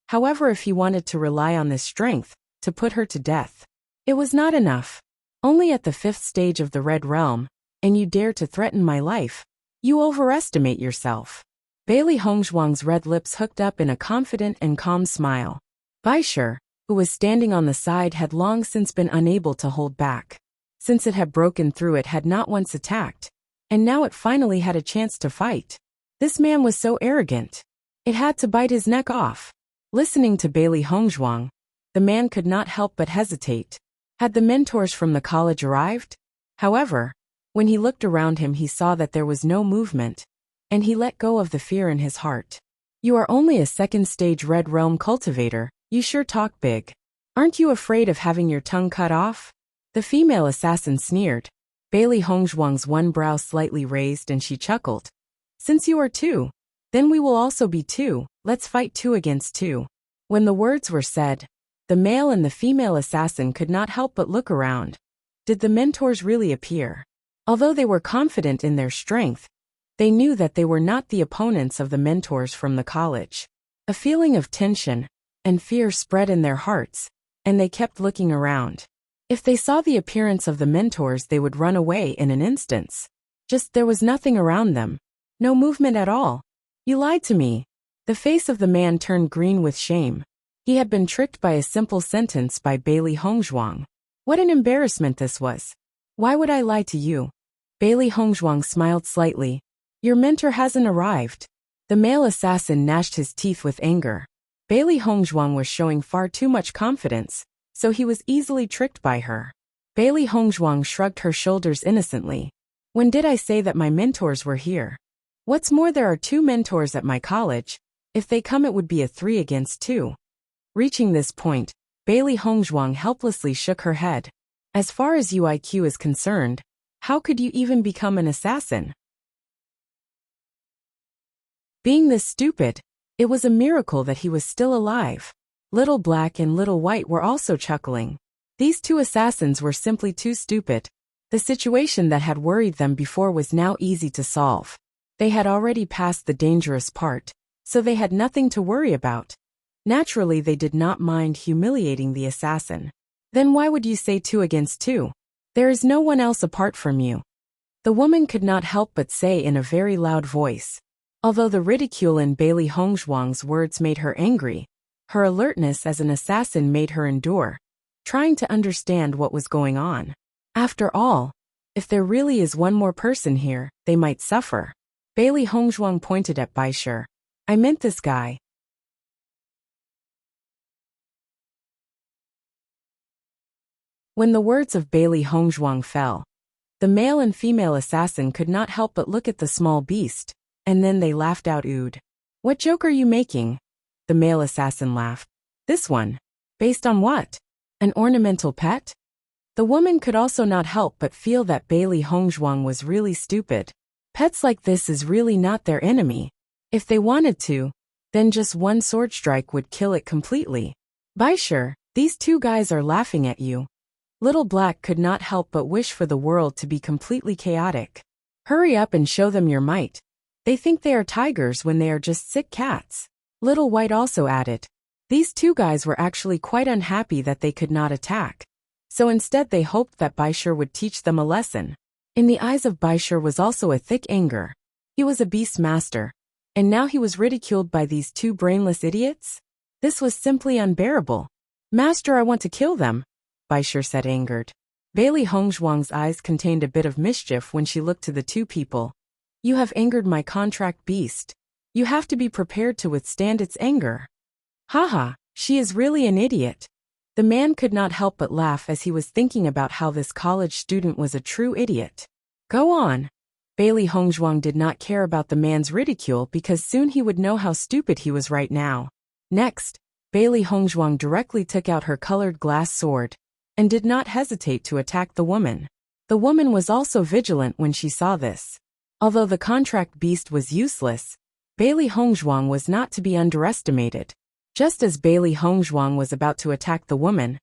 However, if he wanted to rely on this strength to put her to death, it was not enough. Only at the 5th stage of the Red Realm, and you dare to threaten my life? You overestimate yourself. Bailey Hongzhuang's red lips hooked up in a confident and calm smile. Baisher, who was standing on the side, had long since been unable to hold back. Since it had broken through, it had not once attacked, and now it finally had a chance to fight. This man was so arrogant. It had to bite his neck off. Listening to Bailey Hongzhuang, the man could not help but hesitate. Had the mentors from the college arrived? However, when he looked around him, he saw that there was no movement, and he let go of the fear in his heart. You are only a 2nd-stage Red Realm cultivator. You sure talk big. Aren't you afraid of having your tongue cut off? The female assassin sneered. Bailey Hongzhuang's one brow slightly raised and she chuckled. Since you are two, then we will also be two. Let's fight 2 against 2. When the words were said, the male and the female assassin could not help but look around. Did the mentors really appear? Although they were confident in their strength, they knew that they were not the opponents of the mentors from the college. A feeling of tension and fear spread in their hearts, and they kept looking around. If they saw the appearance of the mentors, they would run away in an instant. Just there was nothing around them. No movement at all. You lied to me. The face of the man turned green with shame. He had been tricked by a simple sentence by Bailey Hongzhuang. What an embarrassment this was. Why would I lie to you? Bailey Hongzhuang smiled slightly. Your mentor hasn't arrived. The male assassin gnashed his teeth with anger. Bailey Hongzhuang was showing far too much confidence, so he was easily tricked by her. Bailey Hongzhuang shrugged her shoulders innocently. When did I say that my mentors were here? What's more, there are 2 mentors at my college. If they come, it would be a 3 against 2. Reaching this point, Bailey Hongzhuang helplessly shook her head. As far as UIQ is concerned, how could you even become an assassin? Being this stupid, it was a miracle that he was still alive. Little Black and Little White were also chuckling. These 2 assassins were simply too stupid. The situation that had worried them before was now easy to solve. They had already passed the dangerous part, so they had nothing to worry about. Naturally, they did not mind humiliating the assassin. Then why would you say 2 against 2? There is no one else apart from you. The woman could not help but say in a very loud voice. Although the ridicule in Bailey Hongzhuang's words made her angry, her alertness as an assassin made her endure, trying to understand what was going on. After all, if there really is one more person here, they might suffer. Bailey Hongzhuang pointed at Baisher. I meant this guy. When the words of Bailey Hongzhuang fell, the male and female assassin could not help but look at the small beast, and then they laughed out loud. What joke are you making? The male assassin laughed. This one. Based on what? An ornamental pet? The woman could also not help but feel that Bailey Hongzhuang was really stupid. Pets like this is really not their enemy. If they wanted to, then just one sword strike would kill it completely. Baisher, these 2 guys are laughing at you. Little Black could not help but wish for the world to be completely chaotic. Hurry up and show them your might. They think they are tigers when they are just sick cats. Little White also added. These 2 guys were actually quite unhappy that they could not attack. So instead they hoped that Baisher would teach them a lesson. In the eyes of Baisher was also a thick anger. He was a beast master, and now he was ridiculed by these 2 brainless idiots? This was simply unbearable. Master, I want to kill them, Baisher said angered. Bailey Hongzhuang's eyes contained a bit of mischief when she looked to the 2 people. You have angered my contract beast. You have to be prepared to withstand its anger. Haha, she is really an idiot. The man could not help but laugh as he was thinking about how this college student was a true idiot. Go on. Bailey Hongzhuang did not care about the man's ridicule because soon he would know how stupid he was right now. Next, Bailey Hongzhuang directly took out her colored glass sword and did not hesitate to attack the woman. The woman was also vigilant when she saw this. Although the contract beast was useless, Bailey Hongzhuang was not to be underestimated. Just as Bailey Hongzhuang was about to attack the woman,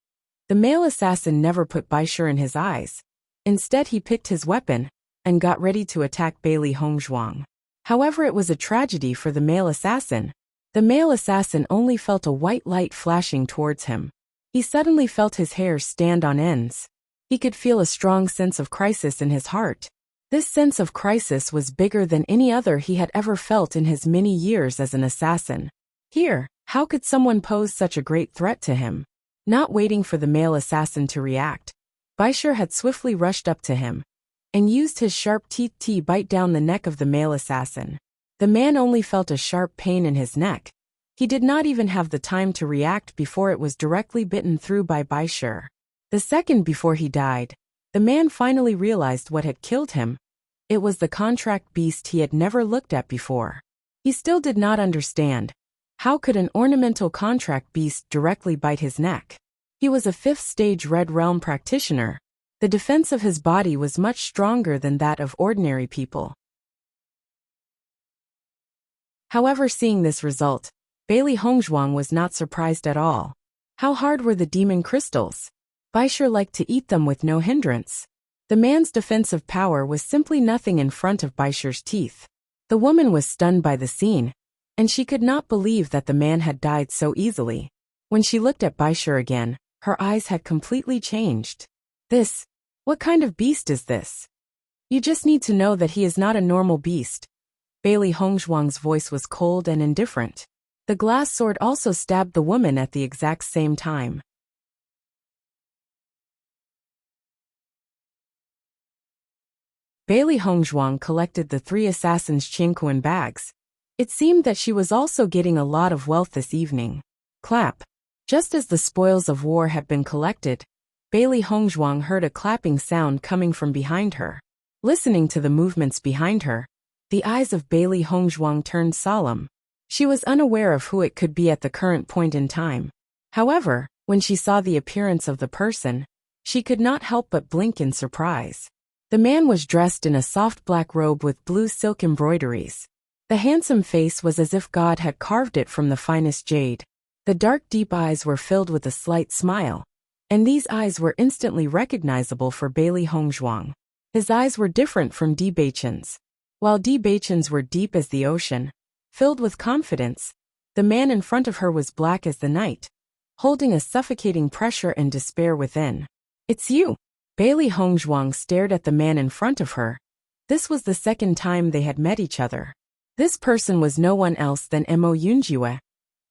the male assassin never put Baisher in his eyes. Instead, he picked his weapon and got ready to attack Bailey Hongzhuang. However, it was a tragedy for the male assassin. The male assassin only felt a white light flashing towards him. He suddenly felt his hair stand on ends. He could feel a strong sense of crisis in his heart. This sense of crisis was bigger than any other he had ever felt in his many years as an assassin. Here, how could someone pose such a great threat to him? Not waiting for the male assassin to react, Baisher had swiftly rushed up to him and used his sharp teeth to bite down the neck of the male assassin. The man only felt a sharp pain in his neck. He did not even have the time to react before it was directly bitten through by Baisher. The second before he died, the man finally realized what had killed him. It was the contract beast he had never looked at before. He still did not understand. How could an ornamental contract beast directly bite his neck? He was a 5th stage Red Realm practitioner. The defense of his body was much stronger than that of ordinary people. However, seeing this result, Bailey Hongzhuang was not surprised at all. How hard were the demon crystals? Baisher liked to eat them with no hindrance. The man's defensive power was simply nothing in front of Baisher's teeth. The woman was stunned by the scene, and she could not believe that the man had died so easily. When she looked at Baisher again, her eyes had completely changed. What kind of beast is this? You just need to know that he is not a normal beast. Bailey Hongzhuang's voice was cold and indifferent. The glass sword also stabbed the woman at the exact same time. Bailey Hongzhuang collected the 3 assassins' Qingquan bags. It seemed that she was also getting a lot of wealth this evening. Clap. Just as the spoils of war had been collected, Bailey Hongzhuang heard a clapping sound coming from behind her. Listening to the movements behind her, the eyes of Bailey Hongzhuang turned solemn. She was unaware of who it could be at the current point in time. However, when she saw the appearance of the person, she could not help but blink in surprise. The man was dressed in a soft black robe with blue silk embroideries. The handsome face was as if God had carved it from the finest jade. The dark deep eyes were filled with a slight smile, and these eyes were instantly recognizable for Bailey Hongzhuang. His eyes were different from Bewitching's. While Bewitching's were deep as the ocean, filled with confidence, the man in front of her was black as the night, holding a suffocating pressure and despair within. "It's you!" Bailey Hongzhuang stared at the man in front of her. This was the second time they had met each other. This person was no one else than Mo Yunjue.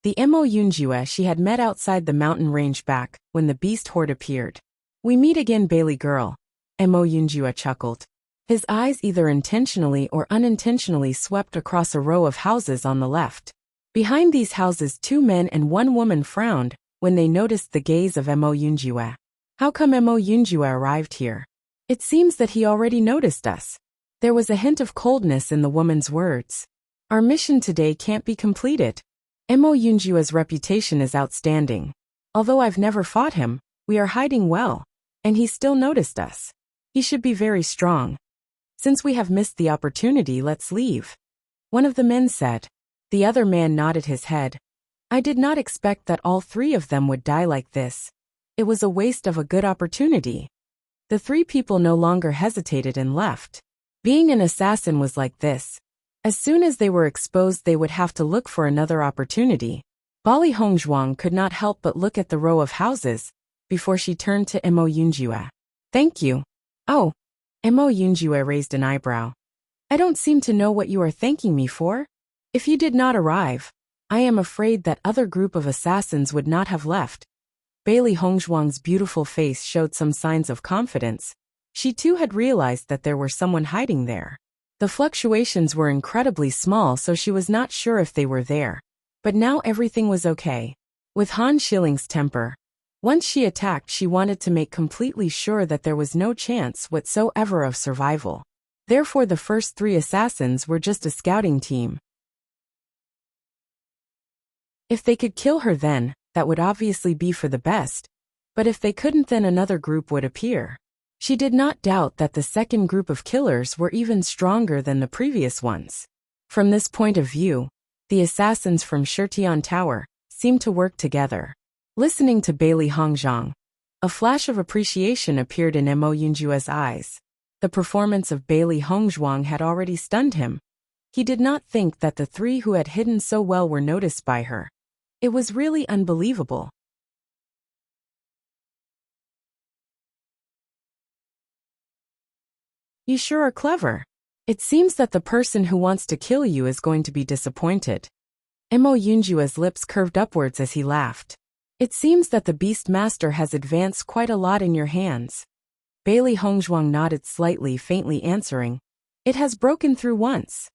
The Mo Yunjue she had met outside the mountain range back when the beast horde appeared. "We meet again, Bailey girl," Mo Yunjue chuckled. His eyes either intentionally or unintentionally swept across a row of houses on the left. Behind these houses 2 men and 1 woman frowned when they noticed the gaze of Mo Yunjue. "How come Mo Yunjue arrived here? It seems that he already noticed us." There was a hint of coldness in the woman's words. "Our mission today can't be completed. Mo Yunjue's reputation is outstanding. Although I've never fought him, we are hiding well, and he still noticed us. He should be very strong. Since we have missed the opportunity, let's leave," one of the men said. The other man nodded his head. "I did not expect that all 3 of them would die like this. It was a waste of a good opportunity." The 3 people no longer hesitated and left. Being an assassin was like this. As soon as they were exposed, they would have to look for another opportunity. Bailey Hongzhuang could not help but look at the row of houses before she turned to Mo Yunjue. "Thank you." "Oh." Mo Yunjue raised an eyebrow. "I don't seem to know what you are thanking me for. If you did not arrive, I am afraid that other group of assassins would not have left." Bailey Hongzhuang's beautiful face showed some signs of confidence. She too had realized that there were someone hiding there. The fluctuations were incredibly small, so she was not sure if they were there. But now everything was okay. With Han Schilling's temper, once she attacked, she wanted to make completely sure that there was no chance whatsoever of survival. Therefore, the first 3 assassins were just a scouting team. If they could kill her, then that would obviously be for the best. But if they couldn't, then another group would appear. She did not doubt that the second group of killers were even stronger than the previous ones. From this point of view, the assassins from Shirtian Tower seemed to work together. Listening to Bailey Hongzhuang, a flash of appreciation appeared in Mo Yunjue's eyes. The performance of Bailey Hongzhuang had already stunned him. He did not think that the 3 who had hidden so well were noticed by her. It was really unbelievable. "You sure are clever. It seems that the person who wants to kill you is going to be disappointed." Mo Yunjue's lips curved upwards as he laughed. "It seems that the Beast Master has advanced quite a lot in your hands." Bailey Hongzhuang nodded slightly, faintly answering, "It has broken through once."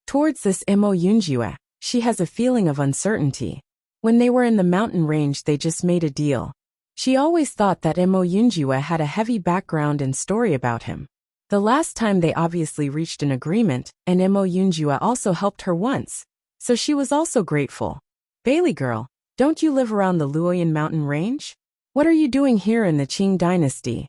Towards this Mo Yunjue, she has a feeling of uncertainty. When they were in the mountain range, they just made a deal. She always thought that Mo Yunjue had a heavy background and story about him. The last time they obviously reached an agreement, and Mo Yunjue also helped her once, so she was also grateful. "Bailey girl, don't you live around the Luoyan mountain range? What are you doing here in the Qing dynasty?"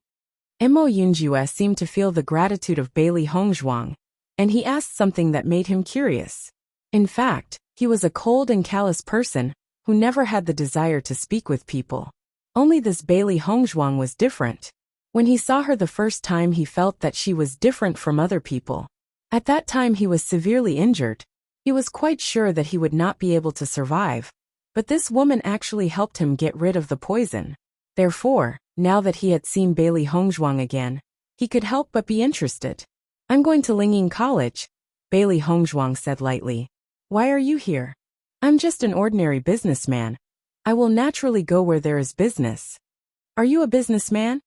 Mo Yunjue seemed to feel the gratitude of Bailey Hongzhuang, and he asked something that made him curious. In fact, he was a cold and callous person who never had the desire to speak with people. Only this Bailey Hongzhuang was different. When he saw her the first time, he felt that she was different from other people. At that time he was severely injured. He was quite sure that he would not be able to survive, but this woman actually helped him get rid of the poison. Therefore, now that he had seen Bailey Hongzhuang again, he could help but be interested. "I'm going to Lingying College," Bailey Hongzhuang said lightly. "Why are you here?" "I'm just an ordinary businessman. I will naturally go where there is business." "Are you a businessman?"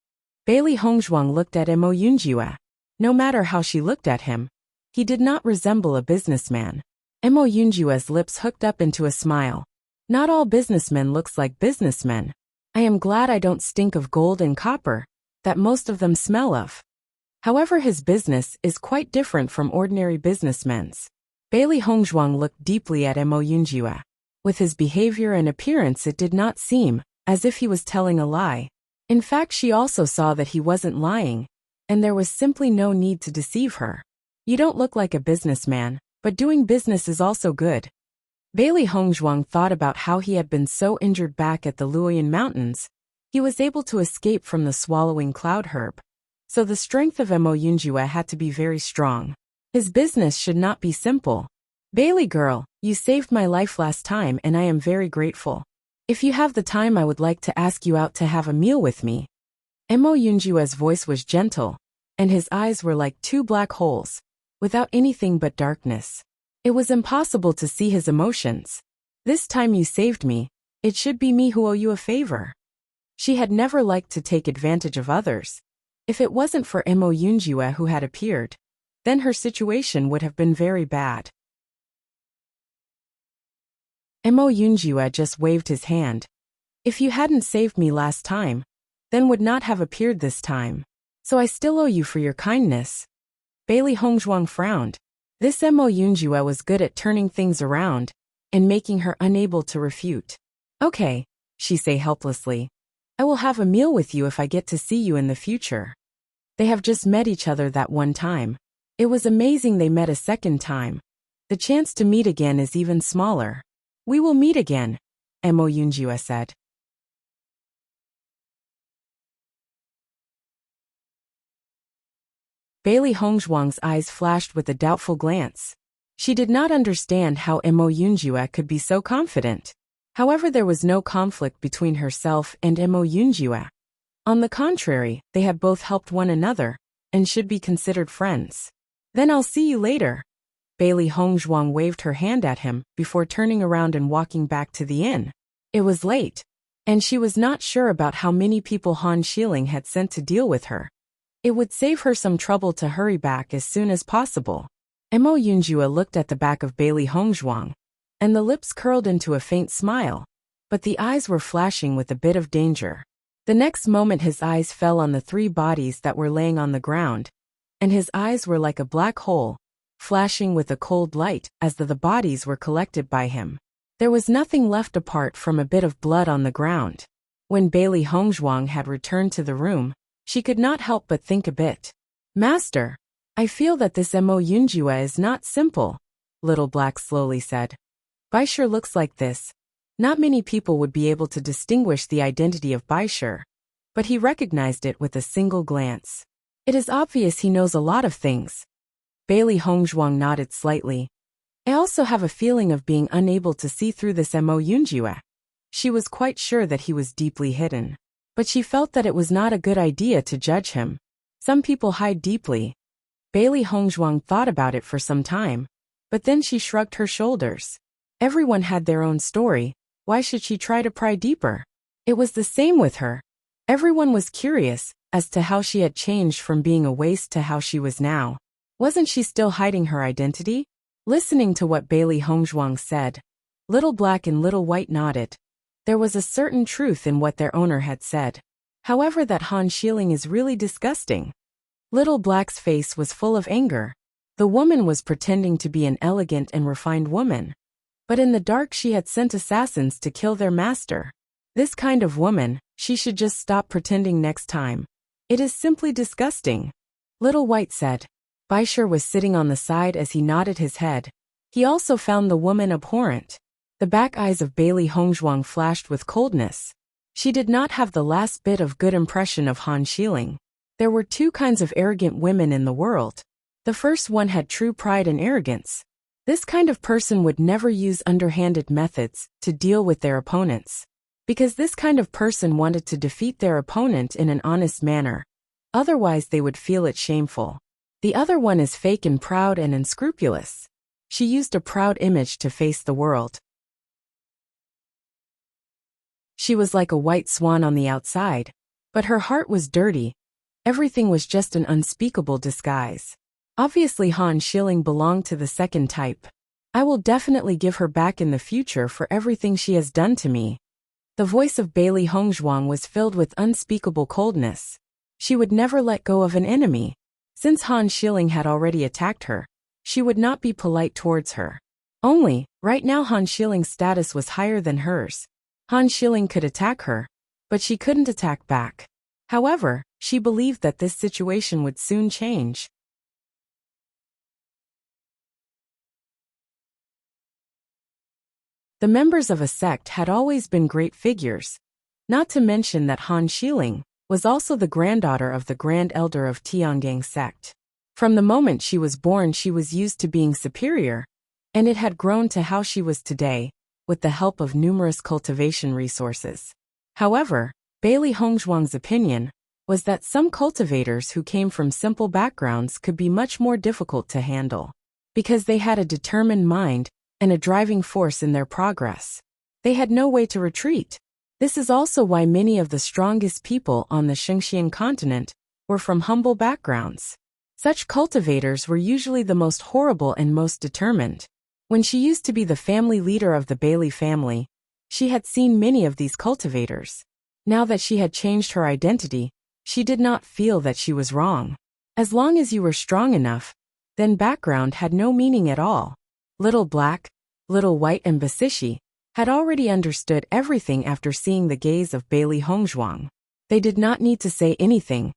Bailey Hongzhuang looked at Mo Yunjue. No matter how she looked at him, he did not resemble a businessman. Mo Yunjue's lips hooked up into a smile. Not all businessmen looks like businessmen. I am glad I don't stink of gold and copper, that most of them smell of. However, his business is quite different from ordinary businessmen's. Bailey Hongzhuang looked deeply at Mo Yunjie. With his behavior and appearance, it did not seem as if he was telling a lie. In fact, she also saw that he wasn't lying, and there was simply no need to deceive her. You don't look like a businessman, but doing business is also good. Bailey Hongzhuang thought about how he had been so injured back at the Luoyan Mountains. He was able to escape from the swallowing cloud herb. So the strength of Mo Yunjie had to be very strong. His business should not be simple. Bailey girl, you saved my life last time and I am very grateful. If you have the time, I would like to ask you out to have a meal with me. Mo Yunjie's voice was gentle, and his eyes were like two black holes, without anything but darkness. It was impossible to see his emotions. This time you saved me, it should be me who owe you a favor. She had never liked to take advantage of others. If it wasn't for Mo Yunjie who had appeared, then her situation would have been very bad. Mo Yunjie just waved his hand. If you hadn't saved me last time, then would not have appeared this time. So I still owe you for your kindness. Bailey Hongzhuang frowned. This Mo Yunjie was good at turning things around and making her unable to refute. Okay, she said helplessly. I will have a meal with you if I get to see you in the future. They have just met each other that one time. It was amazing they met a second time. The chance to meet again is even smaller. We will meet again, Mo Yunjie said. Bailey Hongzhuang's eyes flashed with a doubtful glance. She did not understand how Mo Yunjie could be so confident. However, there was no conflict between herself and Mo Yunjie. On the contrary, they had both helped one another, and should be considered friends. Then I'll see you later. Bailey Hongzhuang waved her hand at him before turning around and walking back to the inn. It was late, and she was not sure about how many people Han Xiling had sent to deal with her. It would save her some trouble to hurry back as soon as possible. Mo Yunjie looked at the back of Bailey Hongzhuang, and the lips curled into a faint smile, but the eyes were flashing with a bit of danger. The next moment his eyes fell on the three bodies that were laying on the ground, and his eyes were like a black hole, flashing with a cold light as the bodies were collected by him. There was nothing left apart from a bit of blood on the ground. When Bailey Hongzhuang had returned to the room, she could not help but think a bit. Master, I feel that this Mo Yunjie is not simple, Little Black slowly said. Baishir looks like this. Not many people would be able to distinguish the identity of Baishir, but he recognized it with a single glance. It is obvious he knows a lot of things. Bailey Hongzhuang nodded slightly. I also have a feeling of being unable to see through this Mo Yunjie. She was quite sure that he was deeply hidden, but she felt that it was not a good idea to judge him. Some people hide deeply. Bailey Hongzhuang thought about it for some time, but then she shrugged her shoulders. Everyone had their own story. Why should she try to pry deeper? It was the same with her. Everyone was curious as to how she had changed from being a waste to how she was now. Wasn't she still hiding her identity? Listening to what Bailey Hongzhuang said, Little Black and Little White nodded. There was a certain truth in what their owner had said. However, that Han Xiling is really disgusting. Little Black's face was full of anger. The woman was pretending to be an elegant and refined woman. But in the dark she had sent assassins to kill their master. This kind of woman, she should just stop pretending next time. It is simply disgusting. Little White said. Baishir was sitting on the side as he nodded his head. He also found the woman abhorrent. The back eyes of Bailey Hongzhuang flashed with coldness. She did not have the last bit of good impression of Han Xiling. There were two kinds of arrogant women in the world. The first one had true pride and arrogance. This kind of person would never use underhanded methods to deal with their opponents, because this kind of person wanted to defeat their opponent in an honest manner. Otherwise they would feel it shameful. The other one is fake and proud and unscrupulous. She used a proud image to face the world. She was like a white swan on the outside, but her heart was dirty. Everything was just an unspeakable disguise. Obviously Han Xiling belonged to the second type. I will definitely give her back in the future for everything she has done to me. The voice of Bailey Hongzhuang was filled with unspeakable coldness. She would never let go of an enemy. Since Han Xiling had already attacked her, she would not be polite towards her. Only, right now Han Xiling's status was higher than hers. Han Xiling could attack her, but she couldn't attack back. However, she believed that this situation would soon change. The members of a sect had always been great figures, not to mention that Han Xiling was also the granddaughter of the Grand Elder of Tiangang sect. From the moment she was born she was used to being superior, and it had grown to how she was today, with the help of numerous cultivation resources. However, Bailey Hongzhuang's opinion was that some cultivators who came from simple backgrounds could be much more difficult to handle, because they had a determined mind and a driving force in their progress. They had no way to retreat. This is also why many of the strongest people on the Xingxian continent were from humble backgrounds. Such cultivators were usually the most horrible and most determined. When she used to be the family leader of the Bailey family, she had seen many of these cultivators. Now that she had changed her identity, she did not feel that she was wrong. As long as you were strong enough, then background had no meaning at all. Little Black, Little White and Basishi had already understood everything after seeing the gaze of Bailey Hongzhuang. They did not need to say anything.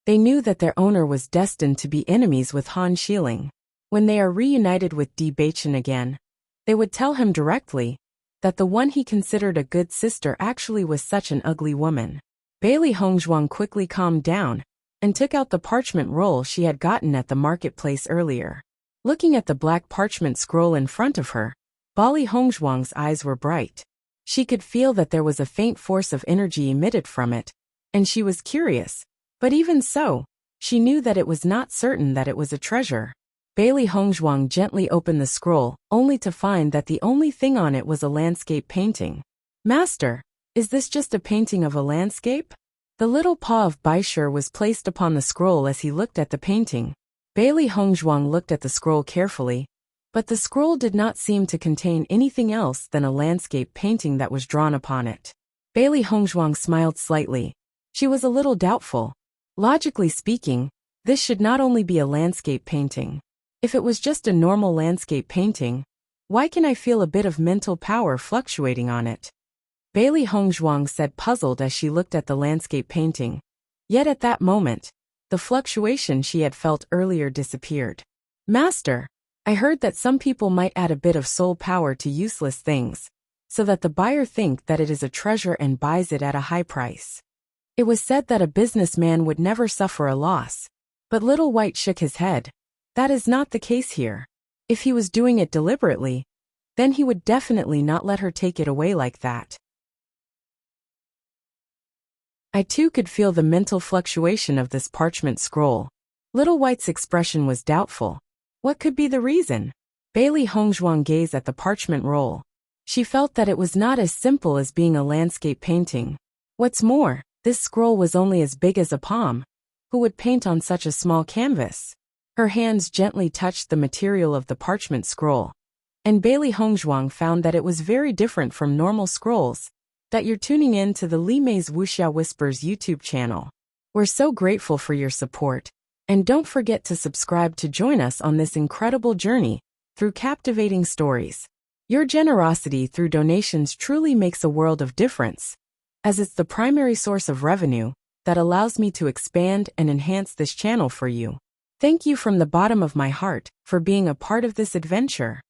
They knew that their owner was destined to be enemies with Han Xiling. When they are reunited with Bewitching again, they would tell him directly that the one he considered a good sister actually was such an ugly woman. Bailey Hongzhuang quickly calmed down and took out the parchment roll she had gotten at the marketplace earlier. Looking at the black parchment scroll in front of her, Bailey Hongzhuang's eyes were bright. She could feel that there was a faint force of energy emitted from it, and she was curious, but even so, she knew that it was not certain that it was a treasure. Bailey Hongzhuang gently opened the scroll, only to find that the only thing on it was a landscape painting. Master, is this just a painting of a landscape? The little paw of Baishur was placed upon the scroll as he looked at the painting. Bailey Hongzhuang looked at the scroll carefully, but the scroll did not seem to contain anything else than a landscape painting that was drawn upon it. Bailey Hongzhuang smiled slightly. She was a little doubtful. Logically speaking, this should not only be a landscape painting. If it was just a normal landscape painting, why can I feel a bit of mental power fluctuating on it? Bailey Hongzhuang said, puzzled as she looked at the landscape painting. Yet at that moment, the fluctuation she had felt earlier disappeared. Master, I heard that some people might add a bit of soul power to useless things, so that the buyer think that it is a treasure and buys it at a high price. It was said that a businessman would never suffer a loss, but Little White shook his head. That is not the case here. If he was doing it deliberately, then he would definitely not let her take it away like that. I too could feel the mental fluctuation of this parchment scroll. Little White's expression was doubtful. What could be the reason? Bailey Hongzhuang gazed at the parchment roll. She felt that it was not as simple as being a landscape painting. What's more, this scroll was only as big as a palm. Who would paint on such a small canvas? Her hands gently touched the material of the parchment scroll, and Bailey Hongzhuang found that it was very different from normal scrolls. That you're tuning in to the Li Mei's Wuxia Whispers YouTube channel. We're so grateful for your support, and don't forget to subscribe to join us on this incredible journey through captivating stories. Your generosity through donations truly makes a world of difference, as it's the primary source of revenue that allows me to expand and enhance this channel for you. Thank you from the bottom of my heart for being a part of this adventure.